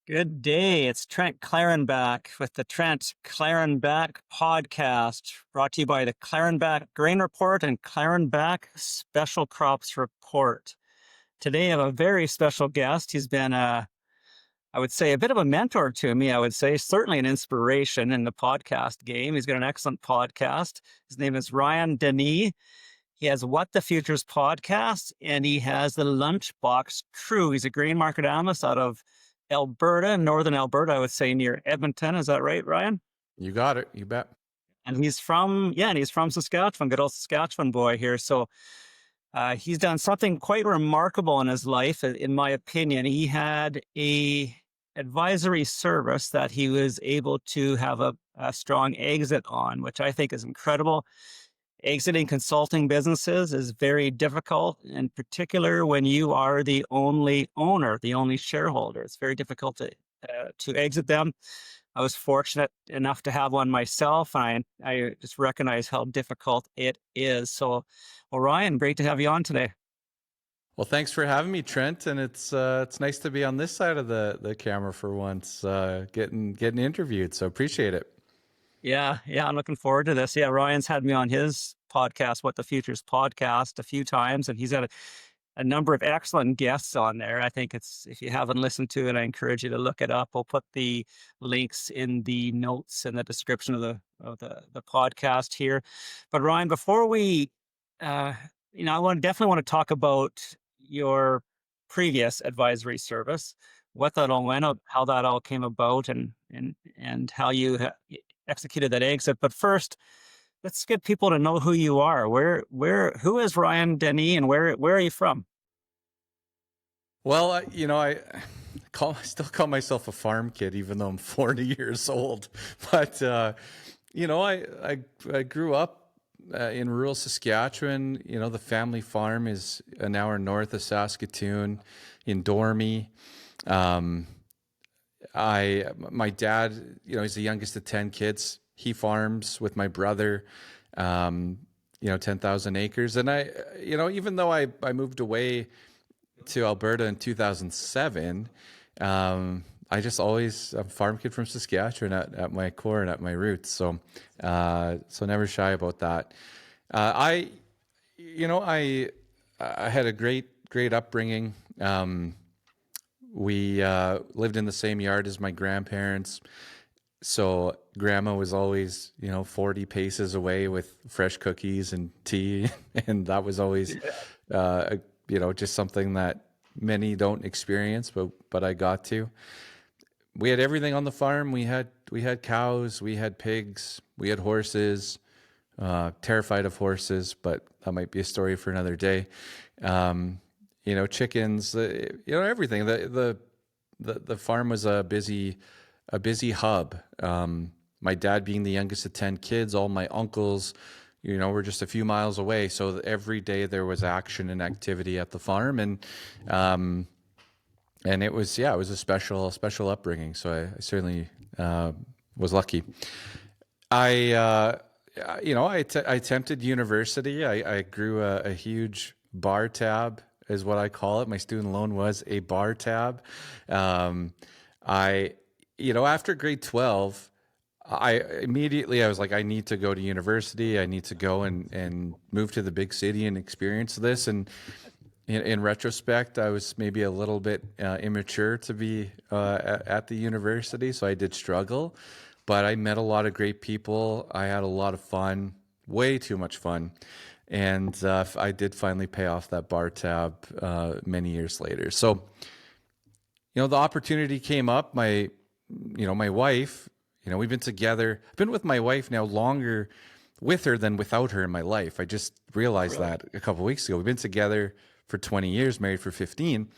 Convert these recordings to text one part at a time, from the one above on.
Good day. It's Trent Klarenbach with the Trent Klarenbach Podcast, brought to you by the Klarenbach Grain Report and Klarenbach Special Crops Report. Today, I have a very special guest. He's been, I would say, a bit of a mentor to me. I would say, certainly an inspiration in the podcast game. He's got an excellent podcast. His name is Ryan Denis. He has What the Futures podcast, and he has the Lunchbox Crew. He's a grain market analyst out of Alberta, northern Alberta, I would say near Edmonton. Is that right, Ryan? You got it. You bet. And he's from Saskatchewan, good old Saskatchewan boy here. So he's done something quite remarkable in his life, in my opinion. He had a advisory service that he was able to have a strong exit on, which I think is incredible. Exiting consulting businesses is very difficult, in particular when you are the only owner, the only shareholder. It's very difficult to exit them. I was fortunate enough to have one myself, and I just recognize how difficult it is. So, well, Ryan, great to have you on today. Well, thanks for having me, Trent. And it's nice to be on this side of the camera for once, getting interviewed. So appreciate it. Yeah, I'm looking forward to this. Yeah, Ryan's had me on his podcast, What the Futures podcast, a few times, and he's had a number of excellent guests on there. I think if you haven't listened to it, I encourage you to look it up. We'll put the links in the notes and the description of the podcast here. But Ryan, before we, I definitely want to talk about your previous advisory service, what that all went up, how that all came about, and how you executed that exit. But first, let's get people to know who you are. Who is Ryan Denis, and where are you from? Well, I still call myself a farm kid, even though I'm 40 years old. But I grew up in rural Saskatchewan. The family farm is an hour north of Saskatoon, in Dormy. My dad, he's the youngest of 10 kids. He farms with my brother, 10,000 acres. And even though I moved away to Alberta in 2007, I just always, I'm a farm kid from Saskatchewan at my core and at my roots. So never shy about that. I had a great upbringing. We lived in the same yard as my grandparents. So grandma was always, 40 paces away with fresh cookies and tea. And that was always, just something that many don't experience, but I got to. We had everything on the farm. We had cows, we had pigs, we had horses, terrified of horses, but that might be a story for another day. Chickens, everything. The farm was a busy hub. My dad being the youngest of 10 kids, all my uncles, were just a few miles away. So every day there was action and activity at the farm, and it was a special upbringing. So I certainly was lucky. I attempted university. I grew a huge bar tab, is what I call it. My student loan was a bar tab. After grade 12, I was like, I need to go to university. I need to go and move to the big city and experience this. And in retrospect, I was maybe a little bit immature to be at the university, so I did struggle. But I met a lot of great people. I had a lot of fun, way too much fun. And I did finally pay off that bar tab many years later. So, the opportunity came up. My wife, we've been together. I've been with my wife now longer with her than without her in my life. I just realized that a couple of weeks ago. We've been together for 20 years, married for 15.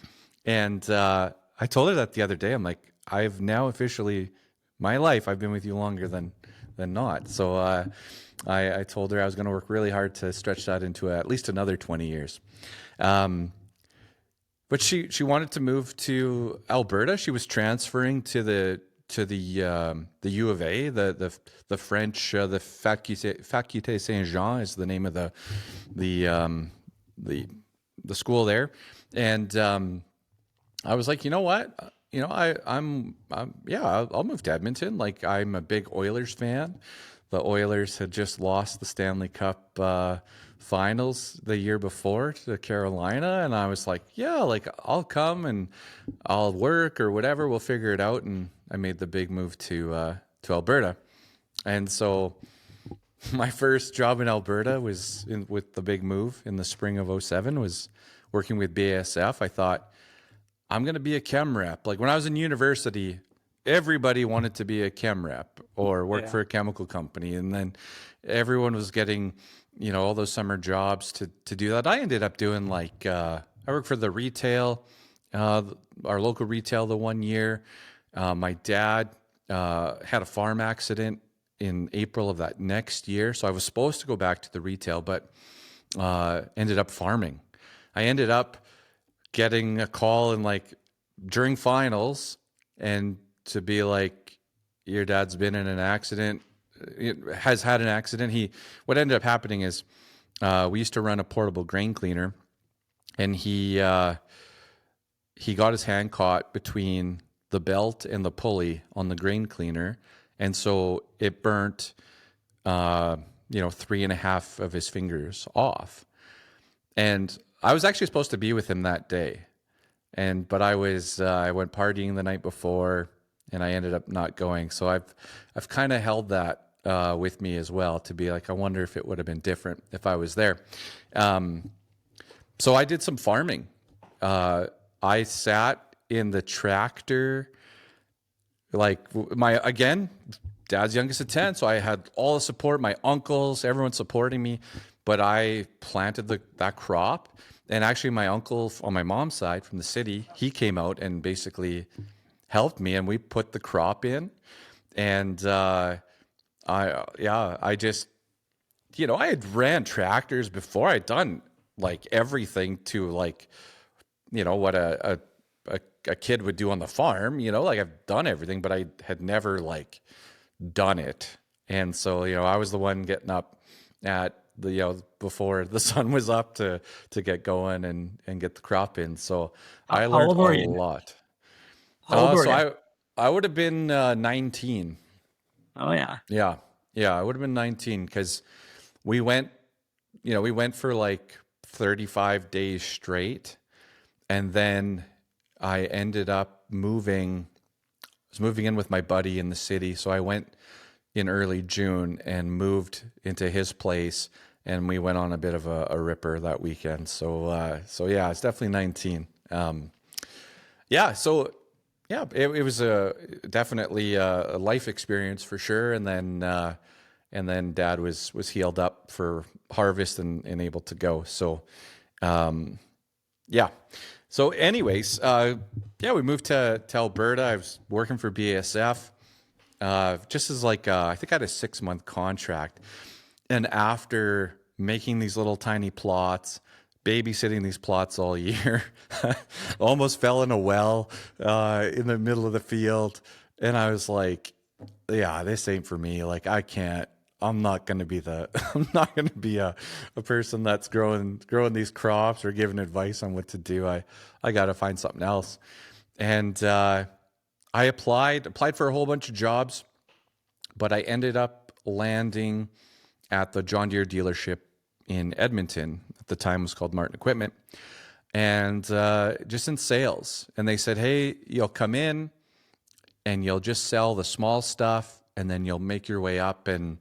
And I told her that the other day. I'm like, I've now officially, my life, I've been with you longer than not. So I told her I was going to work really hard to stretch that into at least another 20 years. But she wanted to move to Alberta. She was transferring to the U of A, the French, the Faculté Saint-Jean is the name of the school there. And I was like, you know what? I'll move to Edmonton. Like, I'm a big Oilers fan. The Oilers had just lost the Stanley Cup finals the year before to Carolina, and I was like, yeah, like I'll come and I'll work or whatever. We'll figure it out. And I made the big move to Alberta, and so my first job in Alberta was with the big move in the spring of '07 was working with BASF. I thought, I'm going to be a chem rep. Like, when I was in university, everybody wanted to be a chem rep or work for a chemical company. And then everyone was getting, all those summer jobs to do that. I ended up doing I worked for the retail, our local retail the one year. My dad had a farm accident in April of that next year. So I was supposed to go back to the retail, but ended up farming. I ended up getting a call during finals and to be like, your dad's been in an accident, has had an accident. What ended up happening is we used to run a portable grain cleaner, and he got his hand caught between the belt and the pulley on the grain cleaner. And so it burnt, 3.5 of his fingers off. And I was actually supposed to be with him that day. But I went partying the night before, and I ended up not going. So I've kind of held that with me as well, to be like, I wonder if it would have been different if I was there. So I did some farming. I sat in the tractor, dad's youngest of 10. So I had all the support, my uncles, everyone supporting me, but I planted that crop. And actually, my uncle on my mom's side from the city, he came out and basically helped me, and we put the crop in. And I just, I had ran tractors before. I'd done everything to what a kid would do on the farm. I've done everything, but I had never done it. And so I was the one getting up at before the sun was up to get going and get the crop in. So I learned a lot. How old were you? I would have been 19. Oh yeah. Yeah. I would have been 19 because we went for 35 days straight. And then I ended up moving in with my buddy in the city. So I went in early June and moved into his place, and we went on a bit of a ripper that weekend. So yeah, it's definitely 19. It was definitely a life experience for sure. And then Dad was healed up for harvest and able to go. So, yeah. So anyways, we moved to Alberta. I was working for BASF. Just as I think I had a 6-month contract. And after making these little tiny plots, babysitting these plots all year, almost fell in a well in the middle of the field. And I was like, yeah, this ain't for me. I'm not going to be a person that's growing these crops or giving advice on what to do. I got to find something else. And I applied for a whole bunch of jobs, but I ended up landing at the John Deere dealership in Edmonton. At the time, it was called Martin Equipment, and just in sales. And they said, hey, you'll come in and you'll just sell the small stuff, and then you'll make your way up, and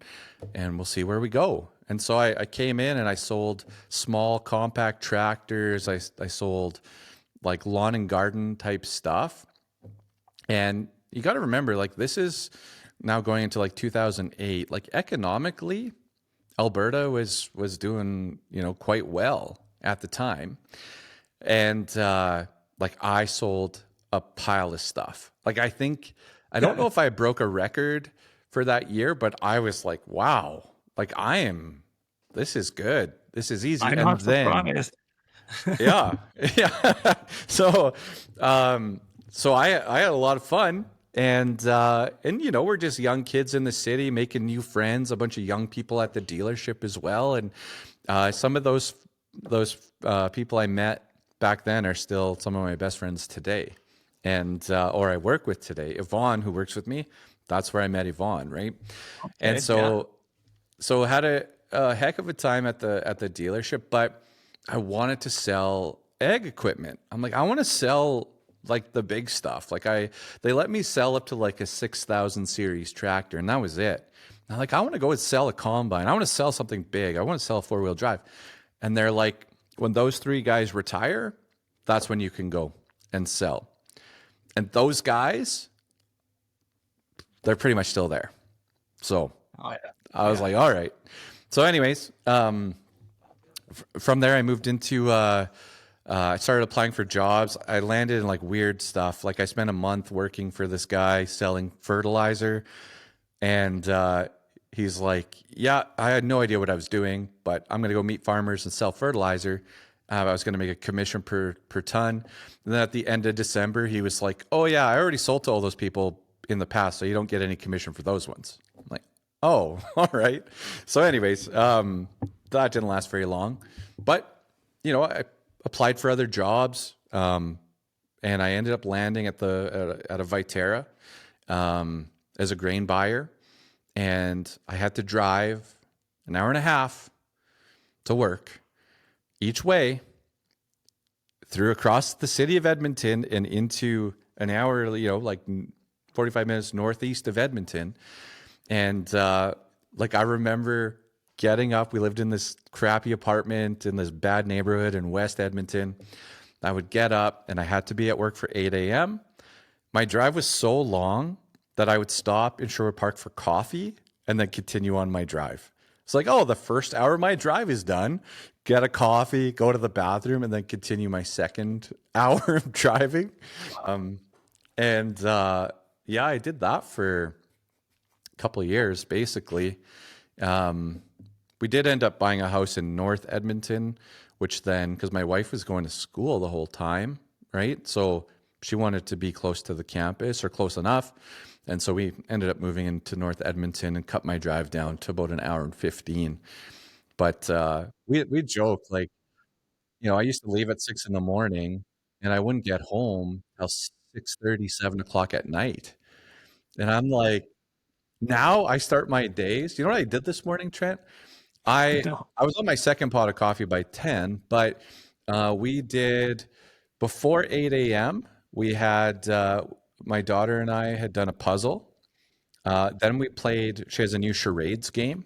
we'll see where we go. And so I came in and I sold small compact tractors. I sold lawn and garden type stuff. And you got to remember, this is now going into 2008. Economically, Alberta was doing quite well at the time, and I sold a pile of stuff. I don't know if I broke a record for that year, but I was like, wow, this is good. This is easy. I'm not surprised. Yeah. So I had a lot of fun, and we're just young kids in the city making new friends, a bunch of young people at the dealership as well. And some of those people I met back then are still some of my best friends today. and or I work with today. Yvonne, who works with me, that's where I met Yvonne, right? And so had a heck of a time at the dealership, but I wanted to sell ag equipment. I'm like, I want to sell like the big stuff. Like they let me sell up to like a 6,000 series tractor, and that was it. I'm like, I want to go and sell a combine. I want to sell something big. I want to sell a 4-wheel drive. And they're like, when those 3 guys retire, that's when you can go and sell. And those guys, they're pretty much still there. So I was like, all right. So anyways, from there I moved into, I started applying for jobs. I landed in like weird stuff. Like I spent a month working for this guy selling fertilizer. And he's like, yeah, I had no idea what I was doing, but I'm going to go meet farmers and sell fertilizer. I was going to make a commission per ton. And then at the end of December, he was like, oh, yeah, I already sold to all those people in the past, so you don't get any commission for those ones. I'm like, oh, all right. So anyways, that didn't last very long. But, I applied for other jobs, and I ended up landing at a Viterra as a grain buyer. And I had to drive an hour and a half to work each way through across the city of Edmonton and into an hour, like 45 minutes northeast of Edmonton. And like I remember getting up, we lived in this crappy apartment in this bad neighborhood in West Edmonton. I would get up and I had to be at work for 8 a.m. My drive was so long that I would stop in Sherwood Park for coffee and then continue on my drive. It's like, oh, the first hour of my drive is done. Get a coffee, go to the bathroom, and then continue my second hour of driving. Yeah, I did that for a couple of years, basically. We did end up buying a house in North Edmonton, which then, because my wife was going to school the whole time, right? So she wanted to be close to the campus or close enough. And so we ended up moving into North Edmonton and cut my drive down to about an hour and 15. But we joke, like, I used to leave at 6 in the morning and I wouldn't get home till 6:30, 7 o'clock at night. And I'm like, now I start my days. You know what I did this morning, Trent? I No. I was on my second pot of coffee by 10, but we did before 8 a.m. We had my daughter and I had done a puzzle. Then we played. She has a new charades game.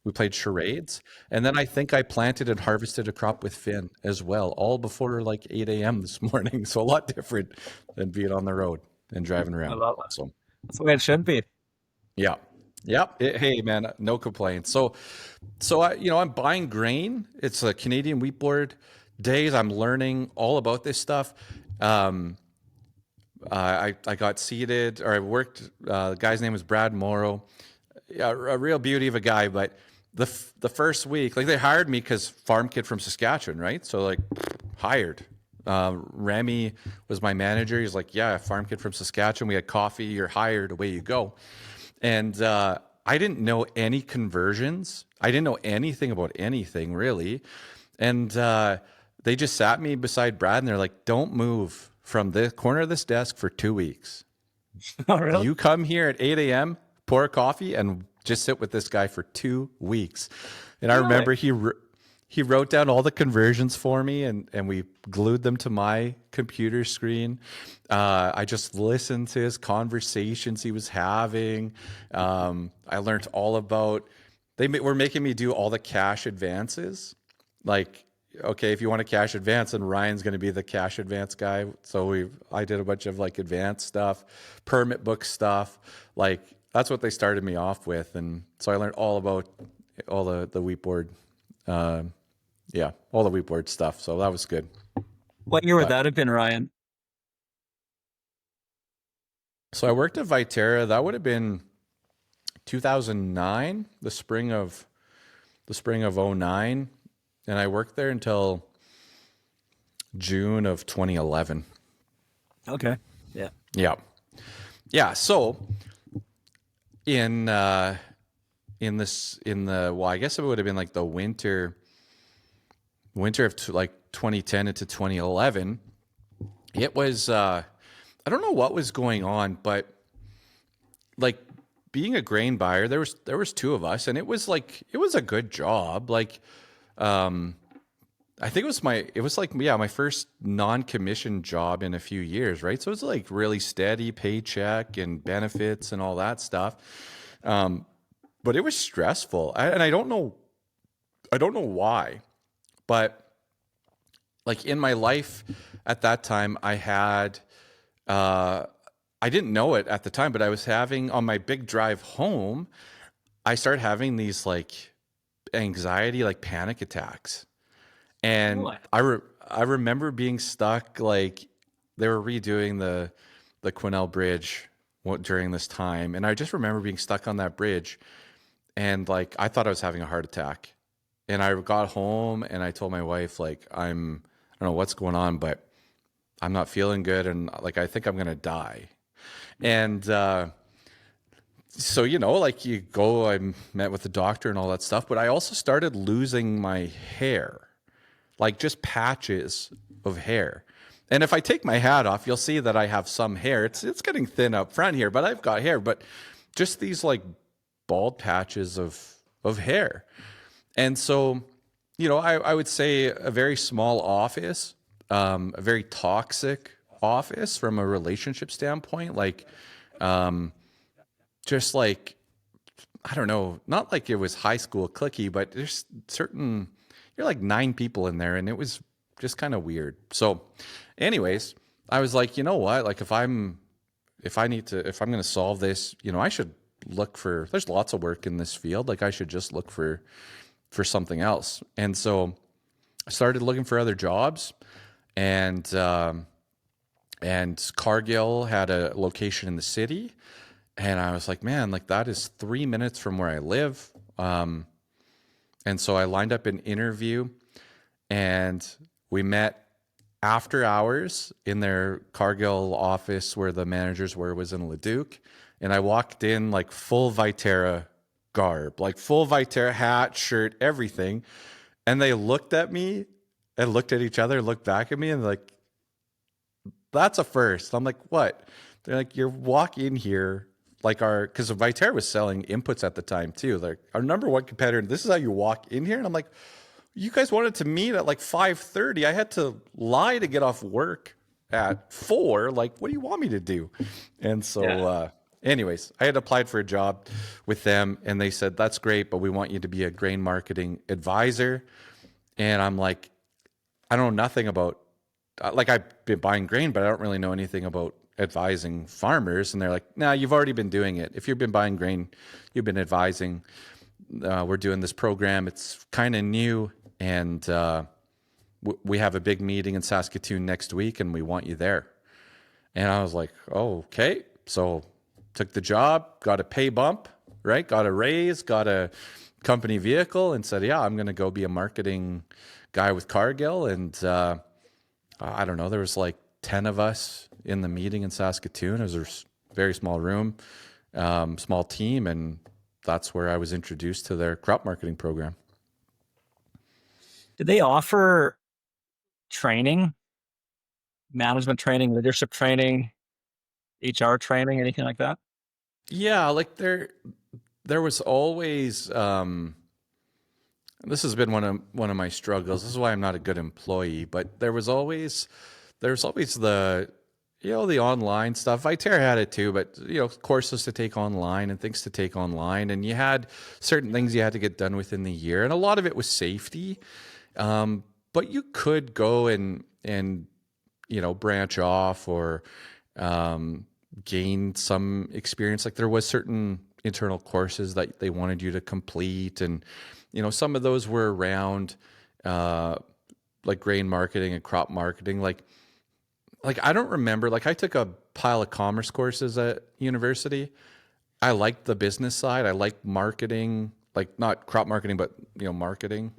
We played charades, and then I think I planted and harvested a crop with Finn as well, all before like 8 a.m. this morning. So a lot different than being on the road and driving I around. love it. So That's the way it should be. yeah. Yep. Hey, man, no complaints. So I'm buying grain. It's a Canadian wheat board days. I'm learning all about this stuff. I got seated, or I worked. The guy's name was Brad Morrow. Yeah, a real beauty of a guy. But the first week, like they hired me because farm kid from Saskatchewan, right? So like hired. Remy was my manager. He's like, yeah, farm kid from Saskatchewan. We had coffee. You're hired. Away you go. And I didn't know any conversions. I didn't know anything about anything really. And they just sat me beside Brad and they're like, don't move from the corner of this desk for 2 weeks. Oh, really? You come here at 8 a.m., pour a coffee, and just sit with this guy for 2 weeks. And I remember he wrote down all the conversions for me, and we glued them to my computer screen. I just listened to his conversations he was having. I learned all about, they were making me do all the cash advances. Like, okay, if you want a cash advance, then Ryan's going to be the cash advance guy. So I did a bunch of like advanced stuff, permit book stuff. Like that's what they started me off with. And so I learned all about all the wheat board, all the wheat board stuff. So that was good. What year would that have been, Ryan? So I worked at Viterra. That would have been 2009, the spring of 2009. And I worked there until June of 2011. Okay. Yeah. Yeah. Yeah. So I guess it would have been like the winter of like 2010 into 2011. It was, I don't know what was going on, but like being a grain buyer, there was two of us, and it was a good job. Like, I think it was like, yeah, my first non-commissioned job in a few years, right? So it was like really steady paycheck and benefits and all that stuff. But it was stressful. And I don't know why, but like in my life at that time, I didn't know it at the time, but I was having, on my big drive home, I started having these like anxiety, like panic attacks. And Really? I remember being stuck, like they were redoing the Quesnel Bridge during this time, and I just remember being stuck on that bridge, and like I thought I was having a heart attack. And I got home and I told my wife, like, I don't know what's going on, but I'm not feeling good, and like I think I'm gonna die. And so, like you go, I met with the doctor and all that stuff, but I also started losing my hair, like just patches of hair. And if I take my hat off, you'll see that I have some hair. It's getting thin up front here, but I've got hair, but just these like bald patches of hair. And so, I would say a very small office, a very toxic office from a relationship standpoint, like just like, I don't know, not like it was high school clicky, but there's you're like 9 people in there, and it was just kind of weird. So anyways, I was like, you know what? Like if I'm going to solve this, I should look there's lots of work in this field. Like I should just look for something else. And so I started looking for other jobs, and Cargill had a location in the city. And I was like, man, like that is 3 minutes from where I live. And so I lined up an interview, and we met after hours in their Cargill office where the managers was in Leduc. And I walked in like full Viterra garb, like full Viterra hat, shirt, everything. And they looked at me and looked at each other, looked back at me, and like, that's a first. I'm like, what? They're like, you walk in here like because Viterra was selling inputs at the time too. Like our number one competitor, this is how you walk in here. And I'm like, you guys wanted to meet at like 5:30. I had to lie to get off work at 4. Like, what do you want me to do? And so, anyways, I had applied for a job with them, and they said, that's great, but we want you to be a grain marketing advisor. And I'm like, I know nothing about, like I've been buying grain, but I don't really know anything about advising farmers. And they're like, nah, you've already been doing it. If you've been buying grain, you've been advising. We're doing this program. It's kind of new. And we have a big meeting in Saskatoon next week, and we want you there. And I was like, oh, okay. So took the job, got a pay bump, right? Got a raise, got a company vehicle, and said, yeah, I'm going to go be a marketing guy with Cargill. And I don't know, there was like 10 of us in the meeting in Saskatoon. It was a very small room, small team, and that's where I was introduced to their crop marketing program. Did they offer training, management training, leadership training, HR training, anything like that? Yeah, like there was always this has been one of my struggles. This is why I'm not a good employee, but there's always the the online stuff. Viterra had it too, but courses to take online and things to take online, and you had certain things you had to get done within the year, and a lot of it was safety. But you could go and branch off or gain some experience. Like there was certain internal courses that they wanted you to complete, and some of those were around like grain marketing and crop marketing. Like I don't remember, like I took a pile of commerce courses at university. I liked the business side. I liked marketing, like not crop marketing, but marketing.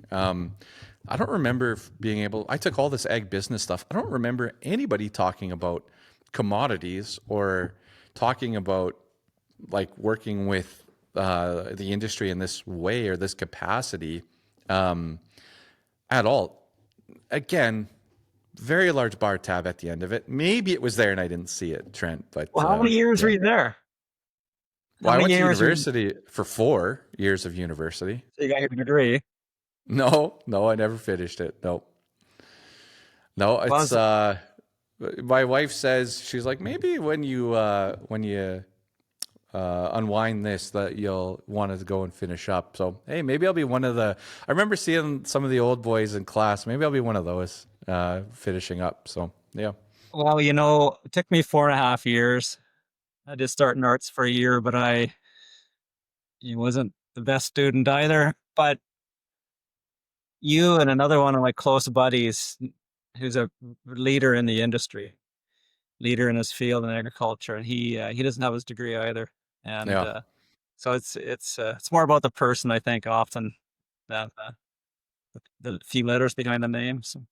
I don't remember being able, I took all this ag business stuff. I don't remember anybody talking about commodities or talking about like working with the industry in this way or this capacity at all. Again, very large bar tab at the end of it. Maybe it was there and I didn't see it, Trent. But Well, how many years were you there? How well, I many went to years were you, university for 4 years of university. so you got your degree? No, I never finished it. No, it's Was my wife says, she's like, maybe when you unwind this, that you'll want to go and finish up. So hey, maybe I'll be one of the. I remember seeing some of the old boys in class. Maybe I'll be one of those finishing up. So yeah. Well, it took me 4.5 years. I did start in arts for a year, but I wasn't the best student either. But you and another one of my close buddies, who's a leader in the industry, leader in his field in agriculture, and he doesn't have his degree either. And Yeah. so it's more about the person, I think, often than the few letters behind the name. So.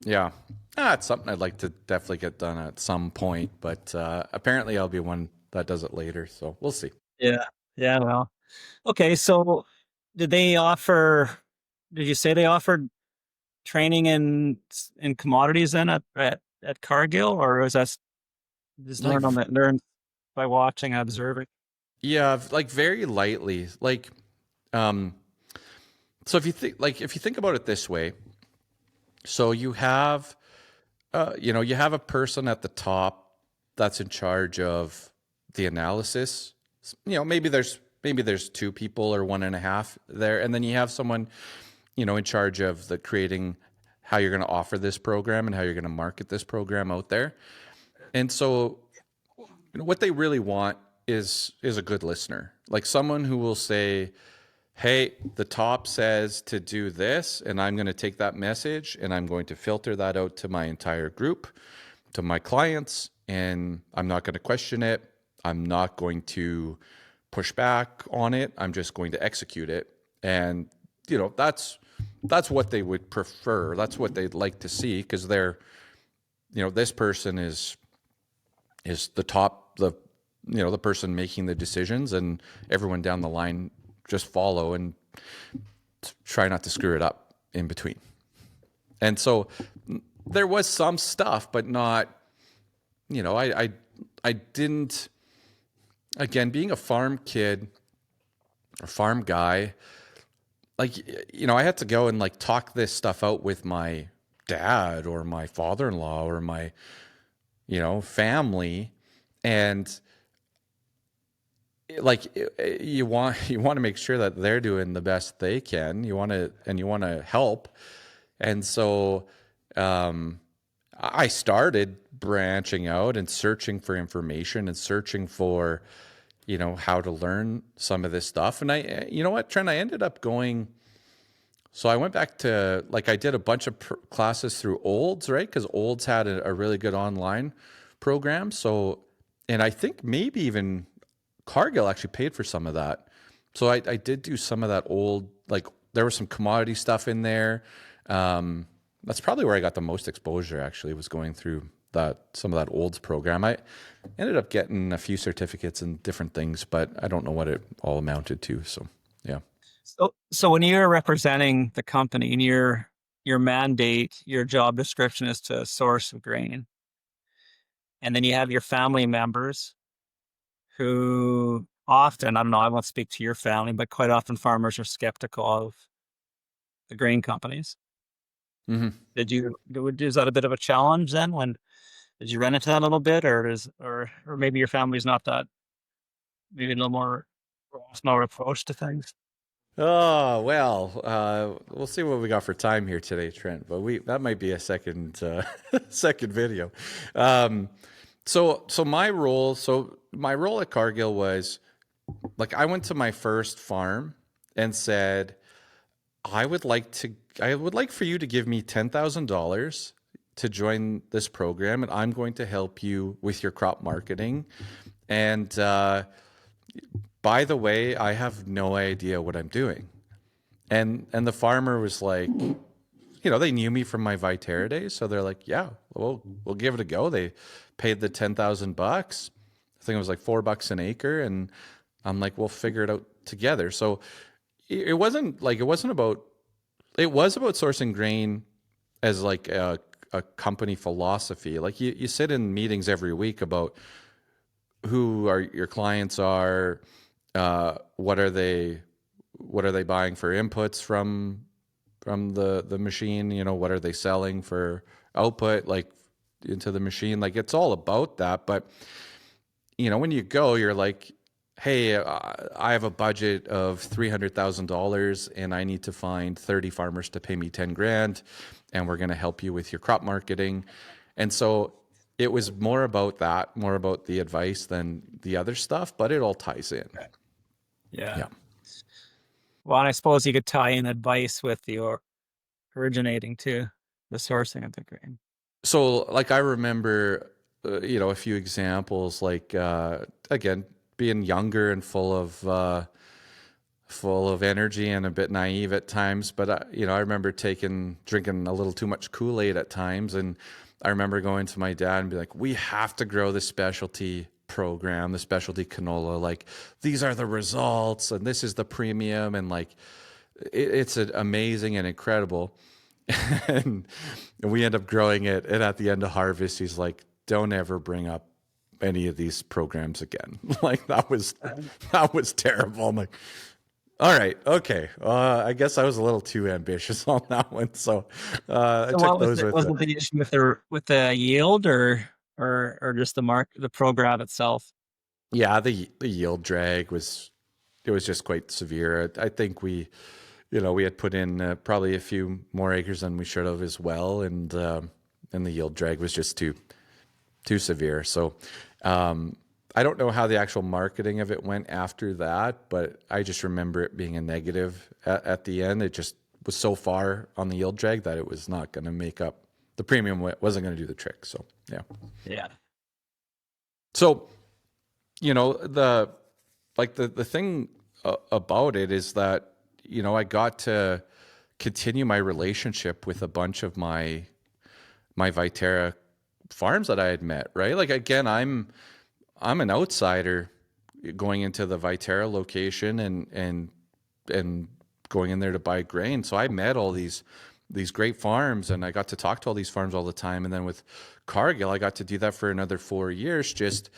Yeah. It's something I'd like to definitely get done at some point, but apparently I'll be one that does it later. So we'll see. Yeah. Yeah. Well, okay. So did they offer, did you say they offered training in commodities then at Cargill, or was that just Like, learn by watching and observing? yeah, like very lightly. Like, so if you think about it this way, so you have, you have a person at the top that's in charge of the analysis. Maybe there's two people or one and a half there, and then you have someone, in charge of the creating how you're going to offer this program and how you're going to market this program out there. And so, what they really want is a good listener, like someone who will say, hey, the top says to do this, and I'm going to take that message and I'm going to filter that out to my entire group, to my clients, and I'm not going to question it. I'm not going to push back on it. I'm just going to execute it. And, that's what they would prefer. That's what they'd like to see, because they're, this person is the top, the person making the decisions, and everyone down the line just follow and try not to screw it up in between. And so there was some stuff, but not, I didn't, again, being a farm kid or farm guy, like, I had to go and like talk this stuff out with my dad or my father-in-law or my, family. And like, you want to make sure that they're doing the best they can. You want to help. And so, I started branching out and searching for information and searching for, how to learn some of this stuff. And you know what, Trent, I ended up going, so I went back to, like, I did a bunch of classes through Olds, right? Because Olds had a really good online program. So, and I think maybe even Cargill actually paid for some of that. So I did do some of that old, like, there was some commodity stuff in there. That's probably where I got the most exposure, actually, was going through some of that Olds program. I ended up getting a few certificates and different things, but I don't know what it all amounted to. So, yeah. So when you're representing the company and your mandate, your job description is to source grain, and then you have your family members who often, I don't know, I won't speak to your family, but quite often farmers are skeptical of the grain companies. Mm-hmm. Is that a bit of a challenge then? Did you run into that a little bit, or maybe your family's not that, maybe a little more rational approach to things? Oh, well, we'll see what we got for time here today, Trent, but that might be a second video. So my role at Cargill was, like, I went to my first farm and said, I would like for you to give me $10,000 to join this program, and I'm going to help you with your crop marketing. And by the way, I have no idea what I'm doing. And the farmer was like, they knew me from my Viterra days, so they're like, yeah, we'll give it a go. They paid the $10,000. I think it was like $4 an acre, and I'm like, we'll figure it out together. So it was about sourcing grain as like a a company philosophy. Like you sit in meetings every week about who are your clients are, what are they buying for inputs from the machine, you know, what are they selling for output, like into the machine. Like it's all about that. But you know, when you go, you're like, hey, I have a budget of $300,000 and I need to find 30 farmers to pay me 10 grand, and we're going to help you with your crop marketing. And so it was more about that, more about the advice than the other stuff, but it all ties in. Yeah. Yeah. Well, and I suppose you could tie in advice with your originating too, the sourcing of the grain. So like I remember, you know, a few examples, like, again, being younger and full of energy and a bit naive at times. But, you know, I remember drinking a little too much Kool-Aid at times. And I remember going to my dad and be like, we have to grow the specialty program, the specialty canola. Like, these are the results and this is the premium. And like, it's amazing and incredible. And we end up growing it. And at the end of harvest, he's like, don't ever bring up any of these programs again. Like that was terrible. I'm like, all right, okay. I guess I was a little too ambitious on that one. So I took those with was it the issue with the yield or just the program itself? Yeah, the yield drag was just quite severe. I think we had put in probably a few more acres than we should have as well, and the yield drag was just too severe. So I don't know how the actual marketing of it went after that, but I just remember it being a negative at the end. It just was so far on the yield drag that it was not going to make up the premium. Wasn't going to do the trick. So Yeah. So, you know, the thing about it is that, you know, I got to continue my relationship with a bunch of my Viterra farms that I had met, right? Like, again, I'm an outsider going into the Viterra location and going in there to buy grain. So I met all these great farms, and I got to talk to all these farms all the time. And then with Cargill, I got to do that for another 4 years. Just,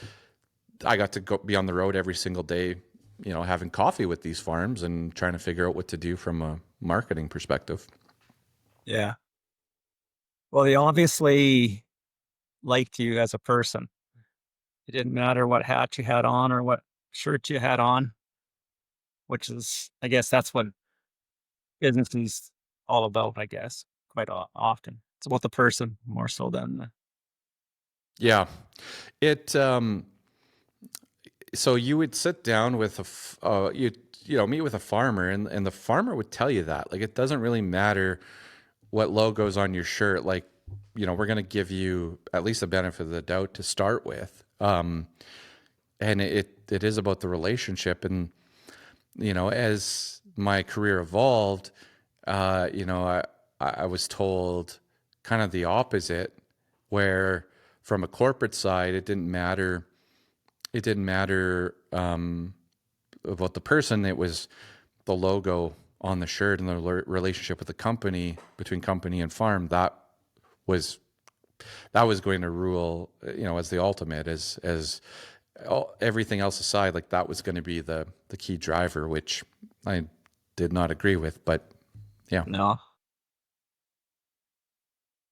I got to be on the road every single day, you know, having coffee with these farms and trying to figure out what to do from a marketing perspective. Yeah. Well, they obviously liked you as a person. It didn't matter what hat you had on or what shirt you had on, which is, I guess that's what business is all about, I guess, quite often. It's about the person more so than the... Yeah. It, so you would sit down with meet with a farmer, and the farmer would tell you that, like, it doesn't really matter what logo's on your shirt. Like, you know, we're going to give you at least the benefit of the doubt to start with. And it is about the relationship. And, you know, as my career evolved, you know, I was told kind of the opposite, where from a corporate side, it didn't matter about the person. It was the logo on the shirt and the relationship with the company, between company and farm. That was going to rule, you know, as the ultimate, as everything else aside. Like, that was going to be the key driver, which I did not agree with. But yeah. No,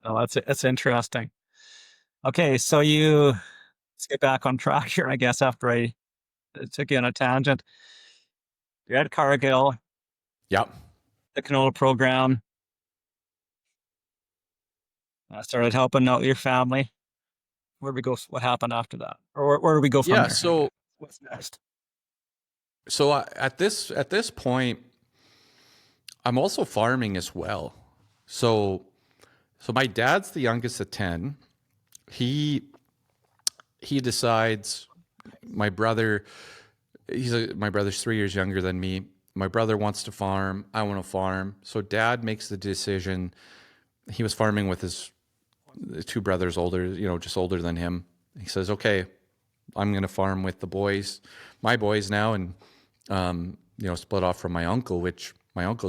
that's interesting. Okay, so let's get back on track here, I guess, after I took you on a tangent. You're at Cargill, Yeah. the canola program. I started helping out your family. Where do we go? What happened after that? Or where do we go from there? So What's next? At this point, I'm also farming as well. So my dad's the youngest of 10. He decides, my brother's 3 years younger than me. My brother wants to farm. I want to farm. So dad makes the decision. He was farming with his two brothers older, you know, just older than him. He says, okay, I'm going to farm with my boys now. And, you know, split off from my uncles,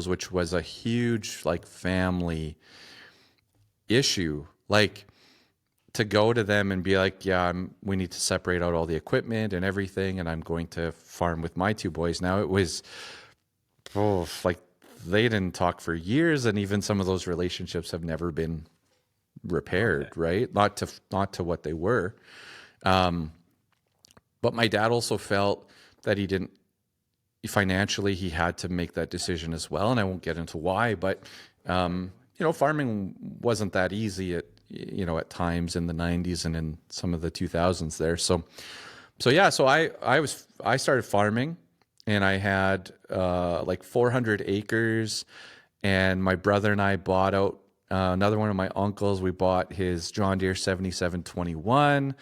which was a huge, like, family issue Like, to go to them and be like, yeah, we need to separate out all the equipment and everything, and I'm going to farm with my two boys. Now it was, like, they didn't talk for years, and even some of those relationships have never been repaired, right? Not to what they were. But my dad also felt that he didn't, financially, he had to make that decision as well. And I won't get into why, but, farming wasn't that easy at times in the 90s and in some of the 2000s there. So I started farming, and I had, like 400 acres, and my brother and I bought out, another one of my uncles. We bought his John Deere 7721.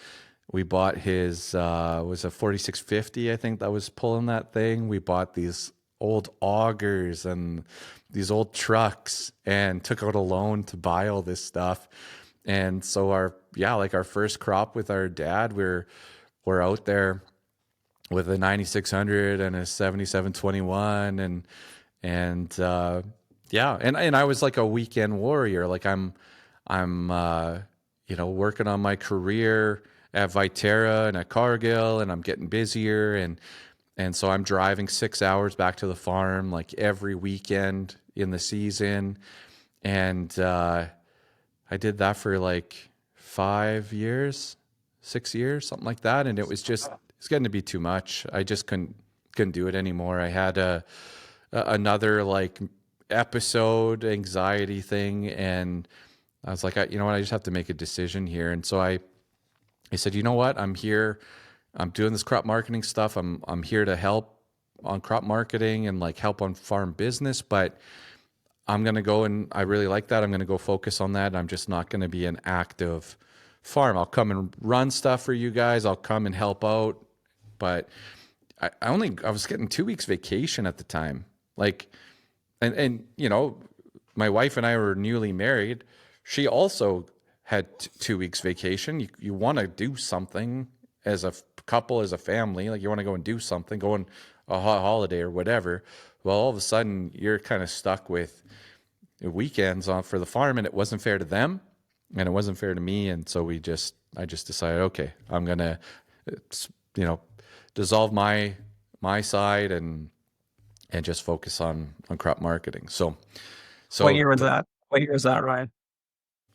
We bought his, was a 4650, I think, that was pulling that thing. We bought these old augers and these old trucks, and took out a loan to buy all this stuff. And so our first crop with our dad, we're out there with a 9600 and a 7721, and I was like a weekend warrior. Like, I'm working on my career at Viterra and at Cargill, and I'm getting busier, and so I'm driving 6 hours back to the farm like every weekend in the season. And I did that for like 5 years, 6 years, something like that. And it's getting to be too much. I just couldn't do it anymore. I had another like episode anxiety thing, and I was like, I just have to make a decision here. And so I said, you know what? I'm here. I'm doing this crop marketing stuff. I'm here to help on crop marketing and like help on farm business, but I'm going to go, and I really like that. I'm going to go focus on that. I'm just not going to be an active farm. I'll come and run stuff for you guys. I'll come and help out. But I was getting 2 weeks vacation at the time. Like, and my wife and I were newly married. She also had 2 weeks vacation. You want to do something as a couple, as a family. Like, you want to go and do something, go on a holiday or whatever. Well, all of a sudden you're kind of stuck with weekends on for the farm, and it wasn't fair to them, and it wasn't fair to me. And so I just decided, okay, I'm going to, dissolve my side and just focus on crop marketing. So What year was that? What year was that, Ryan?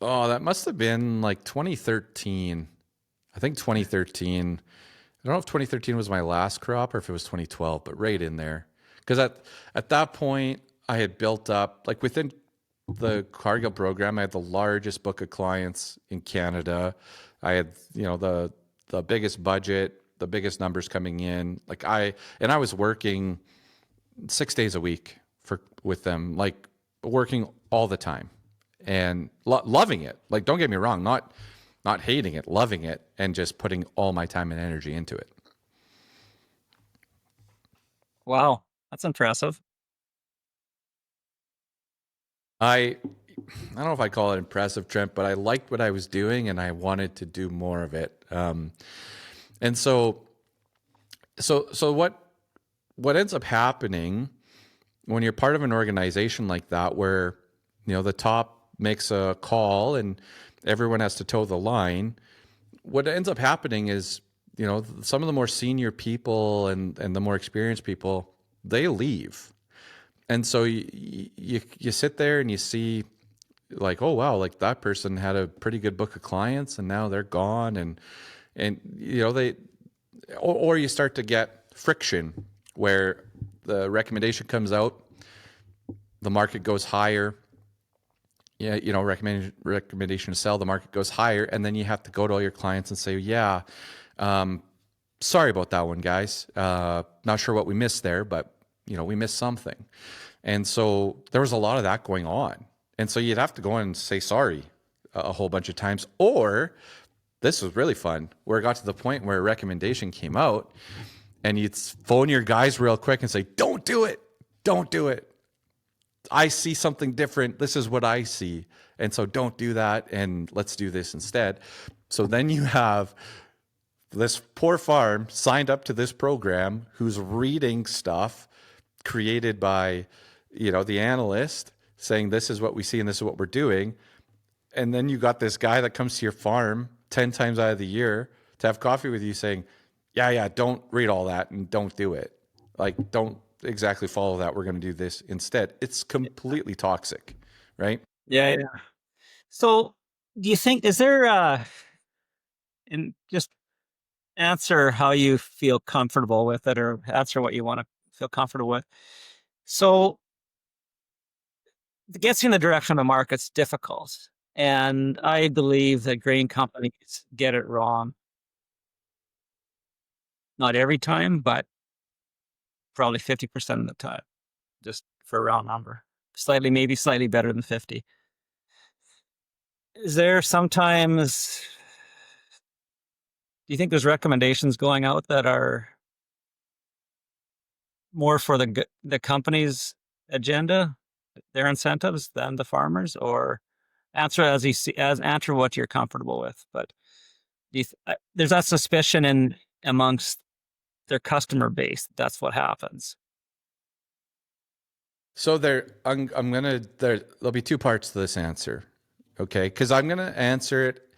Oh, that must have been like 2013. I think 2013. I don't know if 2013 was my last crop or if it was 2012, but right in there. Because at that point, I had built up, like within the Cargill program, I had the largest book of clients in Canada. I had, the biggest budget, the biggest numbers coming in. I was working 6 days a week with them, like working all the time and loving it. Like, don't get me wrong, not hating it, loving it, and just putting all my time and energy into it. Wow, that's impressive. I don't know if I call it impressive, Trent, but I liked what I was doing and I wanted to do more of it. And so what ends up happening when you're part of an organization like that, where, the top makes a call and everyone has to toe the line, what ends up happening is, some of the more senior people and the more experienced people, they leave. And so you sit there and you see, like, oh wow, like that person had a pretty good book of clients and now they're gone, and or you start to get friction where the recommendation comes out, the market goes higher. Yeah, recommendation to sell, the market goes higher, and then you have to go to all your clients and say, yeah, sorry about that one, guys. Not sure what we missed there, but we missed something. And so there was a lot of that going on. And so you'd have to go in and say sorry a whole bunch of times. Or this was really fun, where it got to the point where a recommendation came out and you'd phone your guys real quick and say, don't do it. Don't do it. I see something different. This is what I see. And so don't do that. And let's do this instead. So then you have this poor farm signed up to this program who's reading stuff created by, the analyst saying, this is what we see and this is what we're doing. And then you got this guy that comes to your farm 10 times out of the year to have coffee with you saying, yeah, don't read all that and don't do it. Like, don't exactly follow that. We're going to do this instead. It's completely toxic, right? Yeah. So do you think, is there, and just answer how you feel comfortable with it, or answer what you want to feel comfortable with. So getting in the direction of the market's difficult. And I believe that grain companies get it wrong. Not every time, but probably 50% of the time, just for a round number. Maybe slightly better than 50. Is there sometimes, do you think there's recommendations going out that are more for the company's agenda, their incentives, than the farmers? Or answer as you see, answer what you're comfortable with. But there's that suspicion amongst their customer base. That's what happens. So there'll be two parts to this answer. Okay. Cause I'm going to answer it.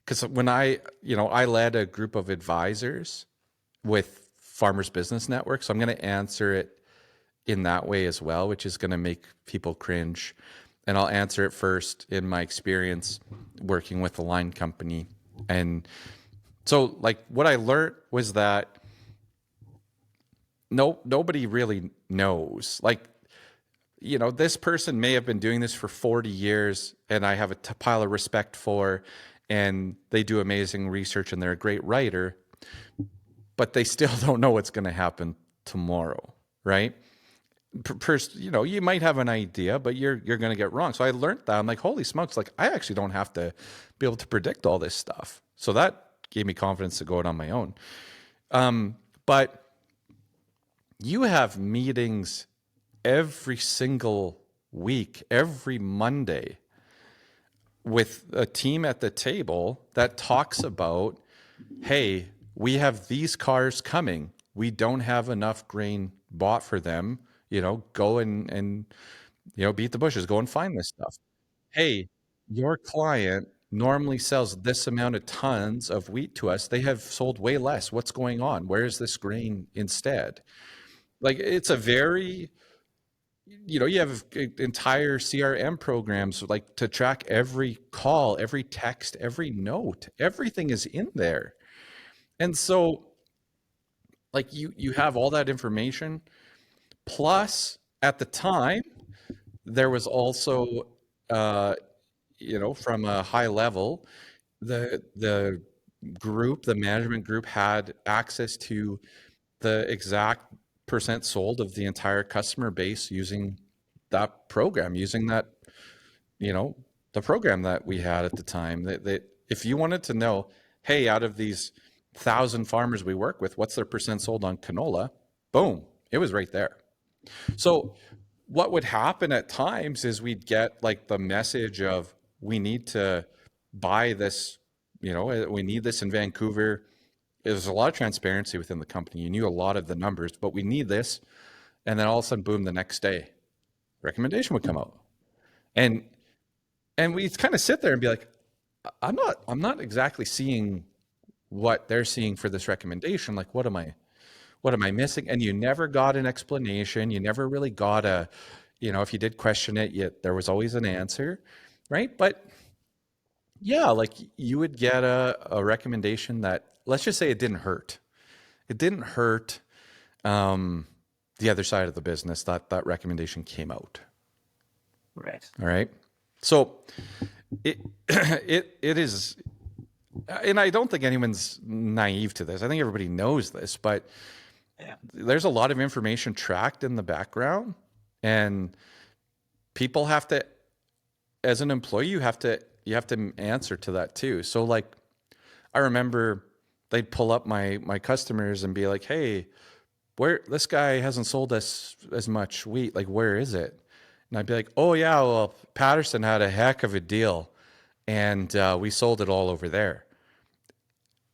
Cause when I led a group of advisors with Farmers Business Network. So I'm going to answer it in that way as well, which is going to make people cringe. And I'll answer it first in my experience working with a line company. And so like what I learned was that nobody really knows. Like, this person may have been doing this for 40 years and I have a pile of respect for, and they do amazing research and they're a great writer, but they still don't know what's going to happen tomorrow, right? You might have an idea, but you're going to get wrong. So I learned that. I'm like, holy smokes, like I actually don't have to be able to predict all this stuff. So that gave me confidence to go it on my own. But you have meetings every single week, every Monday, with a team at the table that talks about, hey, we have these cars coming. We don't have enough grain bought for them. Go and beat the bushes, go and find this stuff. Hey, your client normally sells this amount of tons of wheat to us. They have sold way less. What's going on? Where is this grain instead? Like, it's a very, you have entire CRM programs like to track every call, every text, every note, everything is in there. And so like you have all that information. Plus at the time, there was also, from a high level, the management group had access to the exact percent sold of the entire customer base using that program, the program that we had at the time. That if you wanted to know, hey, out of these 1,000 farmers we work with, what's their percent sold on canola? Boom, it was right there. So what would happen at times is we'd get like the message of, we need to buy this, we need this in Vancouver. There's a lot of transparency within the company. You knew a lot of the numbers, but we need this. And then all of a sudden, boom, the next day, recommendation would come out. And we kind of sit there and be like, I'm not exactly seeing what they're seeing for this recommendation. Like, what am I missing? And you never got an explanation. You never really got if you did question it, there was always an answer, right? But yeah, like you would get a recommendation that, let's just say it didn't hurt. It didn't hurt the other side of the business that recommendation came out. Right. All right. So it is, and I don't think anyone's naive to this. I think everybody knows this, but there's a lot of information tracked in the background, and people have to, as an employee, you have to answer to that too. So like, I remember they'd pull up my customers and be like, hey, this guy hasn't sold us as much wheat. Like, where is it? And I'd be like, oh yeah, well, Patterson had a heck of a deal, and we sold it all over there.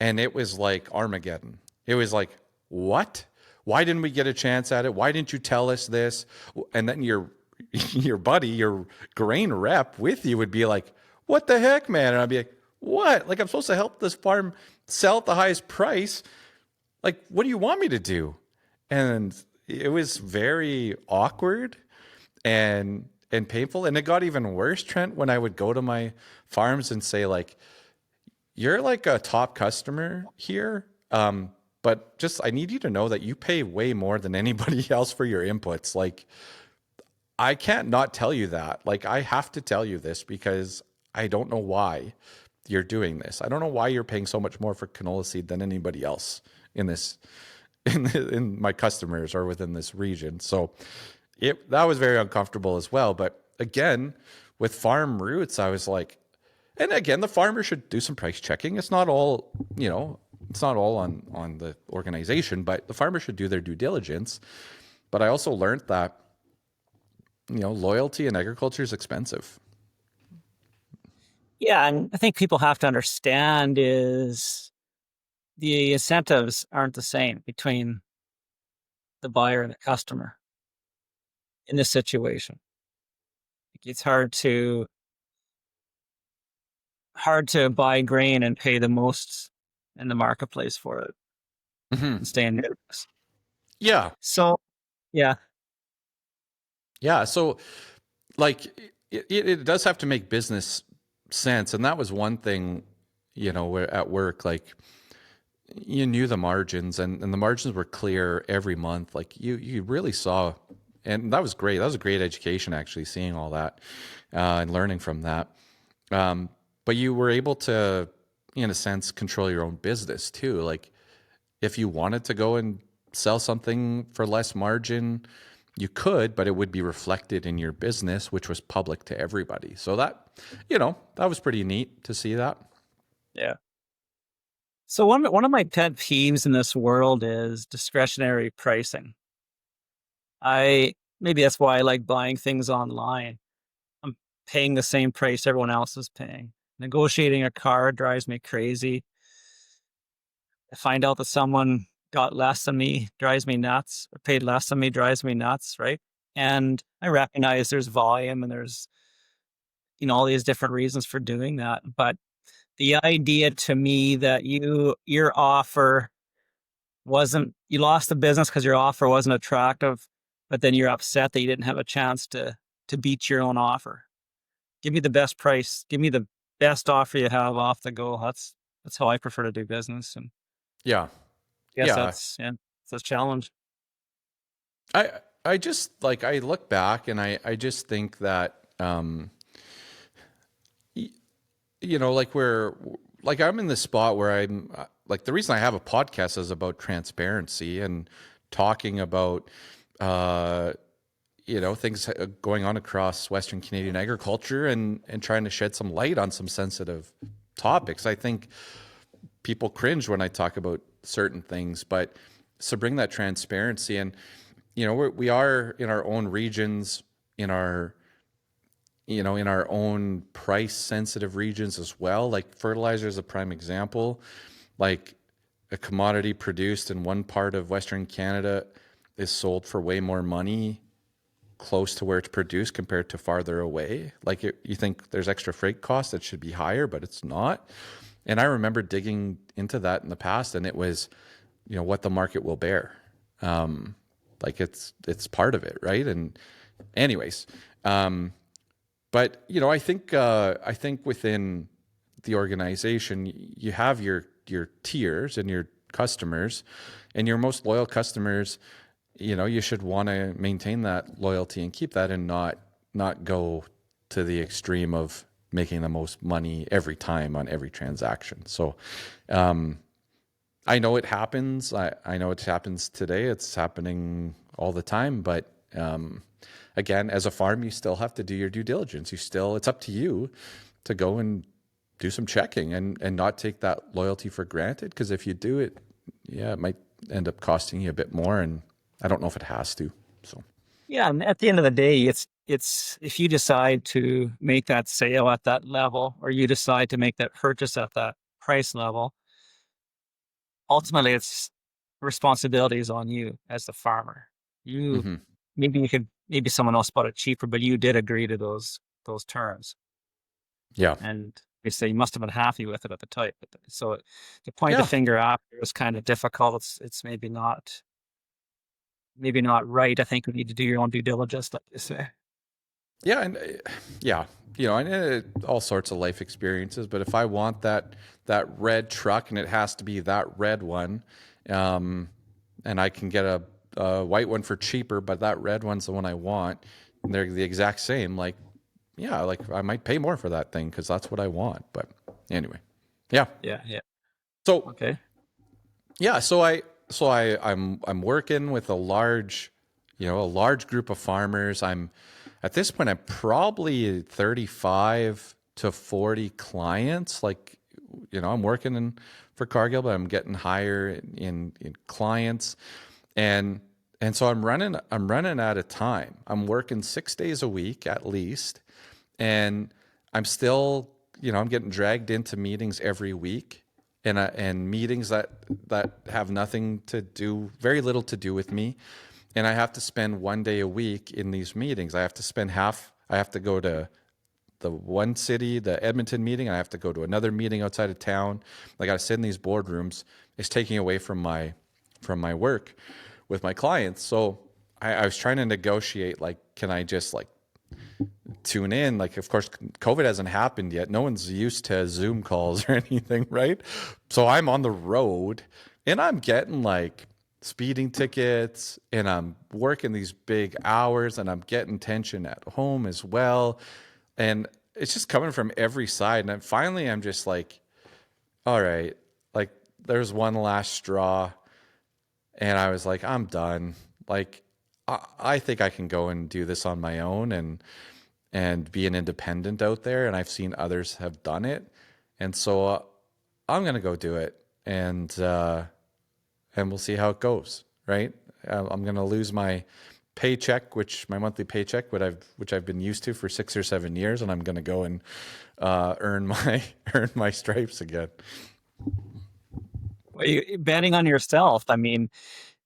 And it was like Armageddon. It was like, what? Why didn't we get a chance at it? Why didn't you tell us this? And then your buddy, your grain rep with you would be like, what the heck, man? And I'd be like, what? Like, I'm supposed to help this farm sell at the highest price. Like, what do you want me to do? And it was very awkward and painful. And it got even worse, Trent, when I would go to my farms and say, like, you're like a top customer here. But just I need you to know that you pay way more than anybody else for your inputs. Like, I can't not tell you that. Like, I have to tell you this because I don't know why you're doing this. I don't know why you're paying so much more for canola seed than anybody else in this in my customers or within this region. So that was very uncomfortable as well. But again, with farm roots, I was like, and again, the farmer should do some price checking. It's not all, it's not all on the organization, but the farmer should do their due diligence. But I also learned that, loyalty in agriculture is expensive. Yeah, and I think people have to understand is the incentives aren't the same between the buyer and the customer in this situation. It's hard to buy grain and pay the most in the marketplace for it and stay in business. Yeah. So, yeah. Yeah. So, like, it does have to make business sense. And that was one thing, where at work, like, you knew the margins and the margins were clear every month. Like, you really saw, and that was great. That was a great education, actually, seeing all that and learning from that. But you were able to, in a sense, control your own business too. Like, if you wanted to go and sell something for less margin, you could, but it would be reflected in your business, which was public to everybody. So that, that was pretty neat to see that. Yeah. So one of my pet peeves in this world is discretionary pricing. Maybe that's why I like buying things online. I'm paying the same price everyone else is paying. Negotiating a car drives me crazy. I find out that someone got less than me drives me nuts, or paid less than me drives me nuts, right? And I recognize there's volume and there's, all these different reasons for doing that. But the idea to me that your offer you lost the business because your offer wasn't attractive, but then you're upset that you didn't have a chance to beat your own offer. Give me the best price. Give me the best offer you have off the go. That's how I prefer to do business. And Yeah. yes, Yeah. that's a challenge. I just, like, I look back and I just think that, like I'm in this spot where I'm like, the reason I have a podcast is about transparency and talking about, things going on across Western Canadian agriculture and trying to shed some light on some sensitive topics. I think people cringe when I talk about certain things, but to bring that transparency and, we are in our own regions, in our own price sensitive regions as well. Like, fertilizer is a prime example. Like, a commodity produced in one part of Western Canada is sold for way more money close to where it's produced compared to farther away. Like, you think there's extra freight costs that should be higher, but it's not. And I remember digging into that in the past, and it was, what the market will bear. Like, it's part of it, right? And anyways, but I think within the organization, you have your tiers and your customers, and your most loyal customers, you should want to maintain that loyalty and keep that, and not go to the extreme of making the most money every time on every transaction. So, I know it happens. I know it happens today. It's happening all the time. But again, as a farm, you still have to do your due diligence. It's up to you to go and do some checking and not take that loyalty for granted. Because if you do it, it might end up costing you a bit more. And I don't know if it has to. So Yeah, and at the end of the day, it's if you decide to make that sale at that level, or you decide to make that purchase at that price level, ultimately it's responsibility is on you as the farmer. Maybe someone else bought it cheaper, but you did agree to those terms. Yeah. And they say you must have been happy with it at the time. So to point the Yeah. finger after is kind of difficult. It's maybe not right. I think we need to do your own due diligence, like you say. Yeah. And yeah, and all sorts of life experiences. But if I want that red truck and it has to be that red one, and I can get a white one for cheaper, but that red one's the one I want, and they're the exact same. Like, yeah, like I might pay more for that thing because that's what I want. But anyway, yeah. Yeah. Yeah. So Okay. yeah, I'm working with a large group of farmers. At this point I'm probably 35 to 40 clients. Like, I'm working for Cargill, but I'm getting higher in clients, and so I'm running out of time. I'm working 6 days a week at least, and I'm still, I'm getting dragged into meetings every week, and meetings that have very little to do with me. And I have to spend 1 day a week in these meetings. I have to go to the one city, the Edmonton meeting. I have to go to another meeting outside of town. I got to sit in these boardrooms. It's taking away from my work with my clients. So I was trying to negotiate, like, can I just like tune in? Like, of course, COVID hasn't happened yet. No one's used to Zoom calls or anything, right? So I'm on the road and I'm getting like speeding tickets, and I'm working these big hours, and I'm getting tension at home as well. And it's just coming from every side. And then finally I'm just like, all right, like there's one last straw. And I was like, I'm done. Like, I think I can go and do this on my own and be an independent out there. And I've seen others have done it. And so I'm going to go do it. And we'll see how it goes. Right. I'm going to lose my paycheck, my monthly paycheck, which I've been used to for 6 or 7 years. And I'm going to go and earn my stripes again. Well, you betting on yourself. I mean,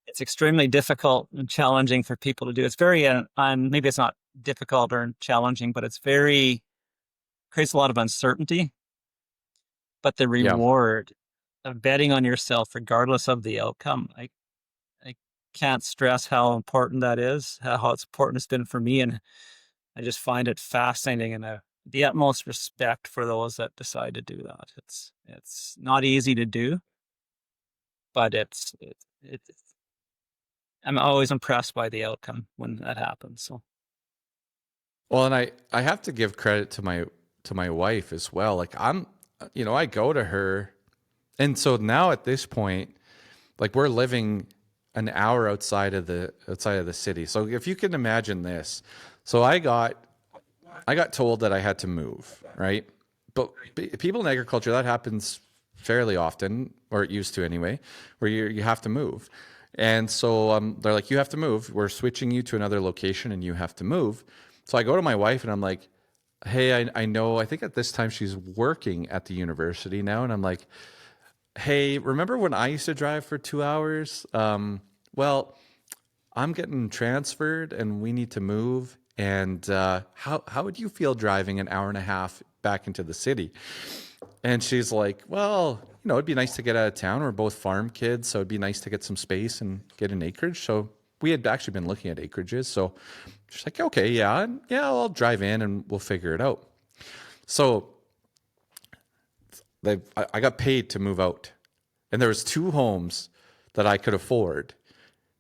it's extremely difficult and challenging for people to do. It's very, maybe it's not difficult or challenging, but creates a lot of uncertainty. But the Yeah. reward of betting on yourself, regardless of the outcome, I can't stress how important that is, how it's important it's been for me. And I just find it fascinating, and the utmost respect for those that decide to do that. It's not easy to do, but it's I'm always impressed by the outcome when that happens. So Well, and I have to give credit to my wife as well. Like, I go to her, and so now at this point, like, we're living an hour outside of the city. So if you can imagine this, so I got told that I had to move, right? But people in agriculture, that happens fairly often, or it used to anyway, where you have to move. And so they're like, you have to move. We're switching you to another location and you have to move. So I go to my wife and I'm like, hey, I know, I think at this time she's working at the university now. And I'm like, hey, remember when I used to drive for 2 hours? Well, I'm getting transferred and we need to move. And how would you feel driving an hour and a half back into the city? And she's like, well, it'd be nice to get out of town. We're both farm kids, so it'd be nice to get some space and get an acreage. So we had actually been looking at acreages. So she's like, okay, yeah, I'll drive in and we'll figure it out. So I got paid to move out, and there was 2 homes that I could afford.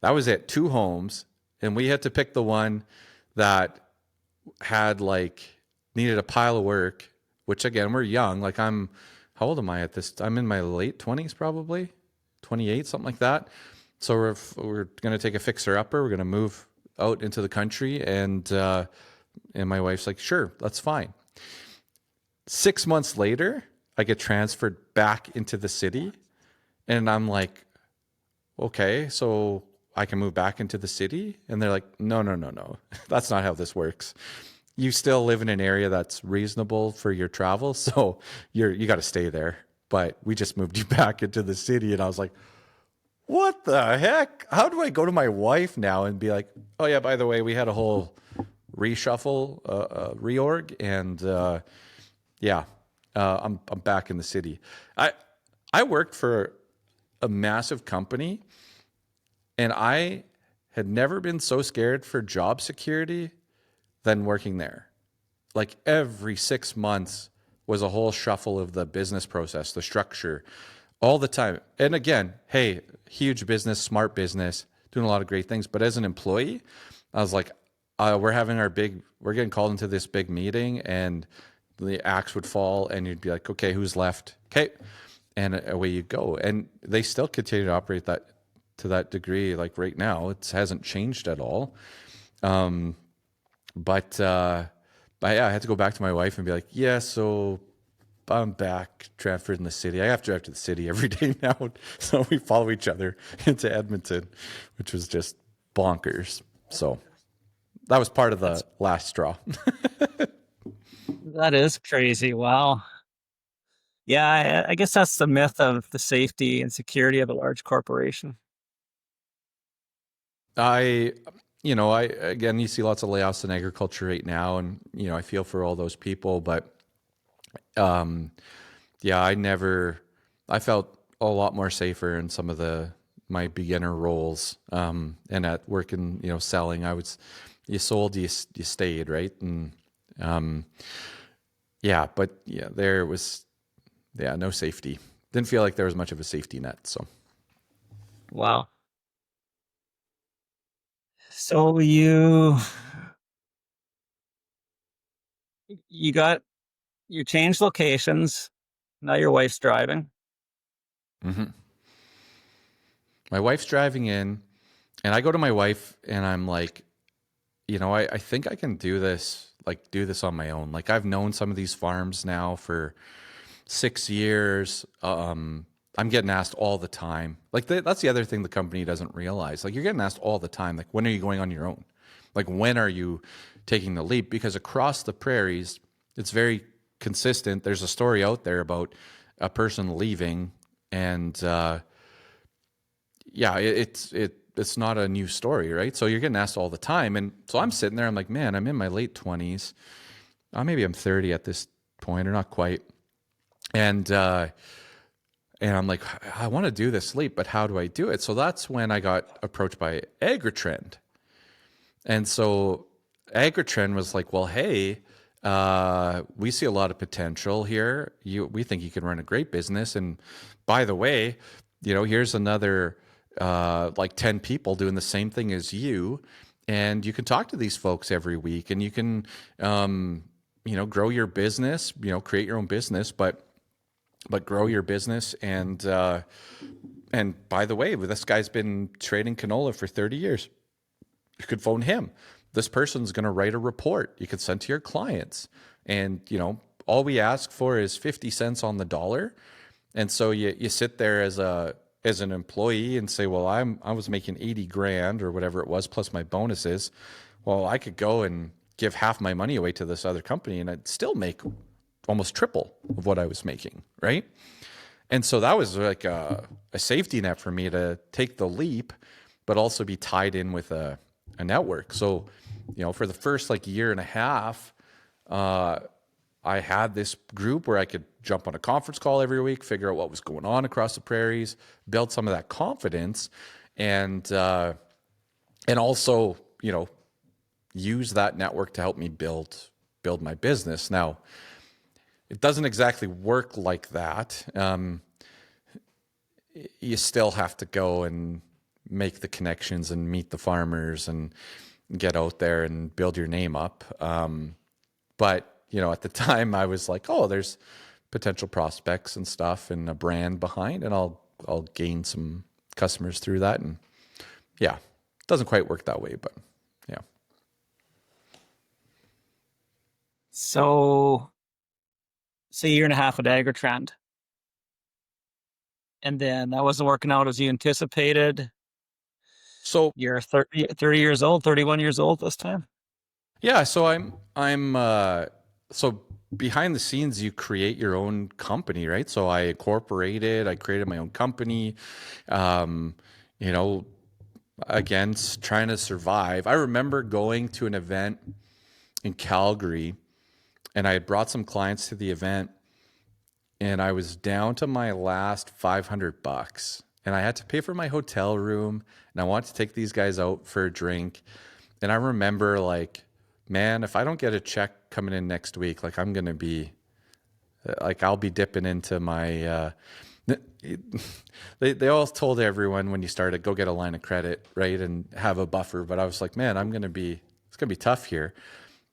That was it, 2 homes, and we had to pick the one that had needed a pile of work. Which, again, we're young. Like, how old am I at this? I'm in my late 20s, probably 28, something like that. So we're going to take a fixer upper. We're going to move out into the country, and my wife's like, sure, that's fine. 6 months later, I get transferred back into the city, and I'm like, okay, so I can move back into the city? And they're like, no, that's not how this works. You still live in an area that's reasonable for your travel, so you got to stay there. But we just moved you back into the city, and I was like, "What the heck? How do I go to my wife now and be like, oh yeah, by the way, we had a whole reshuffle, reorg, and Yeah, I'm back in the city. I I worked for a massive company, and I had never been so scared for job security than working there. Like every 6 months was a whole shuffle of the business process, the structure, all the time. And again, hey, huge business, smart business, doing a lot of great things. But as an employee, I was like, we're getting called into this big meeting, and the axe would fall, and you'd be like, okay, who's left? Okay. And away you go. And they still continue to operate that to that degree. Like right now, it hasn't changed at all. Um, but, uh, but yeah, I had to go back to my wife and be like, yeah, so I'm back, transferred in the city. I have to drive to the city every day now. So we follow each other into Edmonton, which was just bonkers. So that was part of the last straw. That is crazy. Wow. Yeah, I guess that's the myth of the safety and security of a large corporation. I, again, you see lots of layoffs in agriculture right now, and I feel for all those people, but um, yeah, I felt a lot more safer in some of my beginner roles, and at working, selling. You sold, you stayed, right, and um, yeah, but yeah, there was, yeah, no safety. Didn't feel like there was much of a safety net, so. Wow. So you changed locations. Now your wife's driving. hmm My wife's driving in, and I go to my wife, and I'm like, I think I can do this on my own. Like I've known some of these farms now for 6 years. I'm getting asked all the time. Like that's the other thing the company doesn't realize. Like you're getting asked all the time. Like when are you going on your own? Like when are you taking the leap? Because across the prairies, it's very consistent. There's a story out there about a person leaving, and yeah, it's not a new story, right? So you're getting asked all the time, and so I'm sitting there. I'm like, man, I'm in my late 20s. Maybe I'm 30 at this point, or not quite. And I'm like, I want to do this leap, but how do I do it? So that's when I got approached by Agri. And so Agri was like, well, hey, we see a lot of potential here. We think you can run a great business. And by the way, here's another like 10 people doing the same thing as you. And you can talk to these folks every week, and you can, grow your business, create your own business, but grow your business. And by the way, this guy's been trading canola for 30 years. You could phone him. This person's going to write a report you could send to your clients. And, all we ask for is 50 cents on the dollar. And so you sit there as an employee and say, well, I was making 80 grand or whatever it was, plus my bonuses. Well, I could go and give half my money away to this other company, and I'd still make almost triple of what I was making, right? And so that was like a safety net for me to take the leap, but also be tied in with a network. So, for the first like year and a half, I had this group where I could jump on a conference call every week, figure out what was going on across the prairies, build some of that confidence, and also, use that network to help me build my business. Now, it doesn't exactly work like that. You still have to go and make the connections and meet the farmers and get out there and build your name up. But, at the time I was like, oh, there's potential prospects and stuff and a brand behind, and I'll gain some customers through that. And yeah, it doesn't quite work that way, but yeah. So, say a year and a half at Agri, and then that wasn't working out as you anticipated. So You're 30 years old, 31 years old this time. yeah, so so behind the scenes you create your own company, right? So I created my own company. Um, you know, again, trying to survive. I remember going to an event in Calgary, and I had brought some clients to the event, and I was down to my last $500, and I had to pay for my hotel room, and I wanted to take these guys out for a drink. And I remember like, man, if I don't get a check coming in next week, like I'm going to be like, I'll be dipping into my, they all told everyone when you started, go get a line of credit, right? And have a buffer. But I was like, man, it's going to be tough here.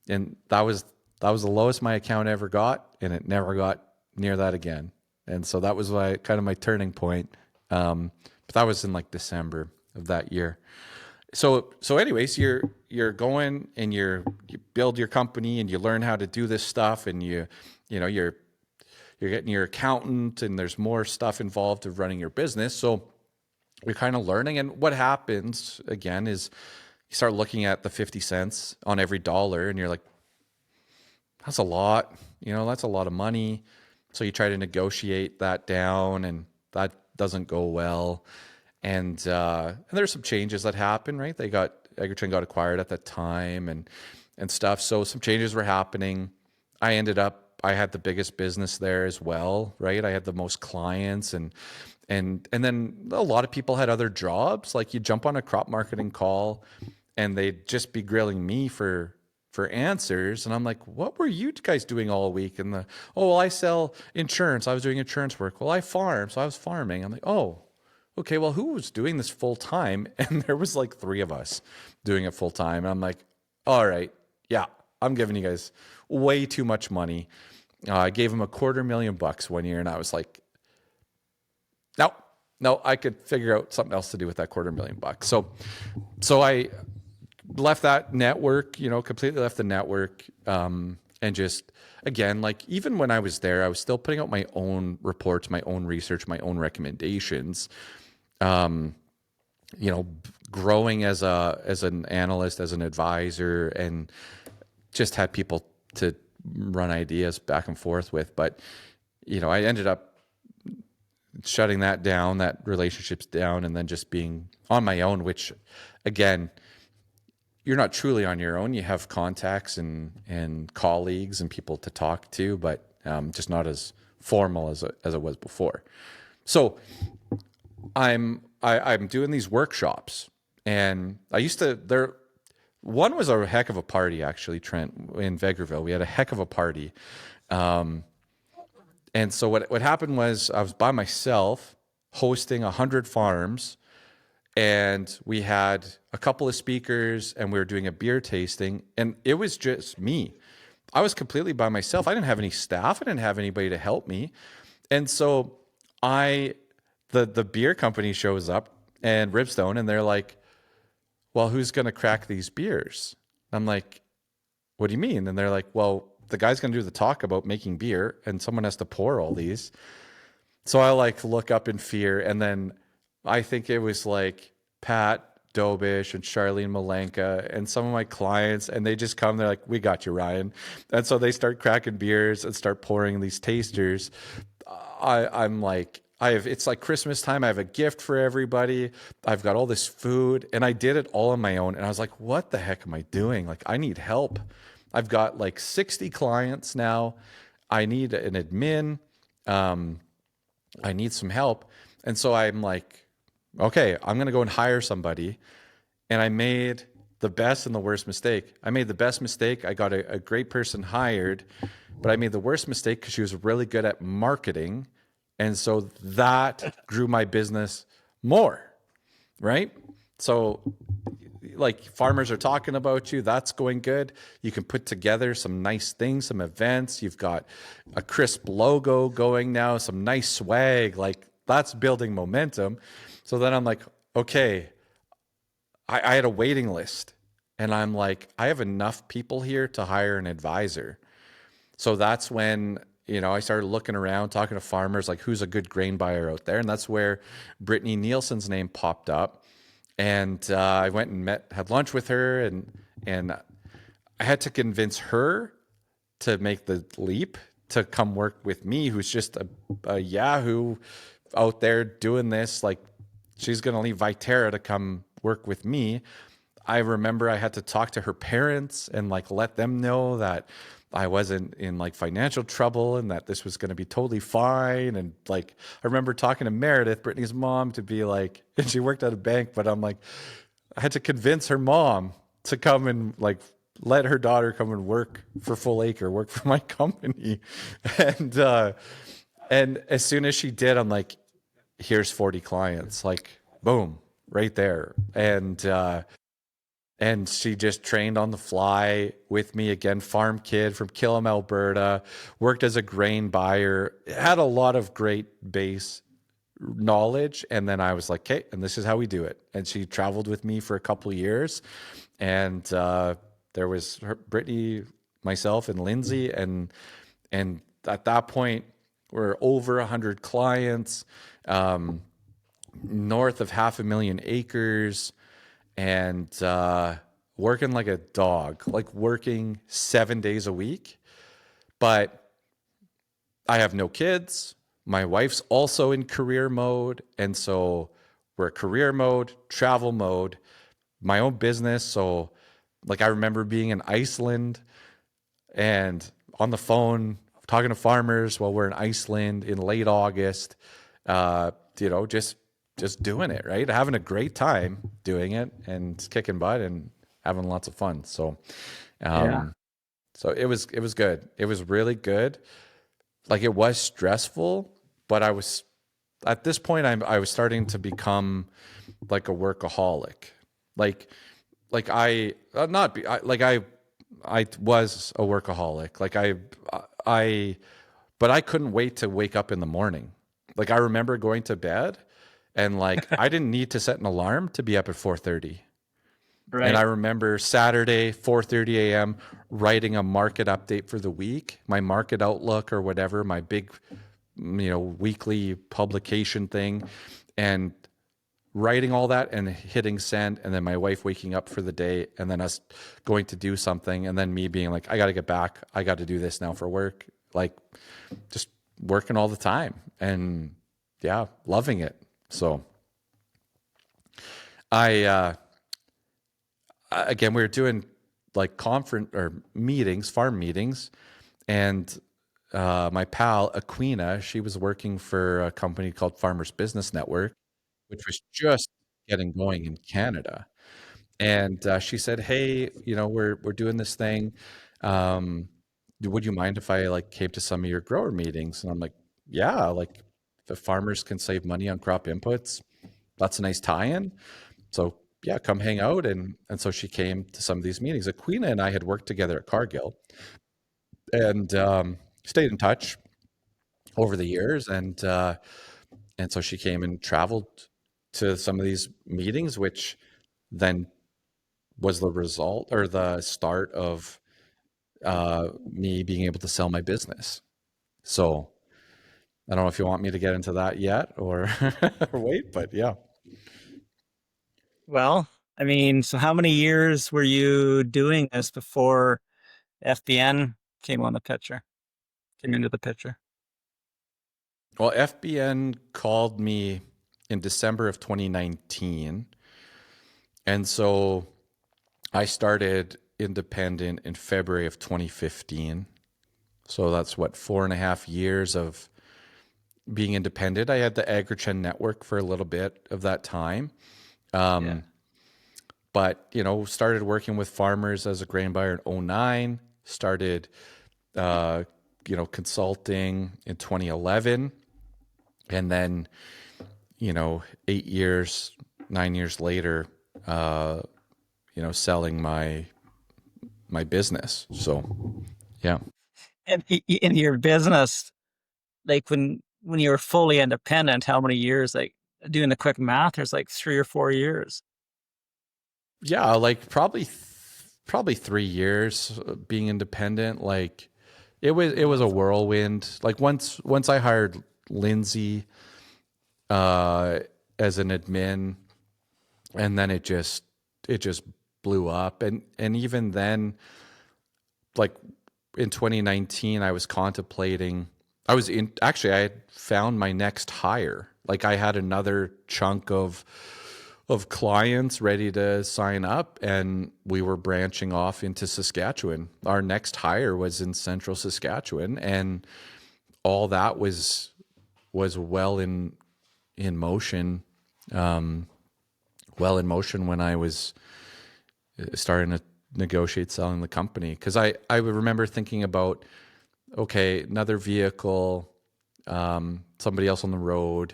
And that was the lowest my account ever got. And it never got near that again. And so that was kind of my turning point. But that was in like December of that year. So anyways, you're going and you build your company and you learn how to do this stuff, and you're getting your accountant, and there's more stuff involved of running your business. So you're kind of learning. And what happens again is you start looking at the 50 cents on every dollar, and you're like, that's a lot, that's a lot of money. So you try to negotiate that down, and that doesn't go well. And there's some changes that happen, right? Agri got acquired at that time and stuff. So some changes were happening. I had the biggest business there as well, right? I had the most clients, and then a lot of people had other jobs. Like you jump on a crop marketing call and they'd just be grilling me for answers. And I'm like, what were you guys doing all week? And I sell insurance. I was doing insurance work. Well, I farm. So I was farming. I'm like, oh, okay, well, who was doing this full time? And there was like 3 of us doing it full time. And I'm like, all right, yeah, I'm giving you guys way too much money. I gave him $250,000 one year, and I was like, no, I could figure out something else to do with that $250,000. So I left that network, completely left the network, and just, again, like even when I was there, I was still putting out my own reports, my own research, my own recommendations, growing as an analyst, as an advisor, and just had people to run ideas back and forth with. But, I ended up shutting that down, that relationships down, and then just being on my own, which again, you're not truly on your own. You have contacts and colleagues and people to talk to, but just not as formal as it was before. So I'm doing these workshops, and I used to, one was a heck of a party, actually, Trent, in Vegreville. We had a heck of a party. And so what happened was I was by myself hosting 100 farms, and we had a couple of speakers, and we were doing a beer tasting, and it was just me. I was completely by myself. I didn't have any staff. I didn't have anybody to help me. And so the beer company shows up, and Ribstone, and they're like, well, who's going to crack these beers? I'm like, what do you mean? And they're like, well, the guy's going to do the talk about making beer, and someone has to pour all these. So I look up in fear, and then I think it was like Pat Dobish and Charlene Malenka and some of my clients, and they just come, they're like, we got you, Ryan. And so they start cracking beers and start pouring these tasters. I'm like, it's like Christmas time. I have a gift for everybody. I've got all this food, and I did it all on my own. And I was like, what the heck am I doing? Like, I need help. I've got like 60 clients now. I need an admin. I need some help. And so I'm like, okay, I'm going to go and hire somebody. And I made the best and the worst mistake. I made the best mistake. I got a great person hired, but I made the worst mistake because she was really good at marketing. And so that grew my business more, right? So like farmers are talking about you, that's going good. You can put together some nice things, some events. You've got a crisp logo going now, some nice swag, like that's building momentum. So then I'm like, okay, I had a waiting list, and I'm like, I have enough people here to hire an advisor. So that's when, I started looking around, talking to farmers, like who's a good grain buyer out there. And that's where Brittany Nielsen's name popped up. And I went and had lunch with her, and I had to convince her to make the leap to come work with me, who's just a Yahoo out there doing this. Like, she's going to leave Viterra to come work with me. I remember I had to talk to her parents and like let them know that I wasn't in like financial trouble and that this was going to be totally fine. And like, I remember talking to Meredith, Brittany's mom, to be like, and she worked at a bank, but I'm like, I had to convince her mom to come and like let her daughter come and work for Full Acre, work for my company. And, and as soon as she did, I'm like, here's 40 clients, like boom, right there. And she just trained on the fly with me again, farm kid from Killam, Alberta, worked as a grain buyer, had a lot of great base knowledge. And then I was like, okay, and this is how we do it. And she traveled with me for a couple of years. And there was Brittany, myself, and Lindsay. And at that point, we're over 100 clients, north of 500,000 acres, and working like a dog, like working 7 days a week. But I have no kids. My wife's also in career mode. And so we're career mode, travel mode, my own business. So like I remember being in Iceland and on the phone talking to farmers while we're in Iceland in late August, just doing it, right? Having a great time doing it and kicking butt and having lots of fun. So, so it was good. It was really good. Like it was stressful, but at this point, I was starting to become like a workaholic. I was a workaholic. But I couldn't wait to wake up in the morning. Like I remember going to bed and like I didn't need to set an alarm to be up at 4:30. Right. And I remember Saturday, 4:30 a.m., writing a market update for the week, my market outlook or whatever, my big, weekly publication thing, and writing all that and hitting send, and then my wife waking up for the day, and then us going to do something, and then me being like, I got to get back. I got to do this now for work. Like just working all the time and loving it. So again, we were doing like conference or meetings, farm meetings, and my pal Aquina, she was working for a company called Farmers Business Network, which was just getting going in Canada. And she said, "Hey, we're doing this thing. Would you mind if I like came to some of your grower meetings?" And I'm like, "Yeah, like if farmers can save money on crop inputs, that's a nice tie-in. So yeah, come hang out." And so she came to some of these meetings. Aquina and I had worked together at Cargill and stayed in touch over the years. And so she came and traveled to some of these meetings, which then was the result or the start of me being able to sell my business. So I don't know if you want me to get into that yet or, or wait, but yeah. Well, I mean, so how many years were you doing this before FBN came into the picture? Well, FBN called me in December of 2019. And so I started independent in February of 2015. So that's what, 4.5 years of being independent. I had the Agri network for a little bit of that time. But, started working with farmers as a grain buyer in 2009, started, consulting in 2011. And then, 9 years later, selling my business. So, yeah. And in your business, like when you were fully independent, how many years? Like doing the quick math, there's like 3 or 4 years. Yeah, like probably 3 years being independent. Like it was a whirlwind. Like once I hired Lindsay as an admin, and then it just blew up. And even then, like in 2019, I was contemplating. I had found my next hire. Like I had another chunk of of clients ready to sign up, and we were branching off into Saskatchewan. Our next hire was in central Saskatchewan, and all that was well in motion. Well in motion when I was starting to negotiate selling the company, because I would remember thinking about, okay, another vehicle, somebody else on the road,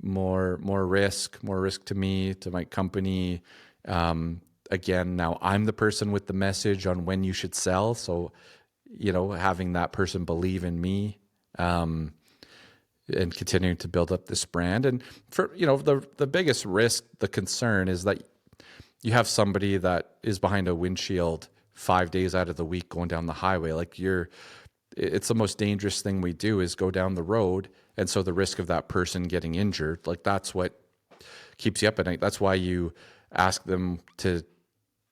more risk to me, to my company. Again, now I'm the person with the message on when you should sell. So, having that person believe in me, and continuing to build up this brand. And for, the biggest risk, the concern is that you have somebody that is behind a windshield 5 days out of the week going down the highway. Like it's the most dangerous thing we do is go down the road. And so the risk of that person getting injured, like that's what keeps you up at night. That's why you ask them to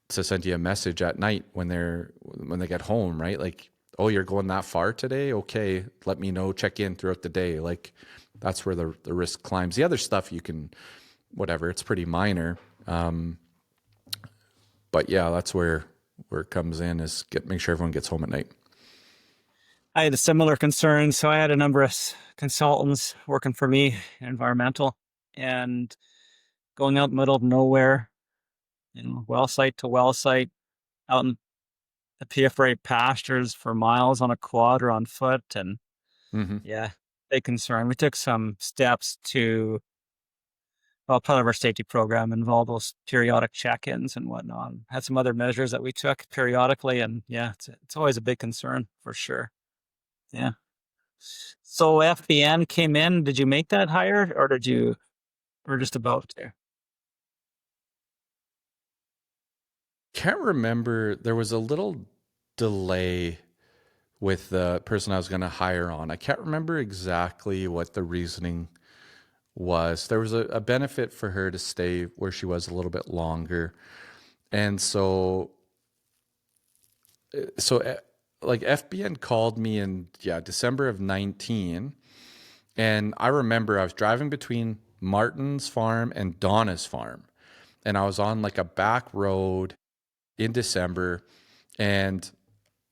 send you a message at night when they get home, right? Like, oh, you're going that far today? Okay, let me know, check in throughout the day. Like that's where the risk climbs. The other stuff you can, whatever, it's pretty minor. But yeah, that's where it comes in, is make sure everyone gets home at night. I had a similar concern. So I had a number of consultants working for me in environmental, and going out in the middle of nowhere, well site to well site, out in the PFRA pastures for miles on a quad or on foot. And yeah, big concern. We took some steps to, part of our safety program involved those periodic check-ins and whatnot. Had some other measures that we took periodically, and yeah, it's always a big concern for sure. Yeah. So FBN came in. Did you make that hire, or or just about to? Can't remember. There was a little delay with the person I was going to hire on. I can't remember exactly what the reasoning was. There was a benefit for her to stay where she was a little bit longer. And so like FBN called me in December of 19. And I remember I was driving between Martin's farm and Donna's farm. And I was on like a back road in December, and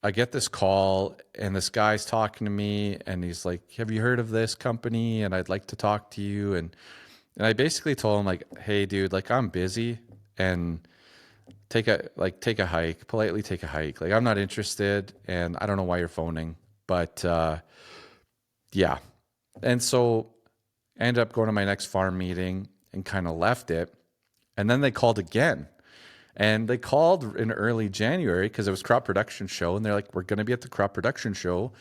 I get this call, and this guy's talking to me, and he's like, have you heard of this company? And I'd like to talk to you. And I basically told him, like, hey dude, like I'm busy, and take a hike, politely take a hike. Like I'm not interested, and I don't know why you're phoning, but yeah. And so I ended up going to my next farm meeting and kind of left it. And then they called again. And they called in early January because it was crop production show. And they're like, we're going to be at the crop production show.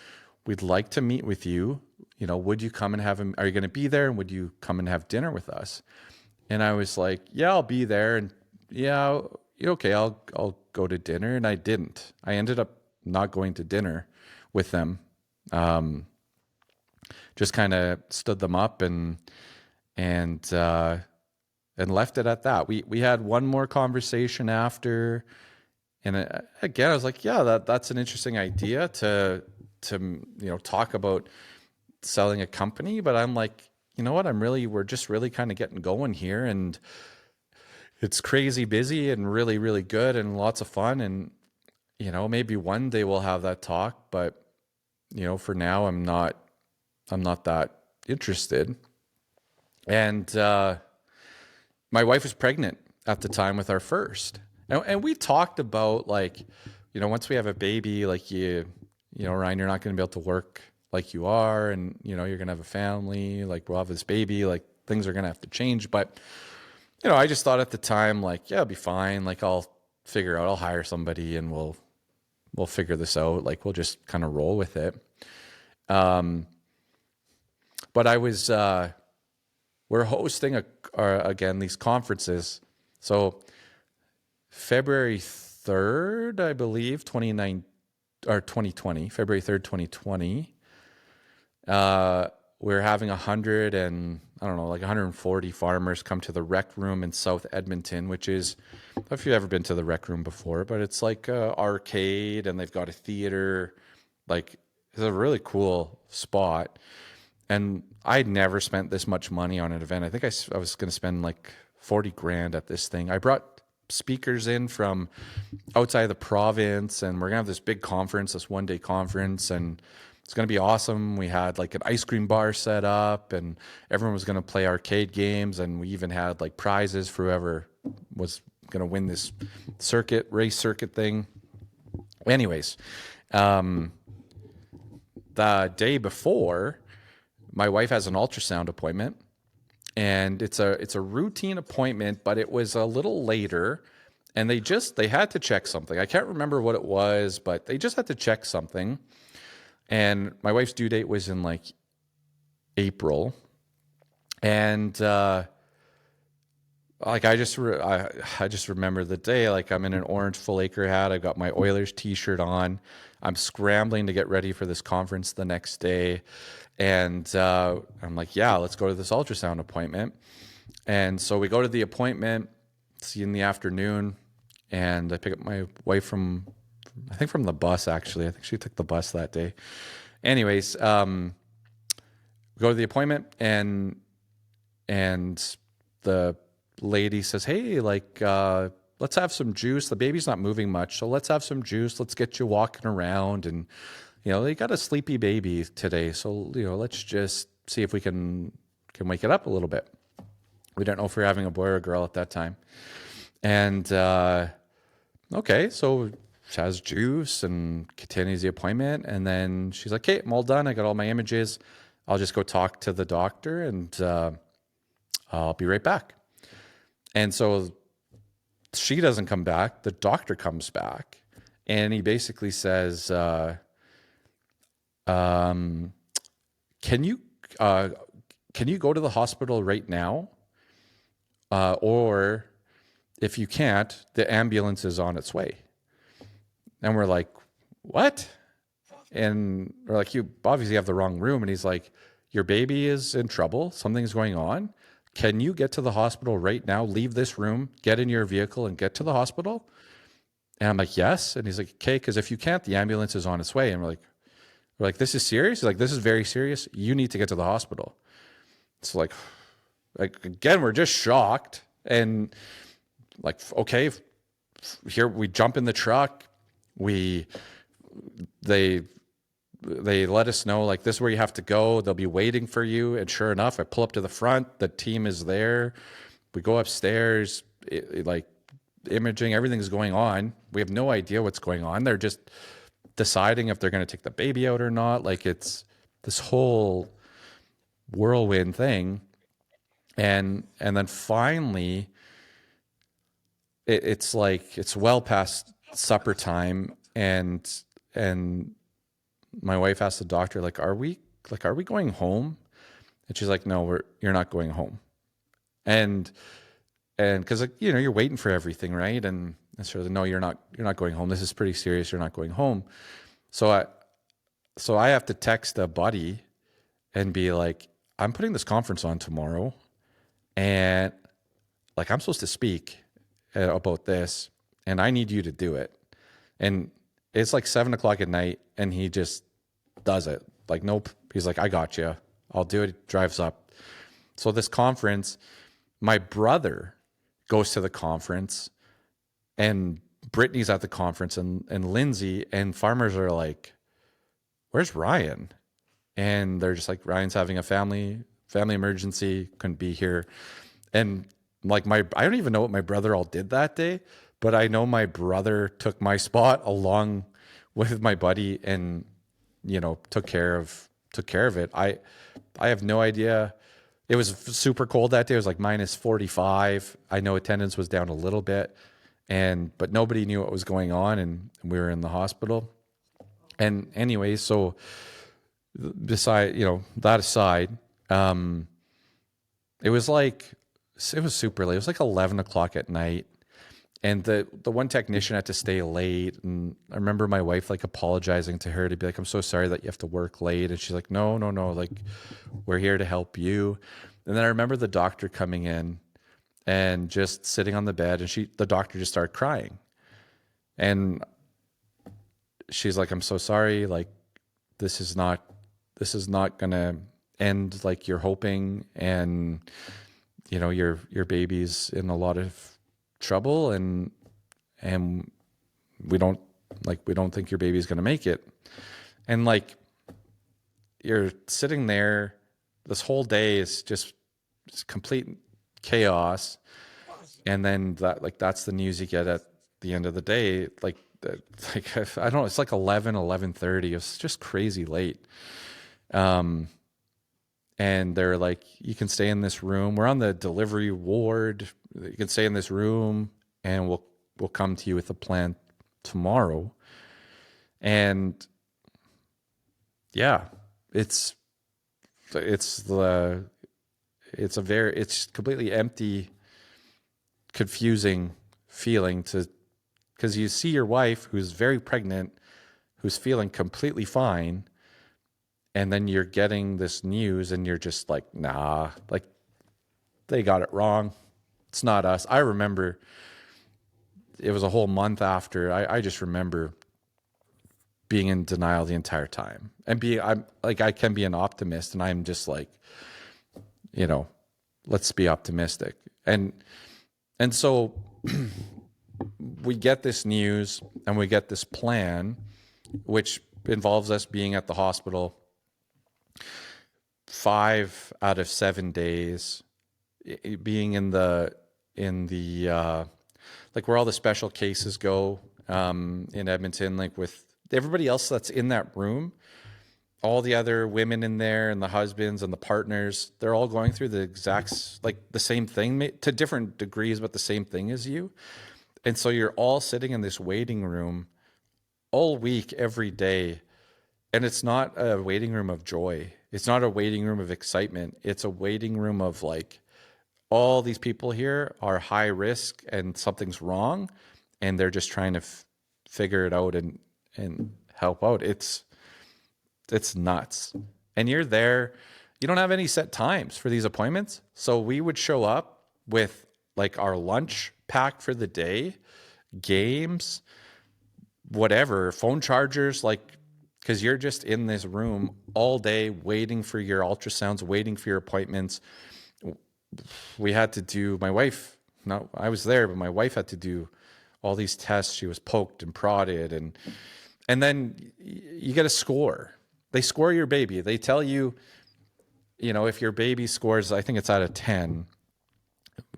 We'd like to meet with you. Would you come and are you going to be there? And would you come and have dinner with us? And I was like, yeah, I'll be there. And yeah, okay, I'll go to dinner. And I didn't. I ended up not going to dinner with them. Just kind of stood them up and left it at that. We had one more conversation after, and again I was like, yeah, that's an interesting idea to talk about selling a company. But I'm like, you know what? We're just really kind of getting going here, and it's crazy busy and really, really good and lots of fun. And maybe one day we'll have that talk, but for now I'm not that interested. And my wife was pregnant at the time with our first. And we talked about, like, once we have a baby, like Ryan, you're not going to be able to work like you are, and, you're going to have a family, like we'll have this baby, like things are going to have to change. But, I just thought at the time, like, yeah, it'll be fine. Like I'll hire somebody and we'll figure this out. Like we'll just kind of roll with it. But I was, we're hosting again, these conferences. So February 3rd, I believe, 2020, February 3rd, 2020, we're having 140 farmers come to the rec room in South Edmonton, which is, I don't know if you've ever been to the rec room before, but it's like a arcade, and they've got a theater. Like it's a really cool spot. And I'd never spent this much money on an event. I think I was going to spend like 40 grand at this thing. I brought speakers in from outside the province, and we're gonna have this big conference, this 1-day conference, and it's gonna be awesome. We had like an ice cream bar set up, and everyone was gonna play arcade games, and we even had like prizes for whoever was gonna win this race circuit thing. Anyways, the day before, my wife has an ultrasound appointment. And it's a routine appointment, but it was a little later, and they had to check something. I can't remember what it was, but they just had to check something. And my wife's due date was in like April, and like I just remember the day. Like I'm in an orange full acre hat. I got my Oilers t-shirt on. I'm scrambling to get ready for this conference the next day. And I'm like, yeah, let's go to this ultrasound appointment. And so we go to the appointment, see in the afternoon, and I pick up my wife from the bus, actually. I think she took the bus that day. Anyways, we go to the appointment, and the lady says, hey, like, let's have some juice. The baby's not moving much, so let's have some juice. Let's get you walking around. And they got a sleepy baby today, so let's just see if we can wake it up a little bit. We don't know if we're having a boy or a girl at that time. And okay, so she has juice and continues the appointment, and then she's like, "Okay, I'm all done. I got all my images. I'll just go talk to the doctor, and I'll be right back." And so she doesn't come back. The doctor comes back, and he basically says, Can you go to the hospital right now? Or if you can't, the ambulance is on its way. And we're like, what? And we're like, you obviously have the wrong room. And he's like, your baby is in trouble. Something's going on. Can you get to the hospital right now? Leave this room, get in your vehicle and get to the hospital? And I'm like, yes. And he's like, okay, because if you can't, the ambulance is on its way. And we're like, this is serious? He's like, this is very serious. You need to get to the hospital. It's like again, we're just shocked. And like, okay, here we jump in the truck. They let us know, like, this is where you have to go. They'll be waiting for you. And sure enough, I pull up to the front. The team is there. We go upstairs, like imaging, everything's going on. We have no idea what's going on. They're just deciding if they're going to take the baby out or not. Like, it's this whole whirlwind thing. And then finally, it's like, it's well past supper time. And my wife asked the doctor, like, are we going home? And she's like, no, you're not going home. And cause like, you're waiting for everything. Right. And so no, you're not going home. This is pretty serious. You're not going home. So I have to text a buddy and be like, I'm putting this conference on tomorrow. And like, I'm supposed to speak about this, and I need you to do it. And it's like 7:00 at night, and he just does it. Like, nope. He's like, I got you. I'll do it. Drives up. So this conference, my brother goes to the conference, and Brittany's at the conference, and Lindsay, and farmers are like, where's Ryan? And they're just like, Ryan's having a family emergency, couldn't be here. And like, I don't even know what my brother all did that day, but I know my brother took my spot along with my buddy and, took care of it. I have no idea. It was super cold that day. It was like -45. I know attendance was down a little bit, but nobody knew what was going on, and we were in the hospital. And anyway, so that aside, it was super late. It was like 11:00 at night. And the one technician had to stay late. And I remember my wife like apologizing to her to be like, I'm so sorry that you have to work late. And she's like, no, like, we're here to help you. And then I remember the doctor coming in and just sitting on the bed, and the doctor just started crying. And she's like, I'm so sorry. Like, this is not going to end like you're hoping. And your baby's in a lot of trouble, and we don't think your baby's going to make it. And like, you're sitting there, this whole day is just complete chaos. And then that's the news you get at the end of the day. Like I don't know, it's like 11:30. It's just crazy late. And they're like, you can stay in this room. We're on the delivery ward. You can stay in this room, and we'll come to you with a plan tomorrow. And yeah, it's completely empty, confusing feeling because you see your wife who's very pregnant, who's feeling completely fine, and then you're getting this news and you're just like, nah, like they got it wrong. It's not us. I remember it was a whole month after. I just remember being in denial the entire time, and I can be an optimist, and I'm just like, let's be optimistic. And so we get this news and we get this plan, which involves us being at the hospital 5 out of 7 days, being in the like where all the special cases go in Edmonton, like with everybody else that's in that room, all the other women in there and the husbands and the partners, they're all going through the exact, like the same thing to different degrees, but the same thing as you. And so you're all sitting in this waiting room all week, every day. And it's not a waiting room of joy. It's not a waiting room of excitement. It's a waiting room of like, all these people here are high risk and something's wrong, and they're just trying to figure it out and help out. It's nuts. And you're there. You don't have any set times for these appointments. So we would show up with like our lunch packed for the day, games, whatever, phone chargers, like, because you're just in this room all day waiting for your ultrasounds, waiting for your appointments. We had to do, I was there, but my wife had to do all these tests. She was poked and prodded, and then you get a score. They score your baby. They tell you, if your baby scores, I think it's out of 10,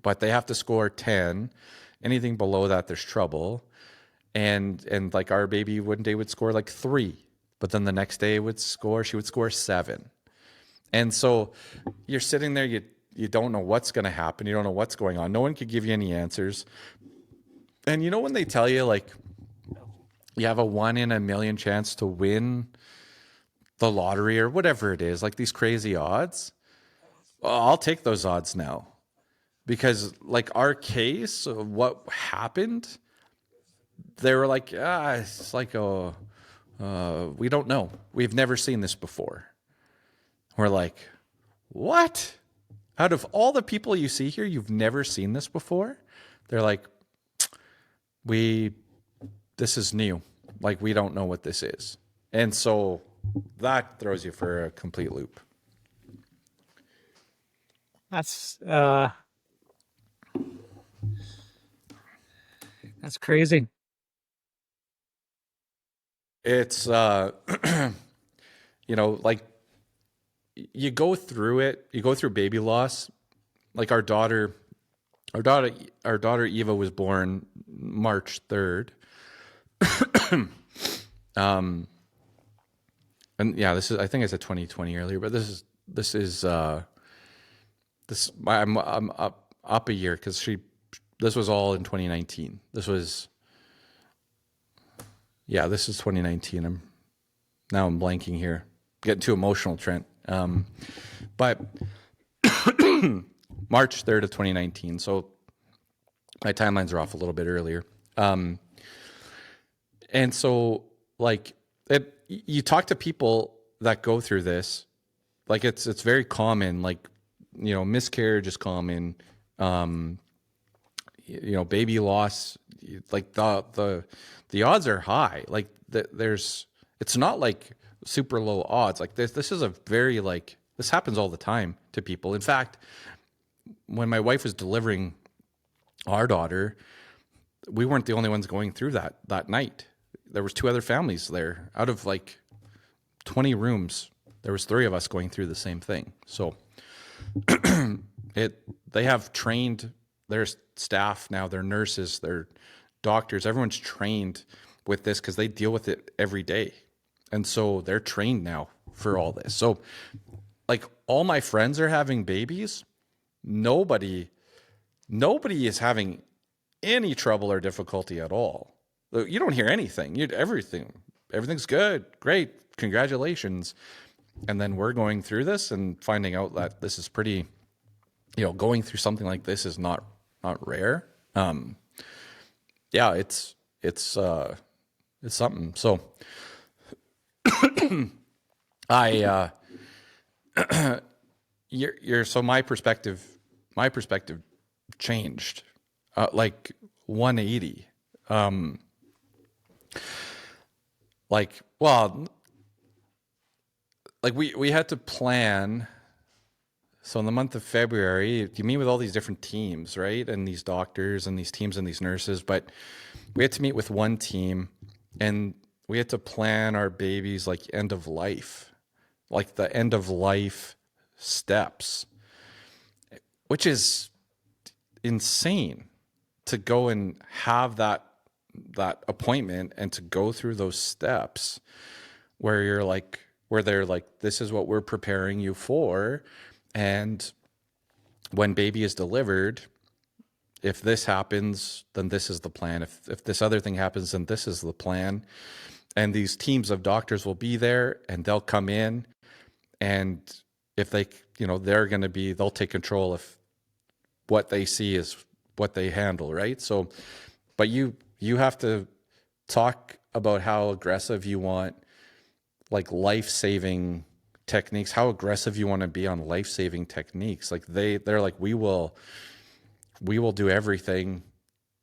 but they have to score 10. Anything below that, there's trouble. And like our baby one day would score like 3, but then the next day she would score 7. And so you're sitting there, you don't know what's going to happen. You don't know what's going on. No one could give you any answers. And when they tell you like you have a 1 in a million chance to win the lottery or whatever it is, like these crazy odds, well, I'll take those odds now, because like our case, what happened, they were like, it's like, we don't know. We've never seen this before. We're like, what? Out of all the people you see here, you've never seen this before? They're like, this is new. Like, we don't know what this is. And so that throws you for a complete loop. That's crazy. It's, like you go through it, you go through baby loss. Like our daughter Eva was born March 3rd. And yeah, I think I said 2020 earlier, but this is I'm up a year, because this was all in 2019. This is 2019. I'm blanking here. Getting too emotional, Trent. But March 3rd of 2019. So my timelines are off a little bit earlier. And so like you talk to people that go through this, like it's very common, like, miscarriage is common. Baby loss, like the odds are high. Like it's not like super low odds. Like this is a very, like, this happens all the time to people. In fact, when my wife was delivering our daughter, we weren't the only ones going through that night. There was 2 other families there. Out of like 20 rooms, there was 3 of us going through the same thing. So they have trained their staff now, their nurses, their doctors, everyone's trained with this because they deal with it every day. And so they're trained now for all this. So like all my friends are having babies. Nobody is having any trouble or difficulty at all. You don't hear anything. Everything's good. Great. Congratulations. And then we're going through this and finding out that this is pretty, going through something like this is not rare. Yeah, it's something. So so my perspective changed, like 180. We had to plan. So in the month of February, you meet with all these different teams, right? And these doctors and these teams and these nurses, but we had to meet with one team and we had to plan our baby's like end of life, like the end of life steps, which is insane to go and have that appointment and to go through those steps where they're like, this is what we're preparing you for. And when baby is delivered, if this happens, then this is the plan. If this other thing happens, then this is the plan. And these teams of doctors will be there and they'll come in, and if they, they'll take control if what they see is what they handle, right? So, but you have to talk about how aggressive you want, like life-saving techniques, how aggressive you want to be on life-saving techniques. Like they're like, we will do everything,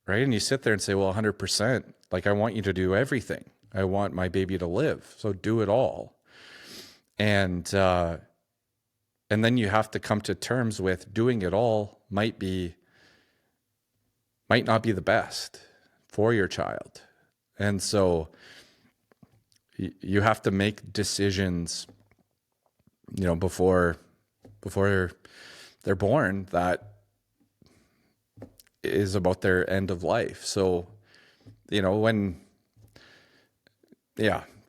right? And you sit there and say, well, 100%, like I want you to do everything. I want my baby to live. So do it all. And then you have to come to terms with doing it all might not be the best for your child. And so you have to make decisions, before they're born, that is about their end of life. So, so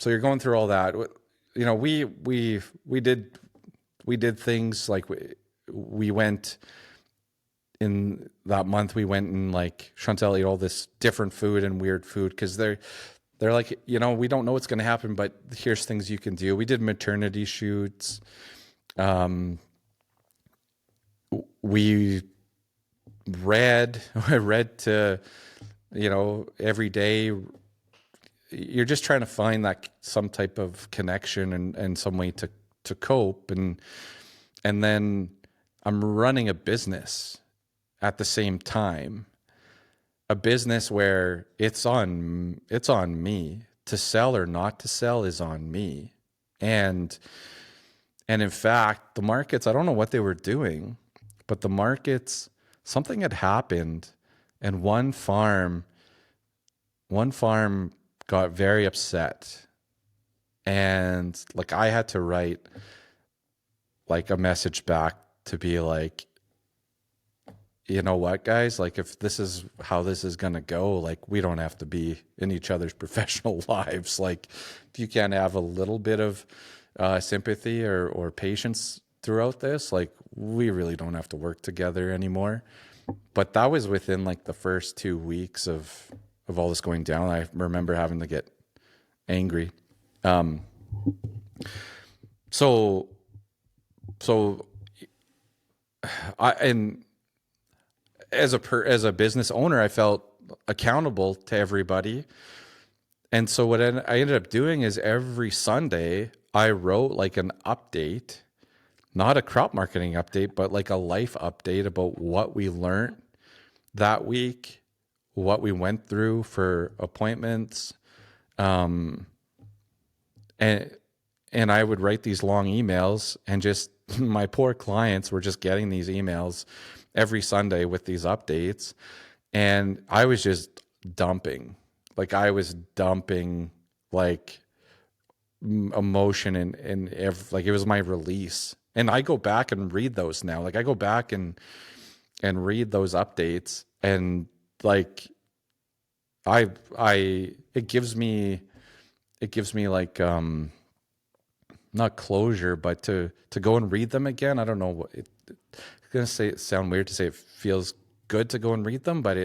you're going through all that. We did things like we went in that month. We went and like Chantel ate all this different food and weird food because they're like, we don't know what's going to happen, but here's things you can do. We did maternity shoots. We read to, every day. You're just trying to find that some type of connection and some way to cope. And then I'm running a business at the same time, a business where it's on me. To sell or not to sell is on me. And in fact, the markets, I don't know what they were doing, but the markets, something had happened, and one farm got very upset. And like I had to write like a message back to be like, you know what, guys, like if this is how this is going to go, like we don't have to be in each other's professional lives. Like if you can't have a little bit of sympathy or patience throughout this, like we really don't have to work together anymore. But that was within like the first 2 weeks of all this going down. I remember having to get angry. So as a business owner, I felt accountable to everybody. And so what I ended up doing is every Sunday I wrote like an update, not a crop marketing update, but like a life update about what we learned that week, what we went through for appointments. And I would write these long emails, and just my poor clients were just getting these emails every Sunday with these updates. And I was just dumping. Like I was dumping like emotion and like it was my release. And I go back and read those now. Like I go back and read those updates, and like it gives me like not closure, but to go and read them again. I don't know what it's gonna sound weird to say it feels good to go and read them, but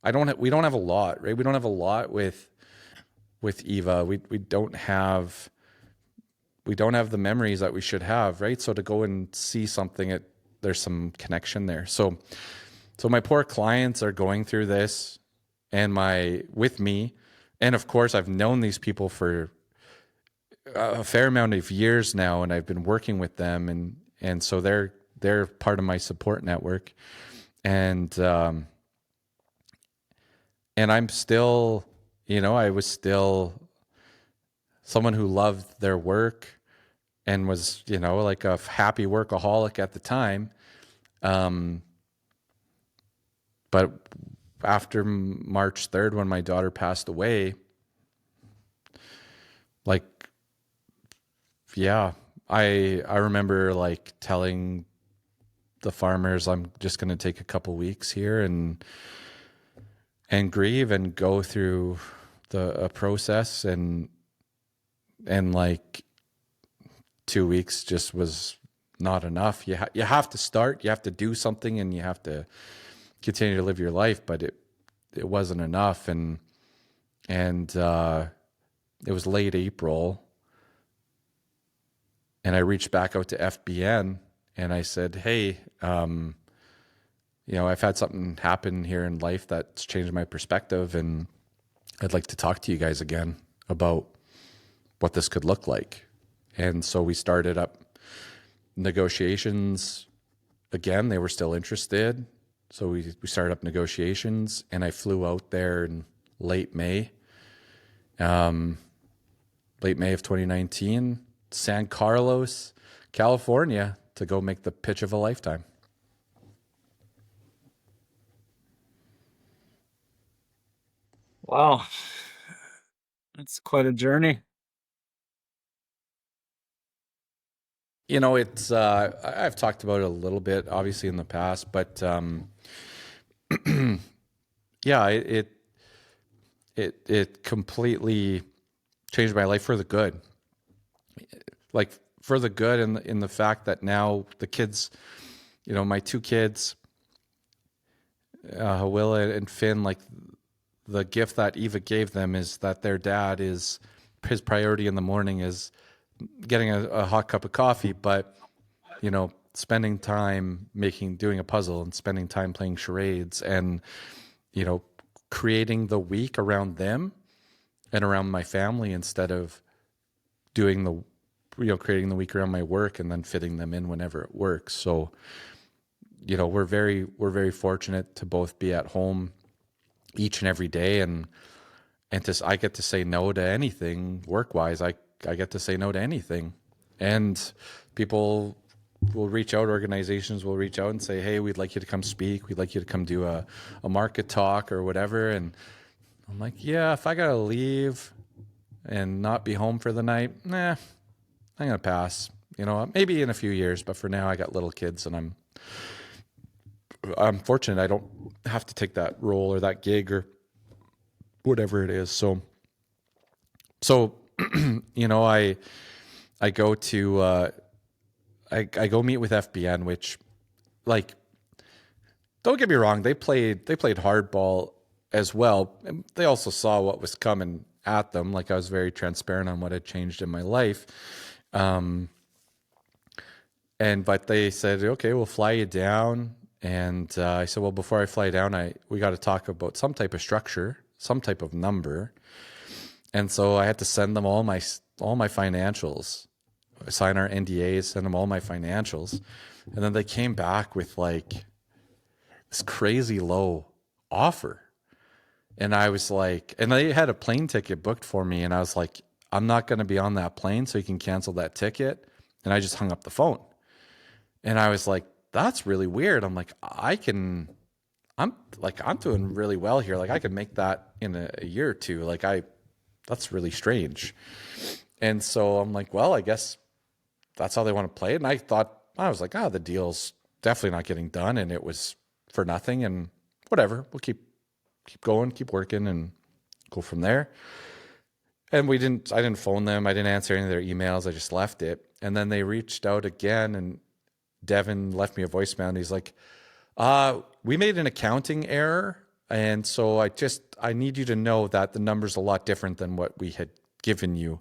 we don't have a lot, right? We don't have a lot with Eva. We don't have the memories that we should have, right? So to go and see something, there's some connection there. So my poor clients are going through this with me. And of course I've known these people for a fair amount of years now, and I've been working with them, and so they're part of my support network. And I'm still, I was still someone who loved their work and was, like a happy workaholic at the time. But after March 3rd, when my daughter passed away, like, yeah, I remember like telling the farmers, I'm just going to take a couple weeks here and grieve and go through a process, and like 2 weeks just was not enough. You have to start, you have to do something, and you have to continue to live your life, but it wasn't enough. And it was late April, and I reached back out to FBN and I said, hey, I've had something happen here in life that's changed my perspective, and I'd like to talk to you guys again about what this could look like. And so we started up negotiations again. They were still interested. So we started up negotiations, and I flew out there in late May of 2019, San Carlos, California, to go make the pitch of a lifetime. Wow. That's quite a journey. It's I've talked about it a little bit, obviously, in the past, but yeah, it completely changed my life for the good. Like for the good, in the fact that now the kids, my two kids, Willa and Finn, like the gift that Eva gave them is that their dad is, his priority in the morning is getting a hot cup of coffee, but spending time doing a puzzle and spending time playing charades, and creating the week around them and around my family, instead of doing creating the week around my work and then fitting them in whenever it works. So we're very fortunate to both be at home each and every day, and I get to say no to anything work-wise. I get to say no to anything. And people will reach out, organizations will reach out and say, hey, we'd like you to come speak. We'd like you to come do a market talk or whatever. And I'm like, yeah, if I got to leave and not be home for the night, I'm going to pass. Maybe in a few years, but for now I got little kids, and I'm fortunate I don't have to take that role or that gig or whatever it is. So I go to I go meet with FBN, which, like, don't get me wrong, they played hardball as well. And they also saw what was coming at them. Like, I was very transparent on what had changed in my life. But they said, okay, we'll fly you down. And I said, well, before I fly down, we got to talk about some type of structure, some type of number. And so I had to send them all my financials, sign our NDAs, send them all my financials. And then they came back with like this crazy low offer. And I was like, and they had a plane ticket booked for me. And I was like, I'm not going to be on that plane, so you can cancel that ticket. And I just hung up the phone. And I was like, that's really weird. I'm like, I'm doing really well here. Like I could make that in a year or two. That's really strange. And so I'm like, well, I guess that's how they want to play it. And I was like, the deal's definitely not getting done. And it was for nothing, and whatever, we'll keep going, keep working, and go from there. And I didn't phone them. I didn't answer any of their emails. I just left it. And then they reached out again, and Devin left me a voicemail, and he's like, we made an accounting error. And so I need you to know that the number's a lot different than what we had given you.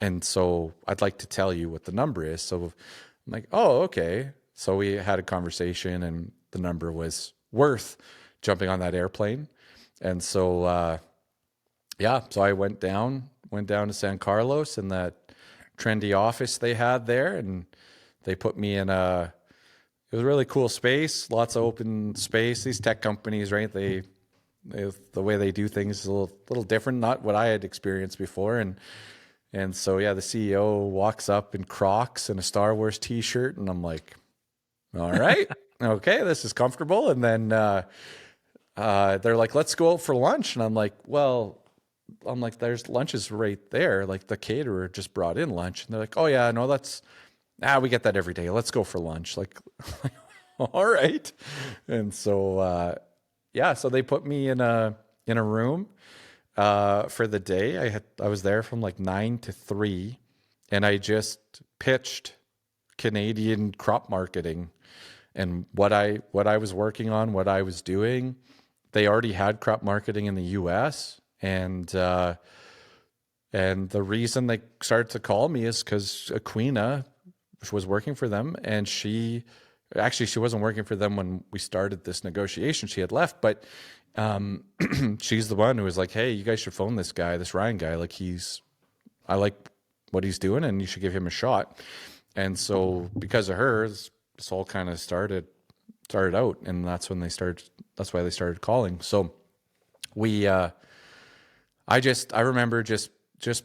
And so I'd like to tell you what the number is. So I'm like, oh, okay. So we had a conversation, and the number was worth jumping on that airplane. And so, so I went down to San Carlos in that trendy office they had there, and they put me in it was a really cool space, lots of open space. These tech companies, right? The way they do things is a little different, not what I had experienced before. And so, the CEO walks up in Crocs and a Star Wars t-shirt, and I'm like, all right, okay, this is comfortable. And then they're like, let's go out for lunch. And I'm like, there's lunches right there. Like the caterer just brought in lunch. And they're like, oh yeah, no, we get that every day. Let's go for lunch. Like, all right. And so, so they put me in a room for the day. I was there from like 9 to 3, and I just pitched Canadian crop marketing and what I was working on, what I was doing. They already had crop marketing in the US, and the reason they started to call me is because Aquina was working for them, and she wasn't working for them when we started this negotiation. She had left, but she's the one who was like, hey, you guys should phone this guy, this Ryan guy. Like I like what he's doing, and you should give him a shot. And so because of her, this all kind of started out, and that's why they started calling. So I remember just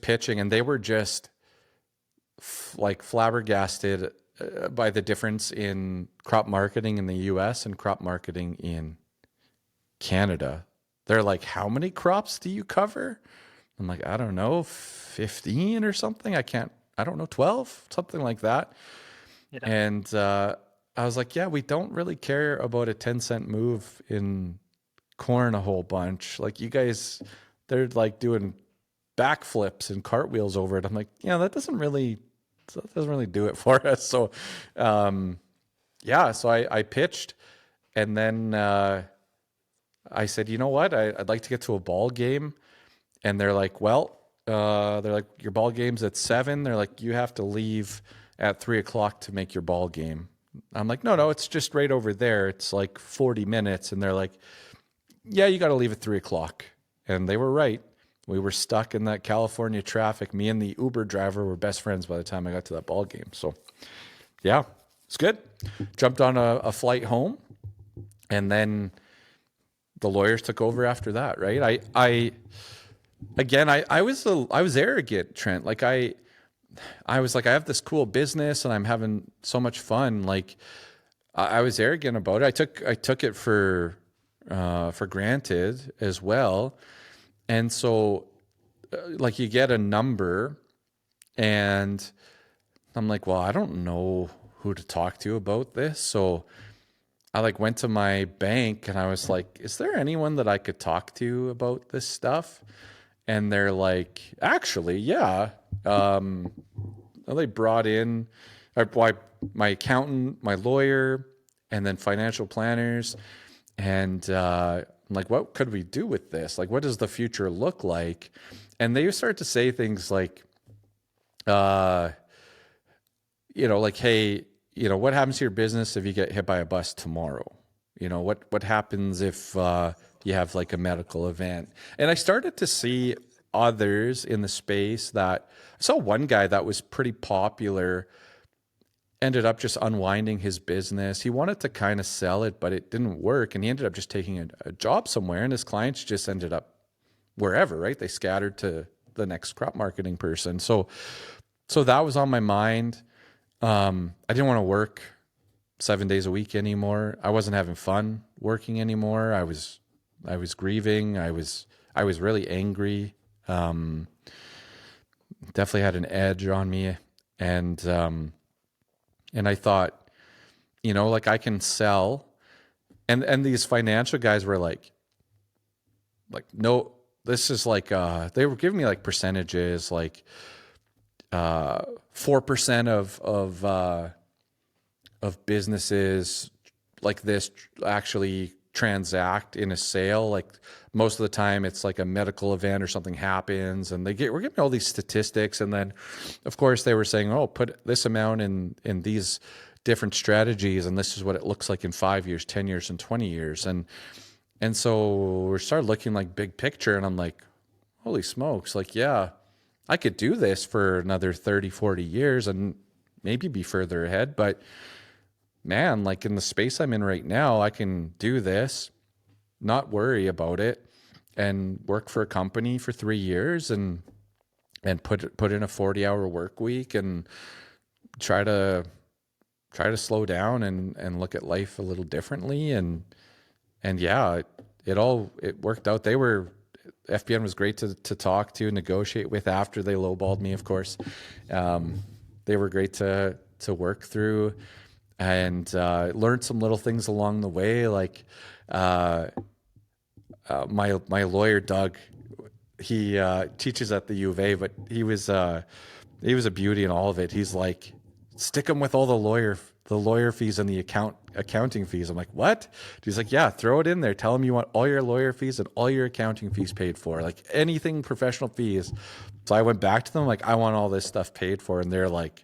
pitching, and they were just flabbergasted by the difference in crop marketing in the US and crop marketing in Canada. They're like, how many crops do you cover? I'm like, I don't know, 15 or something. I don't know, 12, something like that. Yeah. And I was like, we don't really care about a 10-cent move in corn a whole bunch. Like you guys, they're like doing backflips and cartwheels over it. I'm like, that doesn't really do it for us. So, so I pitched, and then I said, you know what? I'd like to get to a ball game. And they're like, your ball game's at 7. They're like, you have to leave at 3:00 to make your ball game. I'm like, no, it's just right over there. It's like 40 minutes. And they're like, yeah, you got to leave at 3:00. And they were right. We were stuck in that California traffic. Me and the Uber driver were best friends by the time I got to that ball game. So it's good. Jumped on a flight home, and then the lawyers took over after that. Right. I was arrogant, Trent. Like I was like, I have this cool business and I'm having so much fun. Like I was arrogant about it. I took it for granted as well. And so like you get a number, and I'm like, well, I don't know who to talk to about this. So I went to my bank, and I was like, is there anyone that I could talk to about this stuff? And they're like, actually, yeah. They brought in my accountant, my lawyer, and then financial planners. And I'm like, what could we do with this? Like, what does the future look like? And they start to say things like, hey, what happens to your business if you get hit by a bus tomorrow? What happens if you have like a medical event? And I started to see others in the space that I saw one guy that was pretty popular, ended up just unwinding his business. He wanted to kind of sell it, but it didn't work. And he ended up just taking a job somewhere, and his clients just ended up wherever, right? They scattered to the next crop marketing person. So that was on my mind. I didn't want to work 7 days a week anymore. I wasn't having fun working anymore. I was grieving. I was really angry. Definitely had an edge on me. And I thought, like I can sell. And these financial guys were no, this is they were giving me like percentages, like 4% of businesses like this actually transact in a sale. Like most of the time it's like a medical event or something happens, and we're giving all these statistics. And then of course they were saying, oh, put this amount in these different strategies, and this is what it looks like in 5 years, 10 years, and 20 years. And so we started looking like big picture, and I'm like, holy smokes, like, yeah, I could do this for another 30, 40 years and maybe be further ahead. But man, like in the space I'm in right now, I can do this, not worry about it, and work for a company for 3 years and put in a 40-hour work week and try to slow down and look at life a little differently. And yeah, it worked out. FBN was great to talk to, negotiate with after they lowballed me, of course. They were great to work through, and learned some little things along the way. Like my lawyer, Doug, he teaches at the U of A, but he was a beauty in all of it. He's like, stick them with all the lawyer fees and the accounting fees. I'm like, what? He's like, yeah, throw it in there. Tell them you want all your lawyer fees and all your accounting fees paid for, like anything professional fees. So I went back to them, like, I want all this stuff paid for. And they're like,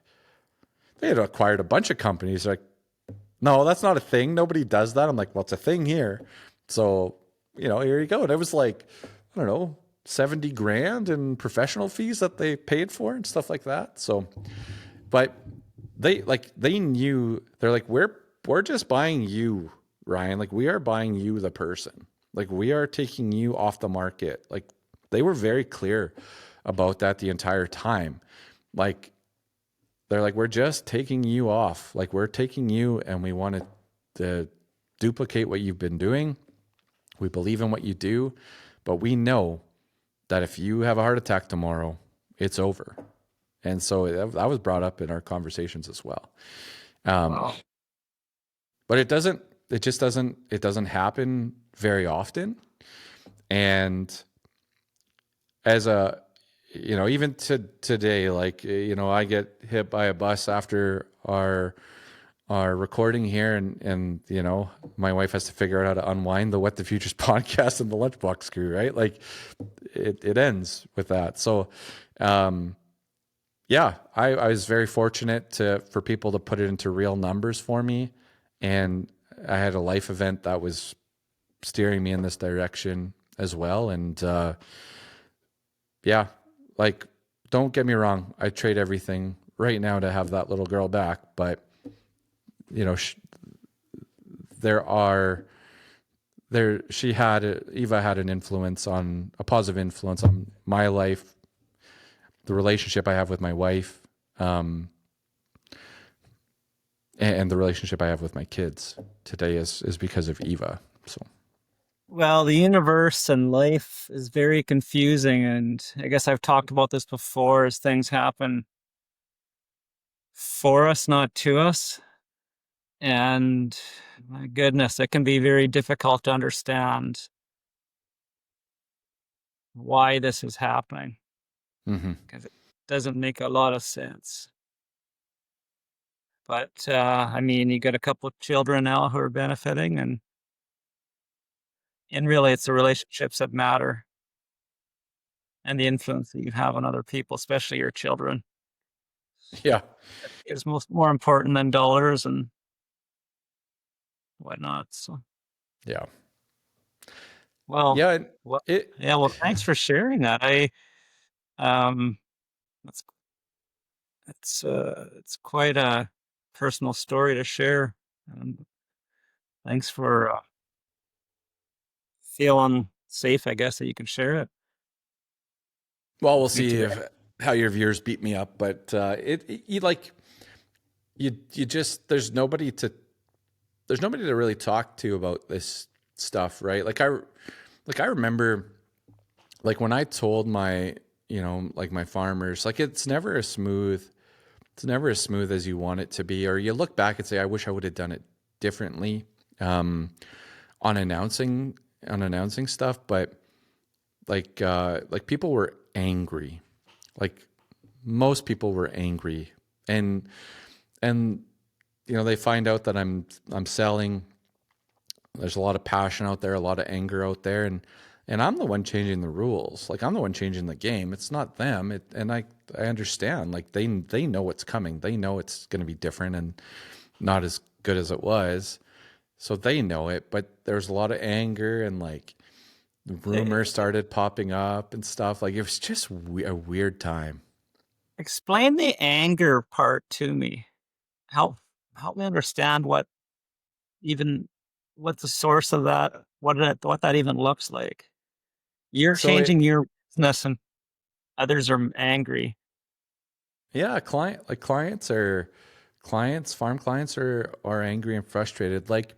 they had acquired a bunch of companies. They're like, no, that's not a thing. Nobody does that. I'm like, well, it's a thing here. So, here you go. And it was like, I don't know, 70 grand in professional fees that they paid for and stuff like that. So, but they knew, they're like, we're just buying you, Ryan. Like, we are buying you, the person. Like, we are taking you off the market. Like, they were very clear about that the entire time. Like, they're like, we're just taking you off. Like, we're taking you, and we want to duplicate what you've been doing. We believe in what you do, but we know that if you have a heart attack tomorrow, it's over. And so that was brought up in our conversations as well. Wow. But it doesn't happen very often. And as even today, like, I get hit by a bus after our recording here, and my wife has to figure out how to unwind the What the Futures podcast and the Lunchbox crew, right? Like it ends with that. So, yeah, I was very fortunate for people to put it into real numbers for me. And I had a life event that was steering me in this direction as well. And, yeah, like, don't get me wrong. I trade everything right now to have that little girl back. But, Eva had a positive influence on my life, the relationship I have with my wife, and the relationship I have with my kids today is because of Eva. So, Well, the universe and life is very confusing, and I guess I've talked about this before, as things happen for us, not to us. And my goodness, it can be very difficult to understand why this is happening, because it doesn't make a lot of sense. But you got a couple of children now who are benefiting, and really it's the relationships that matter, and the influence that you have on other people, especially your children, yeah, is more important than dollars and whatnot. So, yeah, well, yeah. well, yeah. Well, thanks for sharing that. Um, it's it's quite a personal story to share. Thanks for feeling safe, I guess, that you can share it Well, we'll with me see today. how your viewers beat me up, but you just, there's nobody to there's nobody to really talk to about this stuff, right? Like I remember, like when I told my, like my farmers, like it's never as smooth as you want it to be, or you look back and say, I wish I would have done it differently, on announcing stuff. But like people were angry, like most people were angry, and they find out that I'm selling. There's a lot of passion out there, a lot of anger out there, and I'm the one changing the rules. Like I'm the one changing the game. It's not them. And I understand. Like they know what's coming. They know it's going to be different and not as good as it was. So they know it. But there's a lot of anger, and like rumors started popping up and stuff. Like it was just a weird time. Explain the anger part to me. Help me understand what the source of that, what that even looks like. You're So changing your business and others are angry. yeah, farm clients are angry and frustrated. Like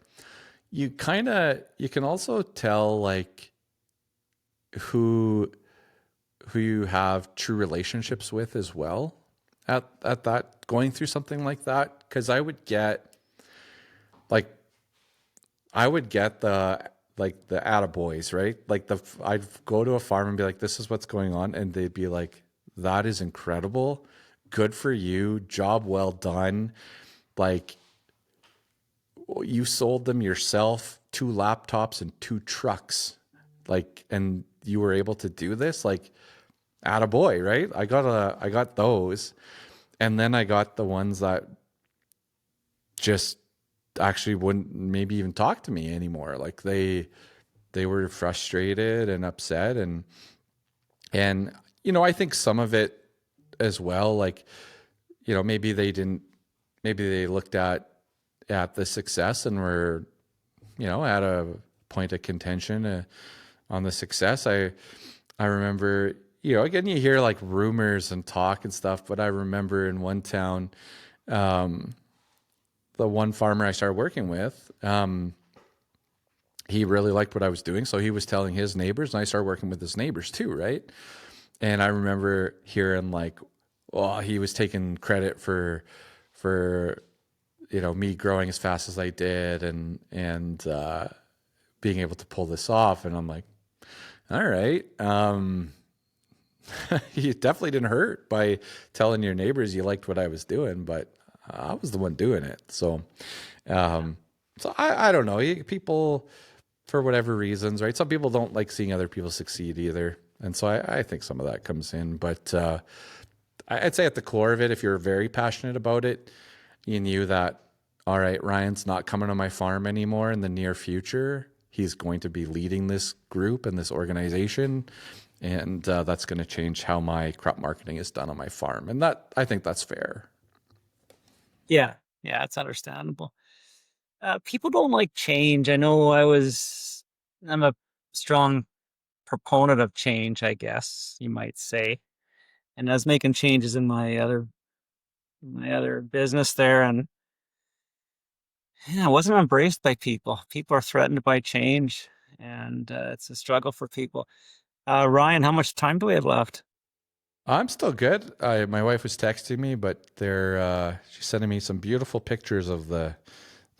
you can also tell like who you have true relationships with as well at that, going through something like that. Cause I would get the attaboys, right? Like I'd go to a farm and be like, this is what's going on. And they'd be like, that is incredible. Good for you. Job well done. Like you sold them yourself 2 laptops and 2 trucks. Like, and you were able to do this, like attaboy, right? I got those. And then I got the ones that just actually wouldn't maybe even talk to me anymore. Like they were frustrated and upset, and I think some of it as well, like maybe they looked at the success and were at a point of contention on the success. I remember, again, you hear like rumors and talk and stuff, but I remember in one town, the one farmer I started working with, he really liked what I was doing. So he was telling his neighbors, and I started working with his neighbors too, right? And I remember hearing like, well, he was taking credit for me growing as fast as I did and being able to pull this off. And I'm like, all right. You definitely didn't hurt by telling your neighbors you liked what I was doing, but I was the one doing it. So, I don't know. People, for whatever reasons, right? Some people don't like seeing other people succeed either. And so I think some of that comes in, but, I'd say at the core of it, if you're very passionate about it, you knew that, all right, Ryan's not coming to my farm anymore in the near future. He's going to be leading this group and this organization. And that's going to change how my crop marketing is done on my farm. And I think that's fair. Yeah, it's understandable. People don't like change. I know I'm a strong proponent of change, I guess you might say. And I was making changes in my other business there, and I wasn't embraced by people. People are threatened by change, and it's a struggle for people. Ryan, how much time do we have left? I'm still good. My wife was texting me, but she's sending me some beautiful pictures of the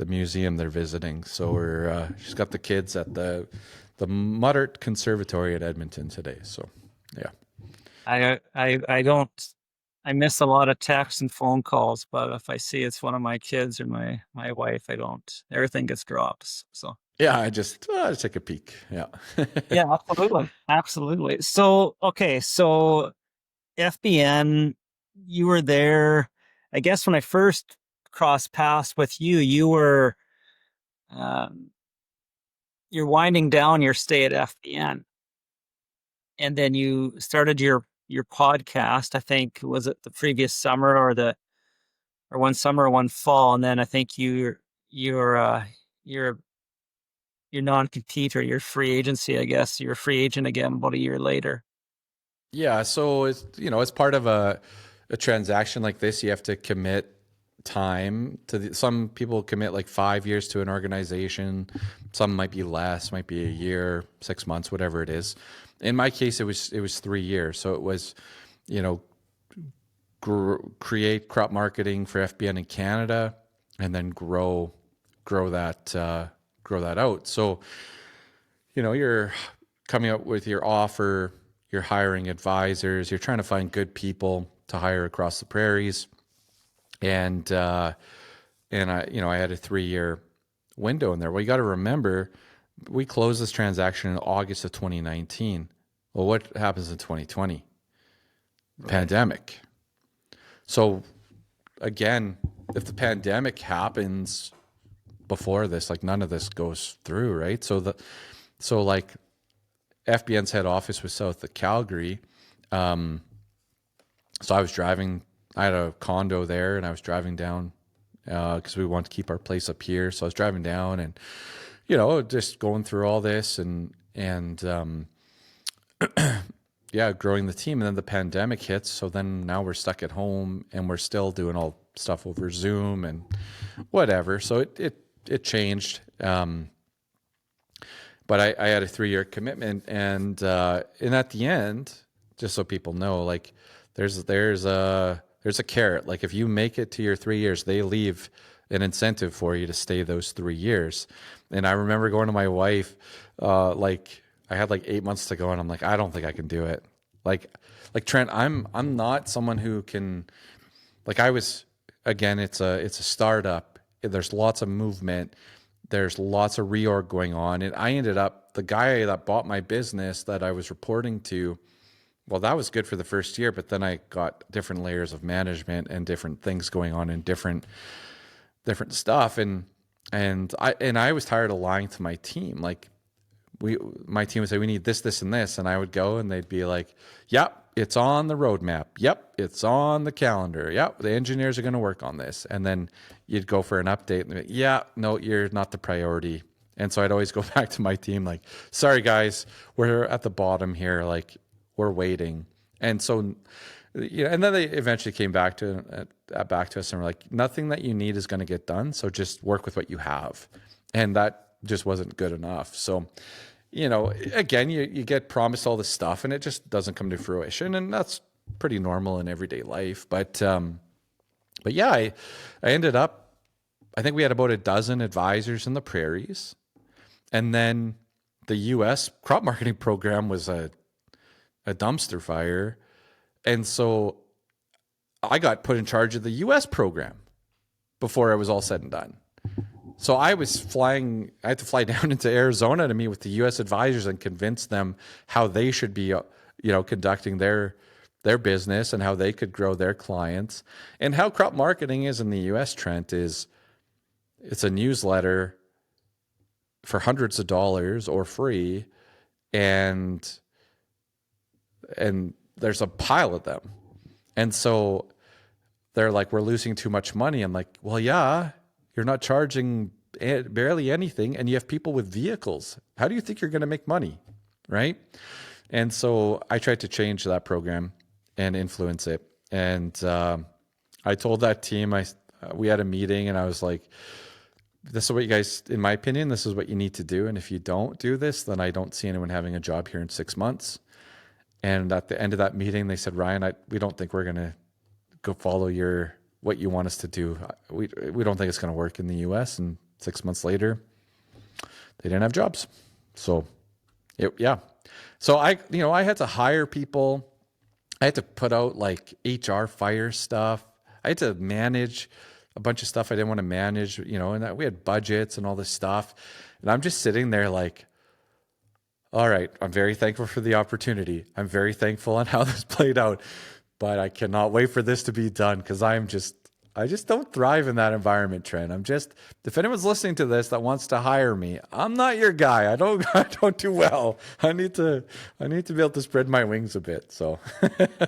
museum they're visiting. So she's got the kids at the Muttert Conservatory at Edmonton today. So yeah. I miss a lot of texts and phone calls, but if I see it's one of my kids or my wife, I don't. Everything gets dropped. So yeah, I just take a peek. Yeah. yeah, absolutely. So okay, so FBN, you were there. I guess when I first crossed paths with you, you're winding down your stay at FBN, and then you started your podcast. I think, was it the previous summer or one summer or one fall, and then I think your non-compete or your free agency, I guess you're a free agent again about a year later. Yeah. So it's, as part of a transaction like this, you have to commit time some people commit like 5 years to an organization. Some might be less, might be a year, 6 months, whatever it is. In my case, it was 3 years. So it was, you know, create crop marketing for FBN in Canada, and then grow that out. So, you know, you're coming up with your offer, you're hiring advisors, you're trying to find good people to hire across the prairies. And I had a 3-year window in there. Well, you got to remember, we closed this transaction in August of 2019. Well, what happens in 2020? Right. Pandemic. So again, if the pandemic happens before this, like none of this goes through, right? So like FBN's head office was south of Calgary. So I was driving. I had a condo there, and I was driving down because we wanted to keep our place up here. So I was driving down, and you know, just going through all this, and yeah, growing the team. And then the pandemic hits. So then now we're stuck at home, and we're still doing all stuff over Zoom and whatever. So it changed. But I had a 3-year commitment, and at the end, just so people know, like there's a carrot. Like if you make it to your 3 years, they leave an incentive for you to stay those 3 years. And I remember going to my wife, like I had like 8 months to go, and I'm like, I don't think I can do it. Like Trent, I'm not someone who can, like I was, again, it's a startup. There's lots of movement. There's lots of reorg going on. And I ended up, the guy that bought my business that I was reporting to, well, that was good for the first year, but then I got different layers of management and different things going on in different stuff. And I was tired of lying to my team. Like my team would say, we need this, this, and this. And I would go, and they'd be like, yep, it's on the roadmap. Yep, it's on the calendar. Yep, the engineers are going to work on this. And then you'd go for an update, and they'd be, yeah, no, you're not the priority. And so I'd always go back to my team like, sorry, guys, we're at the bottom here. Like, we're waiting. And so, you know, and then they eventually came back to us and were like, nothing that you need is going to get done. So just work with what you have. And that just wasn't good enough. So, you know, again, you get promised all this stuff, and it just doesn't come to fruition. And that's pretty normal in everyday life. But yeah, I ended up, I think we had about a dozen advisors in the prairies. And then the US crop marketing program was a dumpster fire. And so I got put in charge of the US program before it was all said and done. So I had to fly down into Arizona to meet with the US advisors and convince them how they should be, you know, conducting their business and how they could grow their clients. And how crop marketing is in the US, Trent, is it's a newsletter for hundreds of dollars or free, and there's a pile of them. And so they're like, we're losing too much money. I'm like, well, yeah, you're not charging barely anything, and you have people with vehicles. How do you think you're going to make money? Right? And so I tried to change that program and influence it. And I told that team, we had a meeting, and I was like, this is what you guys, in my opinion, this is what you need to do. And if you don't do this, then I don't see anyone having a job here in 6 months. And at the end of that meeting, they said, Ryan, we don't think we're going to go follow what you want us to do. We don't think it's going to work in the US. And 6 months later, they didn't have jobs. So yeah. So I had to hire people. I had to put out like HR fire stuff. I had to manage a bunch of stuff I didn't want to manage, you know, and we had budgets and all this stuff. And I'm just sitting there like, all right, I'm very thankful for the opportunity. I'm very thankful on how this played out, but I cannot wait for this to be done, because I just don't thrive in that environment, Trent. If anyone's listening to this that wants to hire me, I'm not your guy. I don't do well. I need to be able to spread my wings a bit. So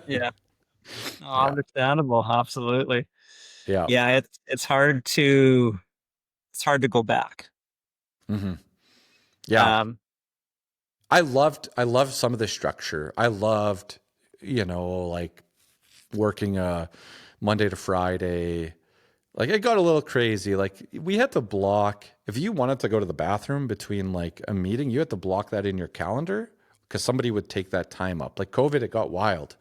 Yeah. Oh, understandable. Absolutely. yeah. Yeah. It's hard to go back. Mm-hmm. Yeah. I loved some of the structure. I loved, you know, like working Monday to Friday, Like it got a little crazy. Like we had to block, if you wanted to go to the bathroom between like a meeting, you had to block that in your calendar because somebody would take that time up. Like COVID, it got wild.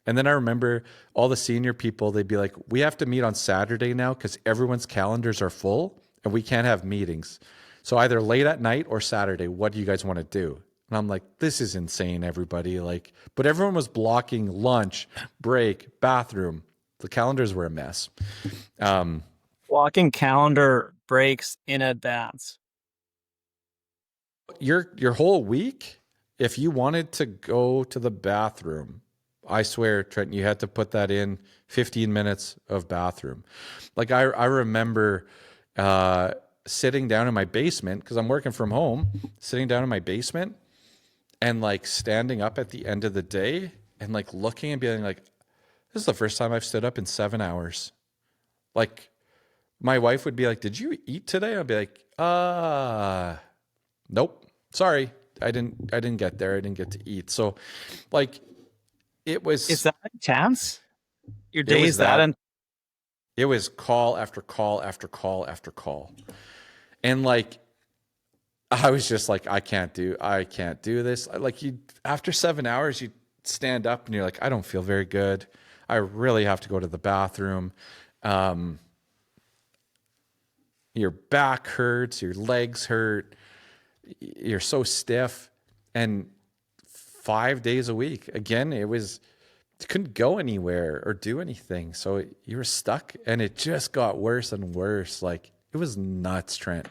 And then I remember all the senior people, they'd be like, we have to meet on Saturday now because everyone's calendars are full and we can't have meetings. So either late at night or Saturday, what do you guys want to do? And I'm like, this is insane, everybody. Like, but everyone was blocking lunch, break, bathroom. The calendars were a mess. Blocking calendar breaks in advance. Your whole week, if you wanted to go to the bathroom, I swear, Trent, you had to put that in 15 minutes of bathroom. Like I remember sitting down in my basement because I'm working from home, sitting down in my basement and like standing up at the end of the day and like looking and being like, this is the first time I've stood up in 7 hours. Like my wife would be like, did you eat today? I'd be like, nope, sorry. I didn't get there. I didn't get to eat. So like it was. Is that intense? Your It was days that it was call after call after call after call. And like I was just like, I can't do this. Like you after 7 hours, you stand up and you're like, I don't feel very good. I really have to go to the bathroom. Your back hurts, your legs hurt, you're so stiff. And 5 days a week, again, you couldn't go anywhere or do anything. So you were stuck and it just got worse and worse. Like it was nuts, Trent.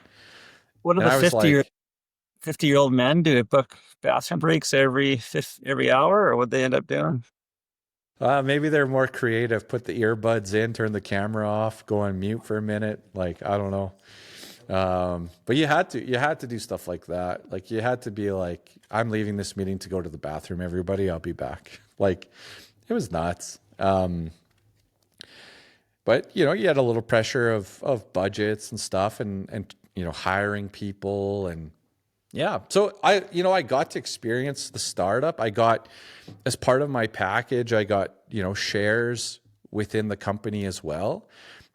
what do And the I was 50-year-old men do? Book bathroom breaks every hour, or what they end up doing? Maybe they're more creative. Put the earbuds in, turn the camera off, go on mute for a minute. Like, I don't know. But you had to do stuff like that. Like you had to be like, I'm leaving this meeting to go to the bathroom. Everybody, I'll be back. Like it was nuts. But you had a little pressure of budgets and stuff and hiring people and yeah. So I got to experience the startup. I got, as part of my package, I got, shares within the company as well.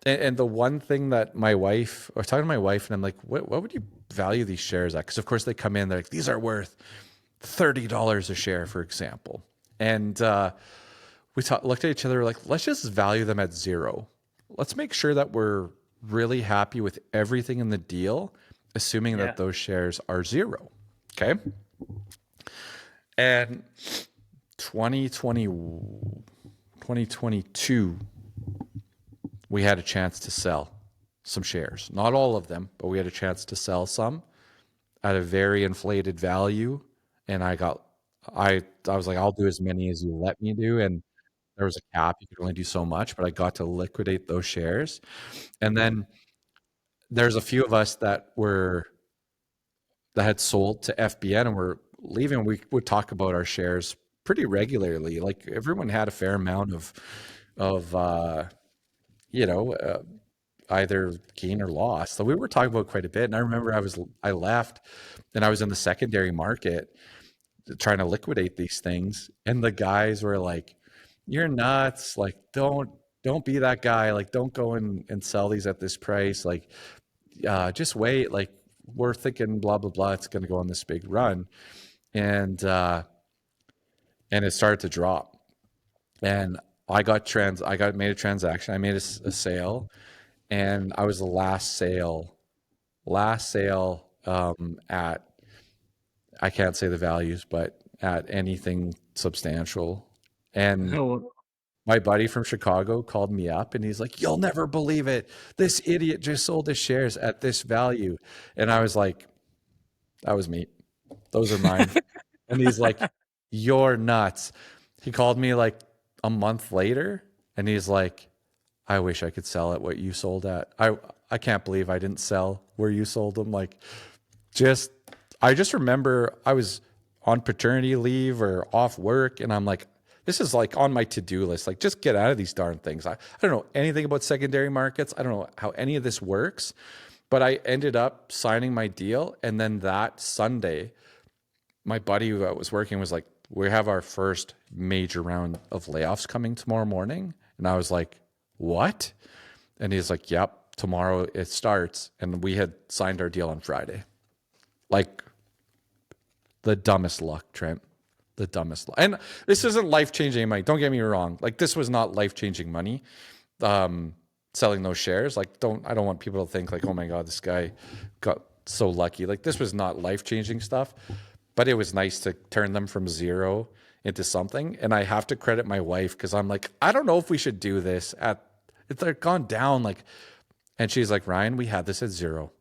And the one thing that I was talking to my wife and I'm like, what would you value these shares at? Because of course they come in, they're like, these are worth $30 a share, for example. And we looked at each other, like, let's just value them at zero. Let's make sure that we're really happy with everything in the deal, assuming that those shares are zero. Okay. And 2022, we had a chance to sell some shares. Not all of them, but we had a chance to sell some at a very inflated value. And I was like, I'll do as many as you let me do. And there was a cap. You could only do so much, but I got to liquidate those shares. And then there's a few of us that had sold to FBN and were leaving. We would talk about our shares pretty regularly. Like everyone had a fair amount of either gain or loss. So we were talking about quite a bit. And I remember I left and I was in the secondary market trying to liquidate these things. And the guys were like, you're nuts. Like, don't be that guy. Like, don't go and sell these at this price. Like, just wait. Like, we're thinking blah, blah, blah. It's going to go on this big run. And it started to drop. And I made a transaction. I made a sale, and I was the last sale at, I can't say the values, but at anything substantial. And my buddy from Chicago called me up and he's like, you'll never believe it. This idiot just sold his shares at this value. And I was like, that was me. Those are mine. And he's like, you're nuts. He called me like a month later and he's like, I wish I could sell at what you sold at. I can't believe I didn't sell where you sold them. Like, I just remember I was on paternity leave or off work and I'm like, this is like on my to-do list. Like, just get out of these darn things. I don't know anything about secondary markets. I don't know how any of this works, but I ended up signing my deal. And then that Sunday, my buddy who I was working was like, we have our first major round of layoffs coming tomorrow morning. And I was like, what? And he's like, yep, tomorrow it starts. And we had signed our deal on Friday. Like the dumbest luck, Trent. The dumbest luck. And this isn't life-changing money. Don't get me wrong. Like this was not life-changing money. Selling those shares. Like I don't want people to think like, oh my God, this guy got so lucky. Like this was not life-changing stuff, but it was nice to turn them from zero into something. And I have to credit my wife because I'm like, I don't know if we should do this they're gone down. Like, and she's like, Ryan, we had this at zero.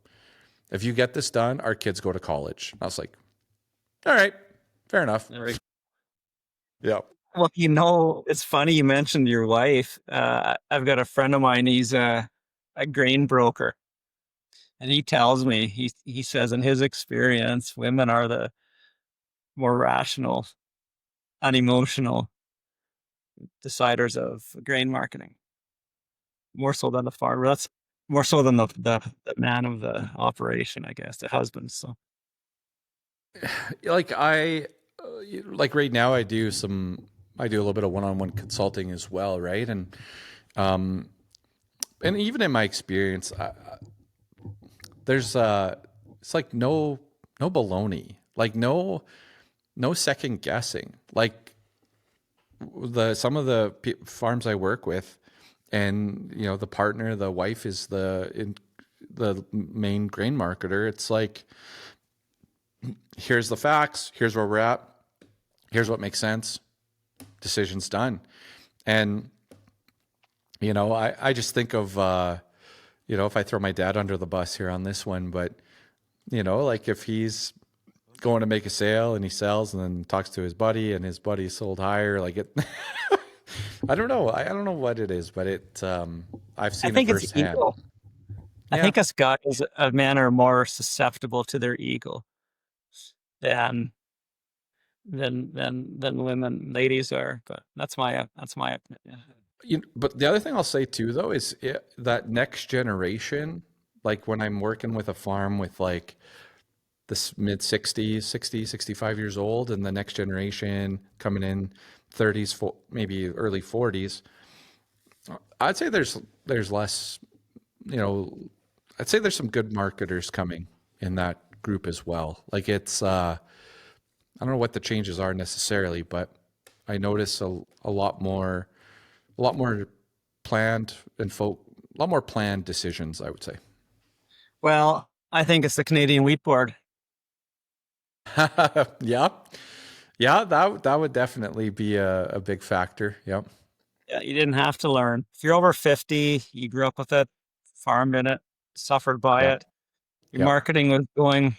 If you get this done, our kids go to college. I was like, all right, fair enough. Yeah. Well, it's funny you mentioned your wife. I've got a friend of mine. He's a grain broker, and he tells me he says in his experience, women are the more rational, unemotional deciders of grain marketing, more so than the farmer. That's more so than the man of the operation, I guess, the husband. So, like like right now, I do a little bit of one-on-one consulting as well, right? And even in my experience, there's it's like no baloney, like no second guessing. Like some of the farms I work with, and the partner, the wife is the main grain marketer. It's like, here's the facts, here's where we're at, here's what makes sense, decision's done. And I just think of if I throw my dad under the bus here on this one, but like if he's going to make a sale and he sells and then talks to his buddy and his buddy sold higher, like it I don't know what it is, but I've seen it it's firsthand. ego. I think us guys, men are more susceptible to their ego than women, ladies are. But that's my opinion. But the other thing I'll say too, though, is that next generation, like when I'm working with a farm with like this mid 60s, 60, 65 years old, and the next generation coming in 30s, maybe early 40s, I'd say there's less, I'd say there's some good marketers coming in that group as well. Like it's, I don't know what the changes are necessarily, but I notice a lot more planned a lot more planned decisions, I would say. Well, I think it's the Canadian Wheat Board. Yeah, that would definitely be a big factor. Yep. Yeah, you didn't have to learn. If you're over 50, you grew up with it, farmed in it, suffered by it. Your marketing was going.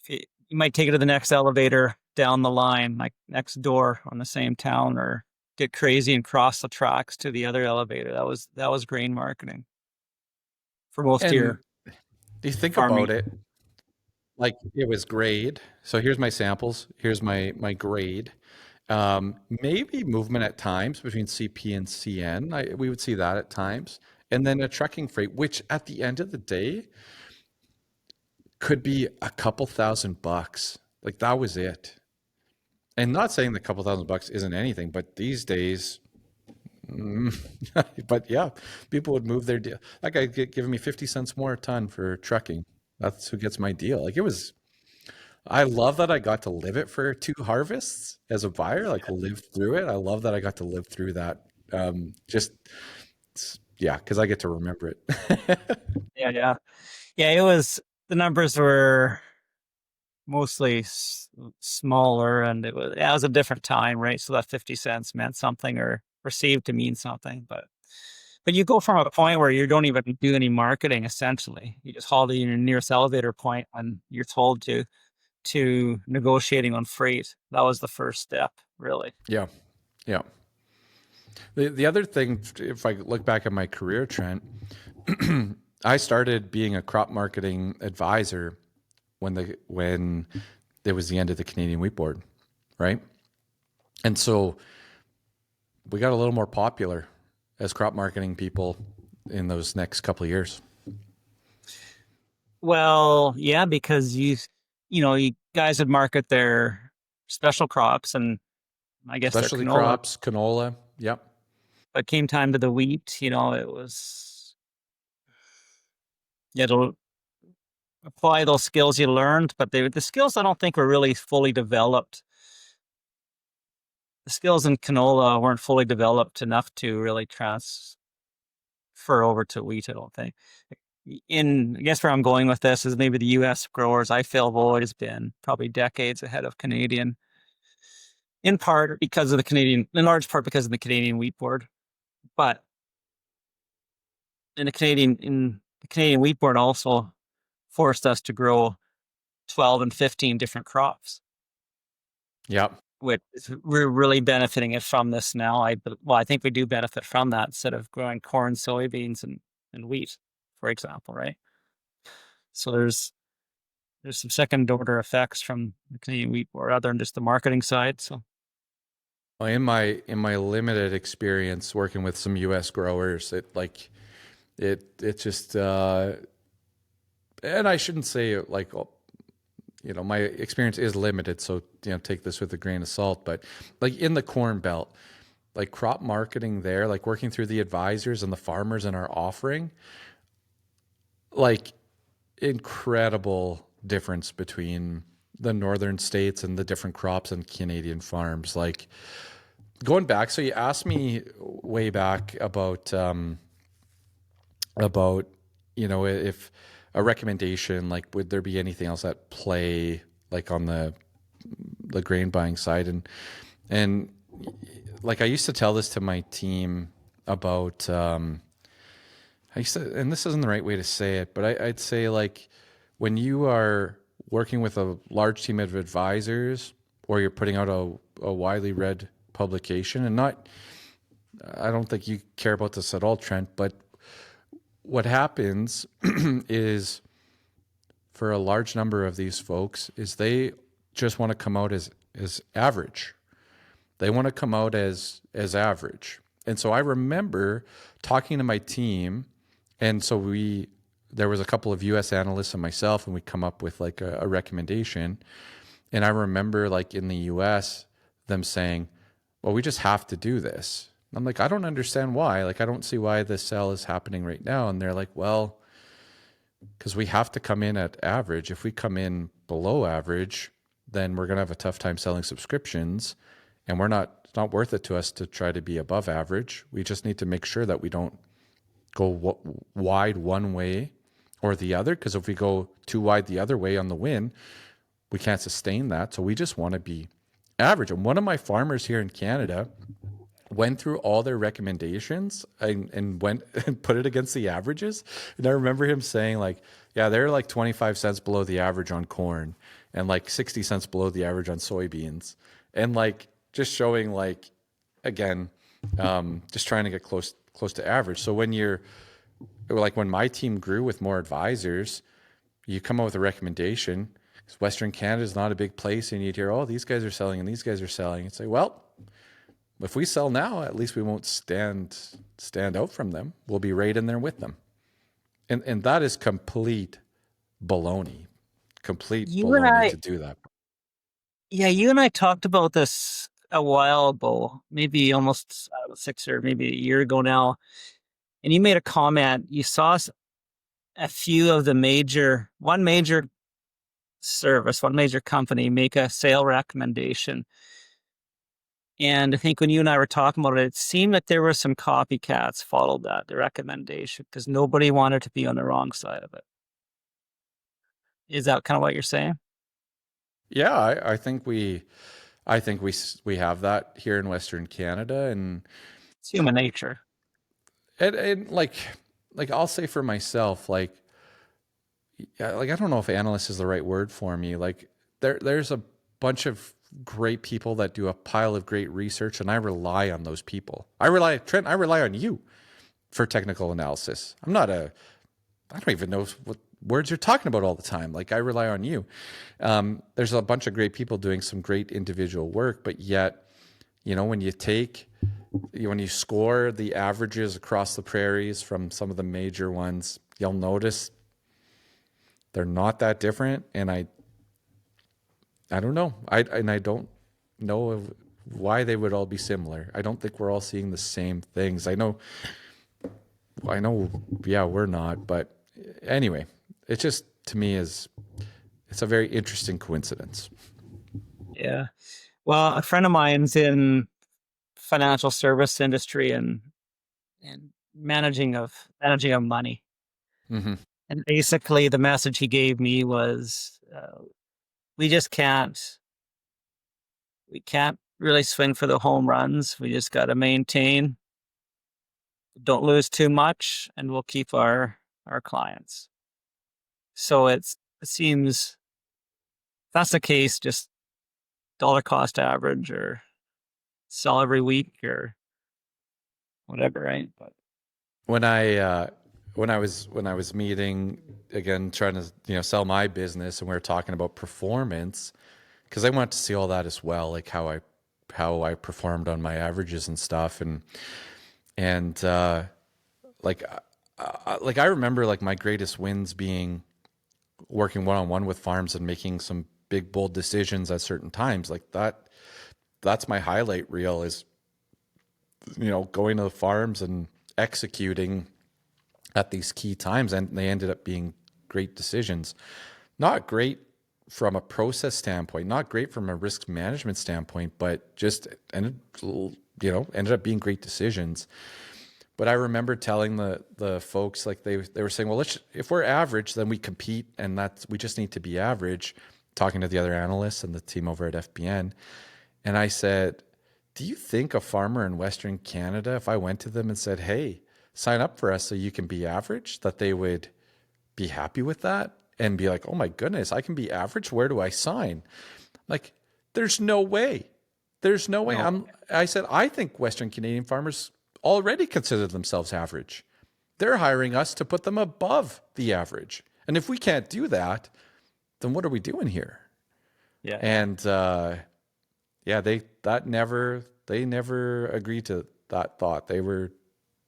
You might take it to the next elevator down the line, like next door on the same town, or get crazy and cross the tracks to the other elevator. That was grain marketing for most of your. Do you think farming. about it? Like it was grade. So here's my samples. Here's my grade. Maybe movement at times between CP and CN. We would see that at times. And then a trucking freight, which at the end of the day could be a couple $1,000. Like that was it. And not saying the couple $1,000 isn't anything, but these days, but yeah, people would move their deal. That guy giving me 50 cents more a ton for trucking. That's who gets my deal. Like I love that I got to live it for 2 harvests as a buyer, like live through it. I love that I got to live through that. Because I get to remember it. Yeah. It was, the numbers were mostly smaller, and it was a different time, right? So that 50 cents meant something or perceived to mean something, but you go from a point where you don't even do any marketing, essentially. You just haul to your nearest elevator point and you're told to negotiating on freight. That was the first step, really. Yeah. The other thing, if I look back at my career, Trent, I started being a crop marketing advisor when there was the end of the Canadian Wheat Board, right? And so we got a little more popular as crop marketing people in those next couple of years. Well, yeah, because you guys would market their special crops, and I guess specialty crops, canola. Yep. But came time to the wheat, you know, it was, you had to apply those skills you learned, but the skills I don't think were really fully developed. The skills in canola weren't fully developed enough to really transfer over to wheat, I don't think. I guess where I'm going with this is maybe the US growers, I feel, have always been probably decades ahead of Canadian, in part because of the Canadian, in large part because of the Canadian Wheat Board. But in the Canadian Wheat Board also forced us to grow 12 and 15 different crops. Yep. Which we're really benefiting it from this now. I think we do benefit from that instead of growing corn, soybeans, and wheat, for example, right? So there's some second order effects from the Canadian Wheat Board other than just the marketing side. So Well, in my limited experience working with some US growers, it just and I shouldn't say like, you know, my experience is limited, so, you know, take this with a grain of salt, but like in the Corn Belt, like crop marketing there, like working through the advisors and the farmers in our offering, like incredible difference between the northern states and the different crops and Canadian farms. Like going back, so you asked me way back about you know, if a recommendation, like would there be anything else at play, like on the grain buying side, and like I used to tell this to my team about I used to, and this isn't the right way to say it, but I'd say like when you are working with a large team of advisors or you're putting out a widely read publication, and not, I don't think you care about this at all, Trent, but what happens is for a large number of these folks is they just want to come out as average. They want to come out as average. And so I remember talking to my team, and so there was a couple of US analysts and myself, and we come up with like a recommendation. And I remember like in the US them saying, well, we just have to do this. I'm like, I don't understand why. Like, I don't see why this sell is happening right now. And they're like, well, because we have to come in at average. If we come in below average, then we're going to have a tough time selling subscriptions. And it's not worth it to us to try to be above average. We just need to make sure that we don't go wide one way or the other. Because if we go too wide the other way on the win, we can't sustain that. So we just want to be average. And one of my farmers here in Canada went through all their recommendations and went and put it against the averages. And I remember him saying like, yeah, they're like 25 cents below the average on corn and like 60 cents below the average on soybeans. And like, just showing like, again, just trying to get close to average. So when when my team grew with more advisors, you come up with a recommendation, because Western Canada is not a big place, and you'd hear, oh, these guys are selling and these guys are selling. It's like, well, if we sell now, at least we won't stand out from them. We'll be right in there with them. And that is complete baloney. Complete baloney to do that. Yeah, you and I talked about this a while ago, maybe almost 6 or maybe a year ago now. And you made a comment. You saw a few of one major service, one major company make a sale recommendation. And I think when you and I were talking about it seemed like there were some copycats followed the recommendation, because nobody wanted to be on the wrong side of it. Is that kind of what you're saying? Yeah, I think we have that here in Western Canada, and It's human nature. And like I'll say for myself, like I don't know if analyst is the right word for me. Like there's a bunch of great people that do a pile of great research, and I rely on those people. Trent, I rely on you for technical analysis. I don't even know what words you're talking about all the time. Like, I rely on you. There's a bunch of great people doing some great individual work, but yet, you know, when you score the averages across the prairies from some of the major ones, you'll notice they're not that different. And I don't know. I don't know why they would all be similar. I don't think we're all seeing the same things. I know, yeah, we're not, but anyway, it just, to me, it's a very interesting coincidence. Yeah. Well, a friend of mine's in financial service industry and managing of money. Mm-hmm. And basically the message he gave me was, we just we can't really swing for the home runs. We just got to maintain, don't lose too much, and we'll keep our clients. So it seems if that's the case, just dollar cost average or sell every week or whatever, right? But When I was meeting again, trying to sell my business, and we were talking about performance, because I want to see all that as well, like how I performed on my averages and stuff, and like I remember like my greatest wins being working one-on-one with farms and making some big bold decisions at certain times. Like that's my highlight reel, is going to the farms and executing at these key times, and they ended up being great decisions. Not great from a process standpoint, not great from a risk management standpoint, but just ended up being great decisions. But I remember telling the folks, like they were saying, well, if we're average, then we compete, and we just need to be average. Talking to the other analysts and the team over at FBN, and I said, do you think a farmer in Western Canada, if I went to them and said, hey, sign up for us so you can be average, that they would be happy with that and be like, oh my goodness, I can be average? Where do I sign? Like, there's no way. There's no way. no. I said, I think Western Canadian farmers already consider themselves average. They're hiring us to put them above the average. And if we can't do that, then what are we doing here? Yeah. And they never agreed to that thought.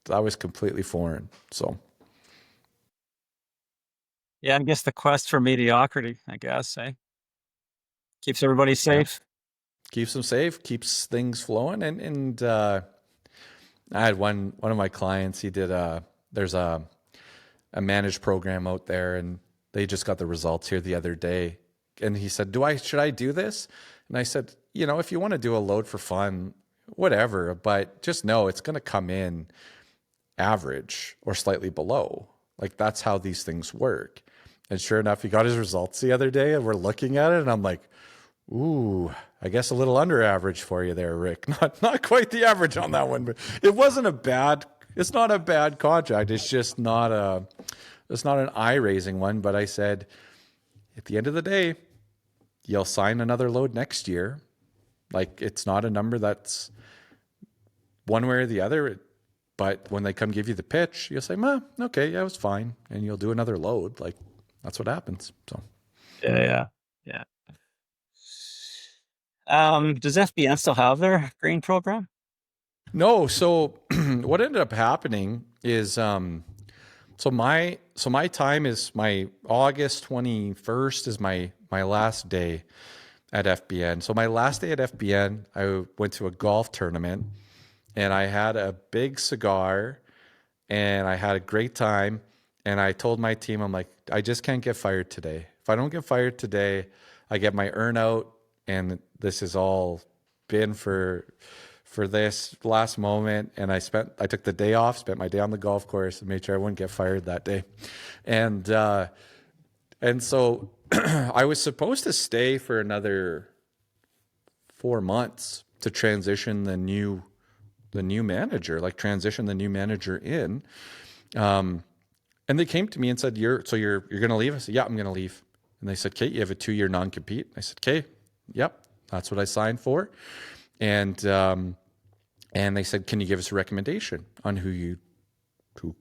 That was completely foreign. So Yeah, I guess the quest for mediocrity, I guess, keeps everybody safe. keeps them safe, keeps things flowing. And I had one of my clients, he did there's a managed program out there, and they just got the results here the other day. And he said, should I do this? And I said, if you want to do a load for fun, whatever, but just know it's going to come in average or slightly below. Like, that's how these things work. And sure enough, he got his results the other day, and we're looking at it, and I'm like, ooh, I guess a little under average for you there, Rick. Not quite the average on that one, but it's not a bad contract. It's just not an eye-raising one. But I said, at the end of the day, you'll sign another load next year. Like, it's not a number that's one way or the other. But when they come give you the pitch, you'll say, okay, yeah, it was fine. And you'll do another load. Like, that's what happens. So, Yeah. Does FBN still have their green program? no. So what ended up happening is, so my time is my August 21st is my last day at FBN. So my last day at FBN, I went to a golf tournament, and I had a big cigar, and I had a great time. And I told my team, I'm like, I just can't get fired today. If I don't get fired today, I get my earn out, and this has all been for this last moment. And I took the day off, spent my day on the golf course, and made sure I wouldn't get fired that day. And so I was supposed to stay for another 4 months to transition the new manager, like transition the new manager in. And they came to me and said, you're going to leave? I said, yeah, I'm going to leave. And they said, okay, you have a 2-year non-compete. I said, okay, yep, that's what I signed for. And they said, can you give us a recommendation on who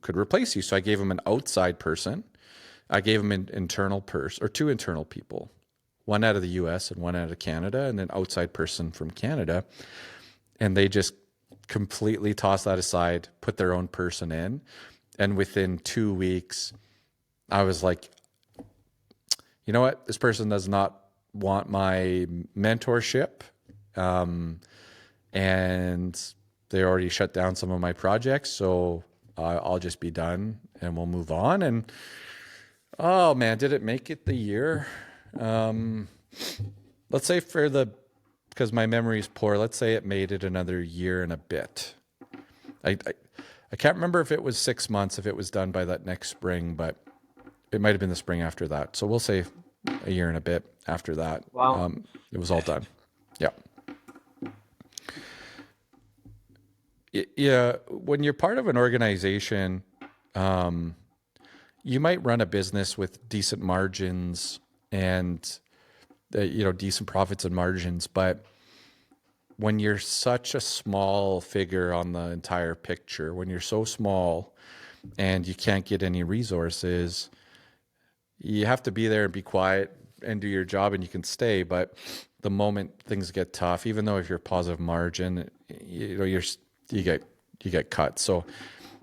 could replace you? So I gave them an outside person. I gave them an internal person, or 2 internal people, one out of the US and one out of Canada, and an outside person from Canada. And they just completely tossed that aside, put their own person in. And within 2 weeks, I was like, you know what? This person does not want my mentorship. and they already shut down some of my projects. So I'll just be done and we'll move on. And oh man, did it make it the year? Let's say because my memory is poor, let's say it made it another year and a bit. I can't remember if it was 6 months, if it was done by that next spring, but it might have been the spring after that. So we'll say a year and a bit after that. Wow. It was all done. Yeah. Yeah. When you're part of an organization, you might run a business with decent margins and decent profits and margins, but when you're such a small figure on the entire picture, when you're so small and you can't get any resources, you have to be there and be quiet and do your job and you can stay. But the moment things get tough, even though if you're positive margin, you get cut. So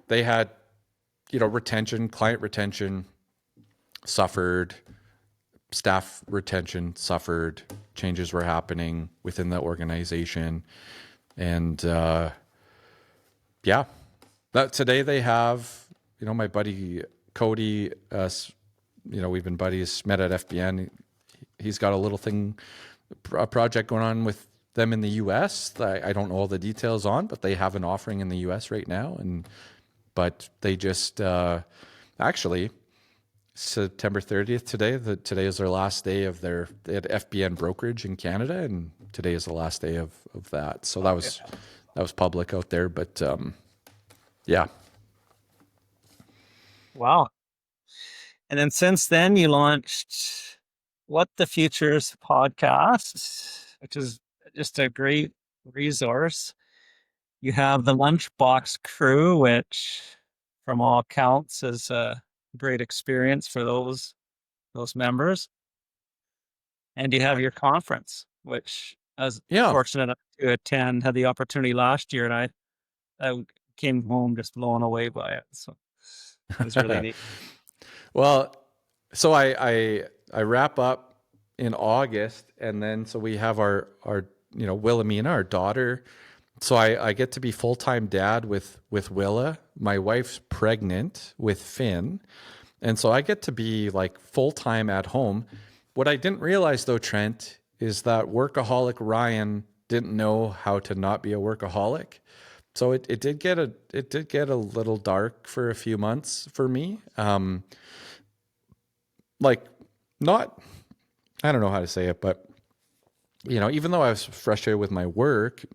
they had, client retention suffered, staff retention suffered, changes were happening within the organization. And today they have, my buddy Cody, we've been buddies, met at FBN. He's got a little a project going on with them in the US. I don't know all the details on, but they have an offering in the US right now. But they just, actually, September 30th today is their last day of they had FBN brokerage in Canada, and today is the last day of that. So that was public out there, but yeah. Wow. And then since then you launched What the Future's podcast, which is just a great resource. You have the Lunchbox crew, which from all counts is a great experience for those members. And you have your conference, which I was fortunate enough to attend, had the opportunity last year, and I came home just blown away by it. So it was really neat. Well, so I wrap up in August, and then so we have our Wilhelmina, our daughter. So I get to be full-time dad with Willa. My wife's pregnant with Finn. And so I get to be like full-time at home. What I didn't realize though, Trent, is that workaholic Ryan didn't know how to not be a workaholic. So it did get a little dark for a few months for me. I don't know how to say it, but even though I was frustrated with my work,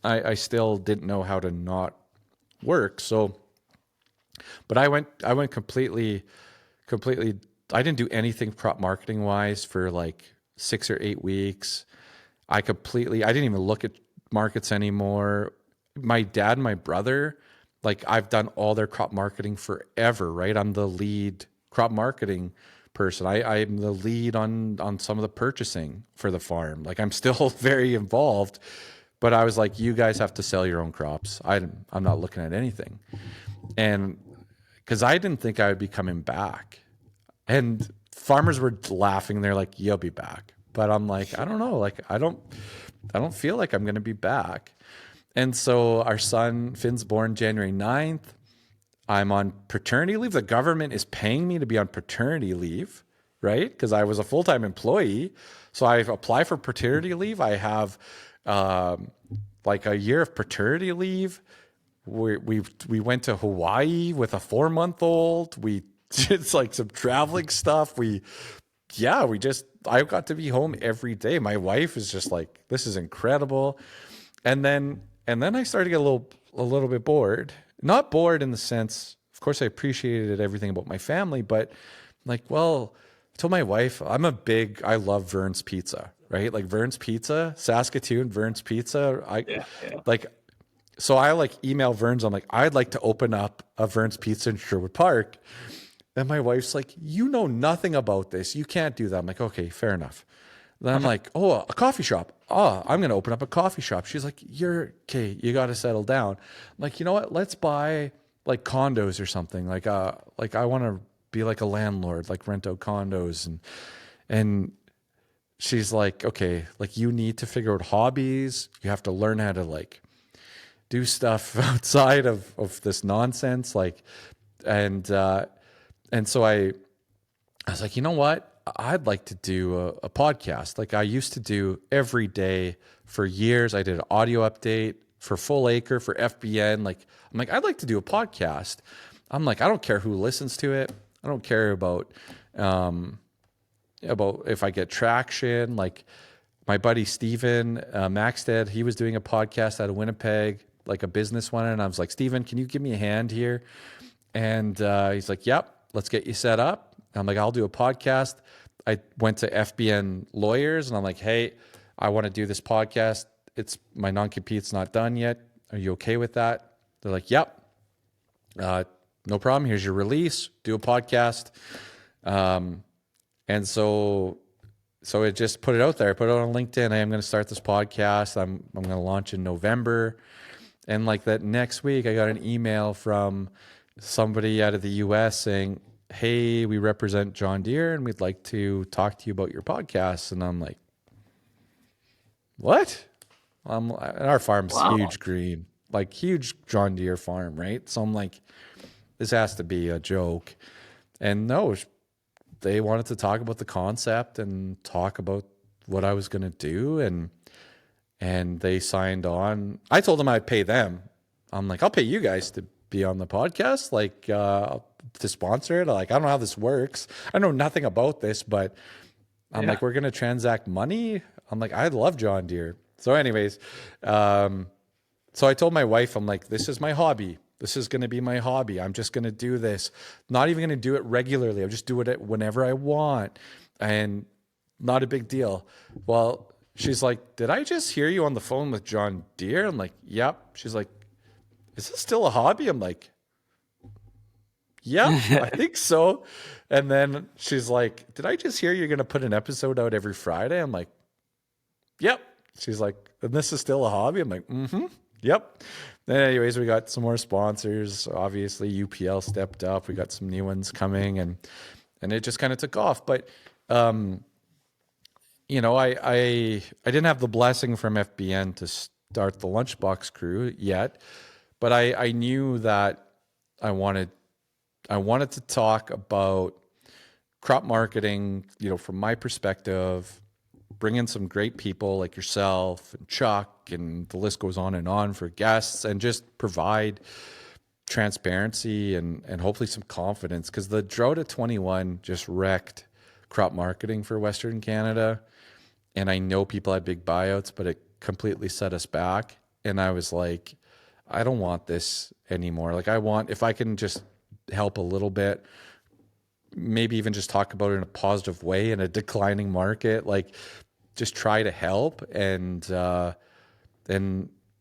I still didn't know how to not work. So, but I went completely, I didn't do anything prop marketing wise for like 6 or 8 weeks. I didn't even look at markets anymore. My dad and my brother, like I've done all their crop marketing forever, right? I'm the lead crop marketing person. I'm the lead on some of the purchasing for the farm. Like I'm still very involved, but I was like, you guys have to sell your own crops. I'm not looking at anything. And because I didn't think I would be coming back. And farmers were laughing. They're like, you'll be back. But I'm like, I don't know. Like, I don't feel like I'm going to be back. And so our son, Finn's born January 9th. I'm on paternity leave. The government is paying me to be on paternity leave, right? Because I was a full-time employee. So I apply for paternity leave. I have like a year of paternity leave. We went to Hawaii with a 4-month-old. We did like some traveling stuff. I got to be home every day. My wife is just like, this is incredible. And then I started to get a little bit bored. Not bored in the sense, of course, I appreciated everything about my family, but like, well, I told my wife, I love Vern's Pizza, right? Like Vern's Pizza, Saskatoon, Vern's Pizza. So I like email Vern's. I'm like, I'd like to open up a Vern's Pizza in Sherwood Park. And my wife's like, you know nothing about this. You can't do that. I'm like, okay, fair enough. Then I'm like, oh, a coffee shop. Oh, I'm going to open up a coffee shop. She's like, you're okay. You got to settle down. I'm like, you know what? Let's buy like condos or something. Like I want to be like a landlord, like rent out condos. And she's like, okay, like you need to figure out hobbies. You have to learn how to like do stuff outside of this nonsense. Like, and so I was like, you know what? I'd like to do a podcast. Like I used to do every day for years. I did an audio update for Full Acre, for FBN. Like, I'm like, I'd like to do a podcast. I'm like, I don't care who listens to it. I don't care about if I get traction. Like my buddy Steven Maxted, he was doing a podcast out of Winnipeg, like a business one. And I was like, Steven, can you give me a hand here? And he's like, yep, let's get you set up. I'm like, I'll do a podcast. I went to FBN lawyers and I'm like, hey, I want to do this podcast. It's my non-compete's not done yet. Are you okay with that? They're like, yep, no problem. Here's your release. Do a podcast. And so it just put it out there. I put it on LinkedIn. Hey, I'm going to start this podcast. I'm going to launch in November. And like that next week, I got an email from somebody out of the US saying, hey, we represent John Deere and we'd like to talk to you about your podcast. And I'm like, what? And our farm's huge green, like huge John Deere farm, right? So I'm like, this has to be a joke. And no, they wanted to talk about the concept and talk about what I was going to do. And they signed on. I told them I'd pay them. I'm like, I'll pay you guys to be on the podcast, like to sponsor it. Like, I don't know how this works. I know nothing about this, but I'm like, we're going to transact money. I'm like, I love John Deere. So anyways, so I told my wife, I'm like, this is my hobby. This is going to be my hobby. I'm just going to do this. Not even going to do it regularly. I'll just do it whenever I want. And not a big deal. Well, she's like, did I just hear you on the phone with John Deere? I'm like, yep. She's like, is this still a hobby? I'm like, yeah, I think so. And then she's like, did I just hear you're going to put an episode out every Friday? I'm like, yep. She's like, and this is still a hobby? I'm like, yep. Then anyways, we got some more sponsors. Obviously, UPL stepped up. We got some new ones coming, and it just kind of took off. But you know, I didn't have the blessing from FBN to start the Lunchbox crew yet, but I knew that I wanted to talk about crop marketing, you know, from my perspective, bring in some great people like yourself and Chuck, and the list goes on for guests, and just provide transparency and hopefully some confidence, because the drought of 21 just wrecked crop marketing for Western Canada. And I know people had big buyouts, but it completely set us back. And I was like, I don't want this anymore. Like, I want, if I can just help a little bit, maybe even just talk about it in a positive way in a declining market, like just try to help. And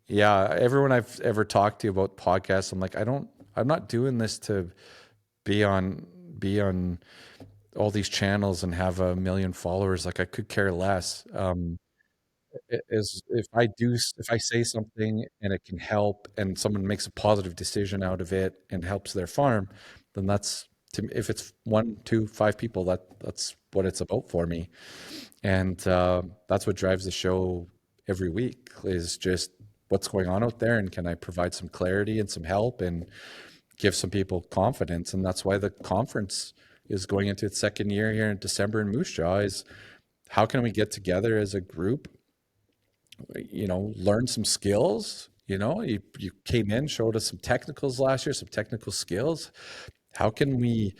yeah, everyone I've ever talked to about podcasts, I'm like, I'm not doing this to be on all these channels and have 1 million followers. Like, I could care less. If I say something and it can help and someone makes a positive decision out of it and helps their farm, then that's, if it's 1, 2, 5 people, that's what it's about for me. And that's what drives the show every week, is just what's going on out there, and can I provide some clarity and some help and give some people confidence. And that's why the conference is going into its second year here in December in Moose Jaw, is how can we get together as a group, you know, learn some skills. You know, you came in, showed us some technicals last year, some technical skills. How can we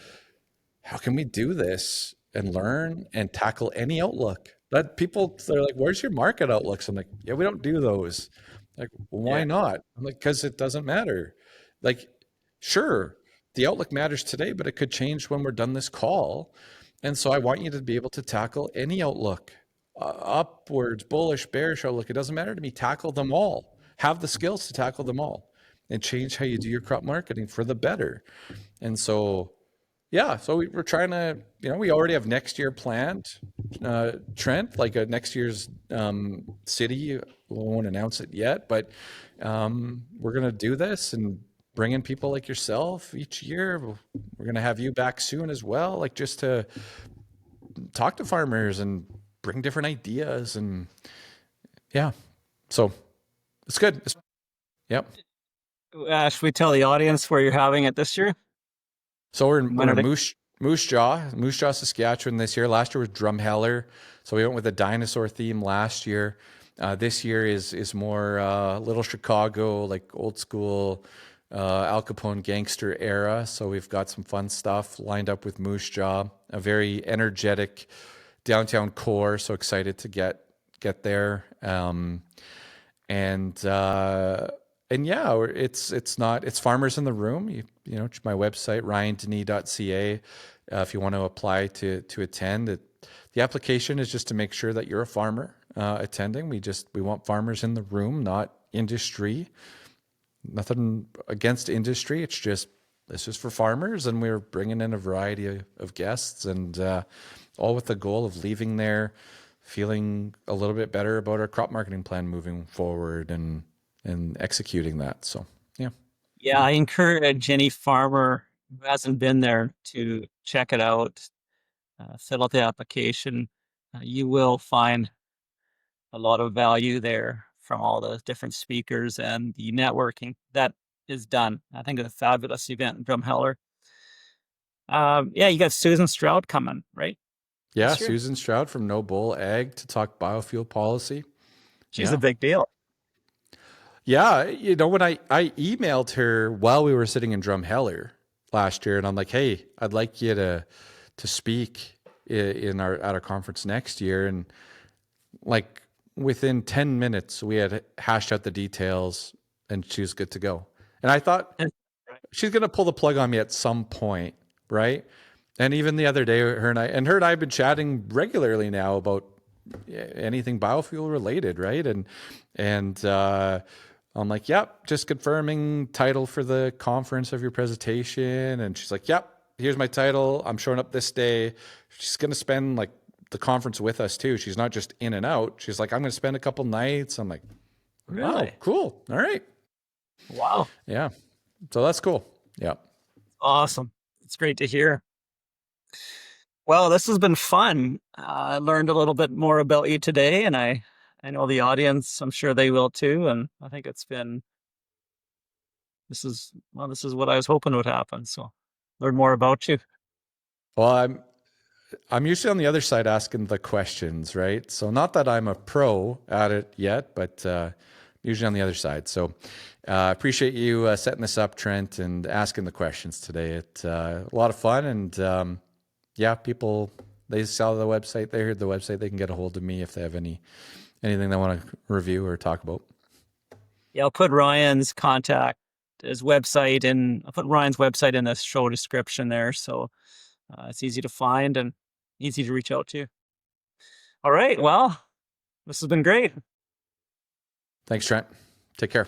do this and learn and tackle any outlook? That people, they're like, where's your market outlooks? I'm like, yeah, we don't do those. Like, why not? I'm like, because it doesn't matter. Like, sure, the outlook matters today, but it could change when we're done this call. And so I want you to be able to tackle any outlook, upwards, bullish, bearish outlook. It doesn't matter to me. Tackle them all. Have the skills to tackle them all and change how you do your crop marketing for the better. And so, yeah, so we're trying to, you know, we already have next year planned, Trent, like next year's city. We won't announce it yet, but we're going to do this and bring in people like yourself each year. We're going to have you back soon as well, like just to talk to farmers and bring different ideas. And yeah, so it's good. Yep. Should we tell the audience where you're having it this year? So we're in, When we're are in they? Moose Jaw, Saskatchewan this year. Last year was Drumheller, so we went with a dinosaur theme last year. This year is more Little Chicago, like old school Al Capone gangster era. So we've got some fun stuff lined up with Moose Jaw, a very energetic downtown core. So excited to get there. And yeah, it's farmers in the room. You know, my website ryandenis.ca. If you want to apply to attend, the application is just to make sure that you're a farmer attending. We want farmers in the room, not industry. Nothing against industry. It's just for farmers, and we're bringing in a variety of guests, and all with the goal of leaving there feeling a little bit better about our crop marketing plan moving forward and executing that. So, yeah. Yeah, I encourage any farmer who hasn't been there to check it out, fill out the application. You will find a lot of value there from all the different speakers and the networking that is done. I think it's a fabulous event in Drumheller. Yeah, you got Susan Stroud coming, right? Yeah, This year? Susan Stroud from No Bull Ag to talk biofuel policy. She's a Yeah. big deal. Yeah, you know, when I emailed her while we were sitting in Drumheller last year, and I'm like, hey, I'd like you to speak at our conference next year, and like within 10 minutes we had hashed out the details and she was good to go. And I thought she's going to pull the plug on me at some point, right? And even the other day, her and I have been chatting regularly now about anything biofuel related, right? And I'm like, yep, just confirming title for the conference of your presentation. And she's like, yep, here's my title. I'm showing up this day. She's going to spend like the conference with us too. She's not just in and out. She's like, I'm going to spend a couple nights. I'm like, Really? wow, cool. All right. Wow. Yeah. So that's cool. Yeah. Awesome. It's great to hear. Well, this has been fun. I learned a little bit more about you today, and I know the audience, I'm sure they will too. And I think this is what I was hoping would happen. So learn more about you. Well, I'm usually on the other side asking the questions, right? So not that I'm a pro at it yet, but usually on the other side. So appreciate you setting this up, Trent, and asking the questions today. It's a lot of fun, and yeah, people, they saw the website, they heard the website, they can get a hold of me if they have anything they want to review or talk about. Yeah, I'll put Ryan's contact, his website, and I'll put Ryan's website in the show description there. So it's easy to find and easy to reach out to. All right. Well, this has been great. Thanks, Trent. Take care.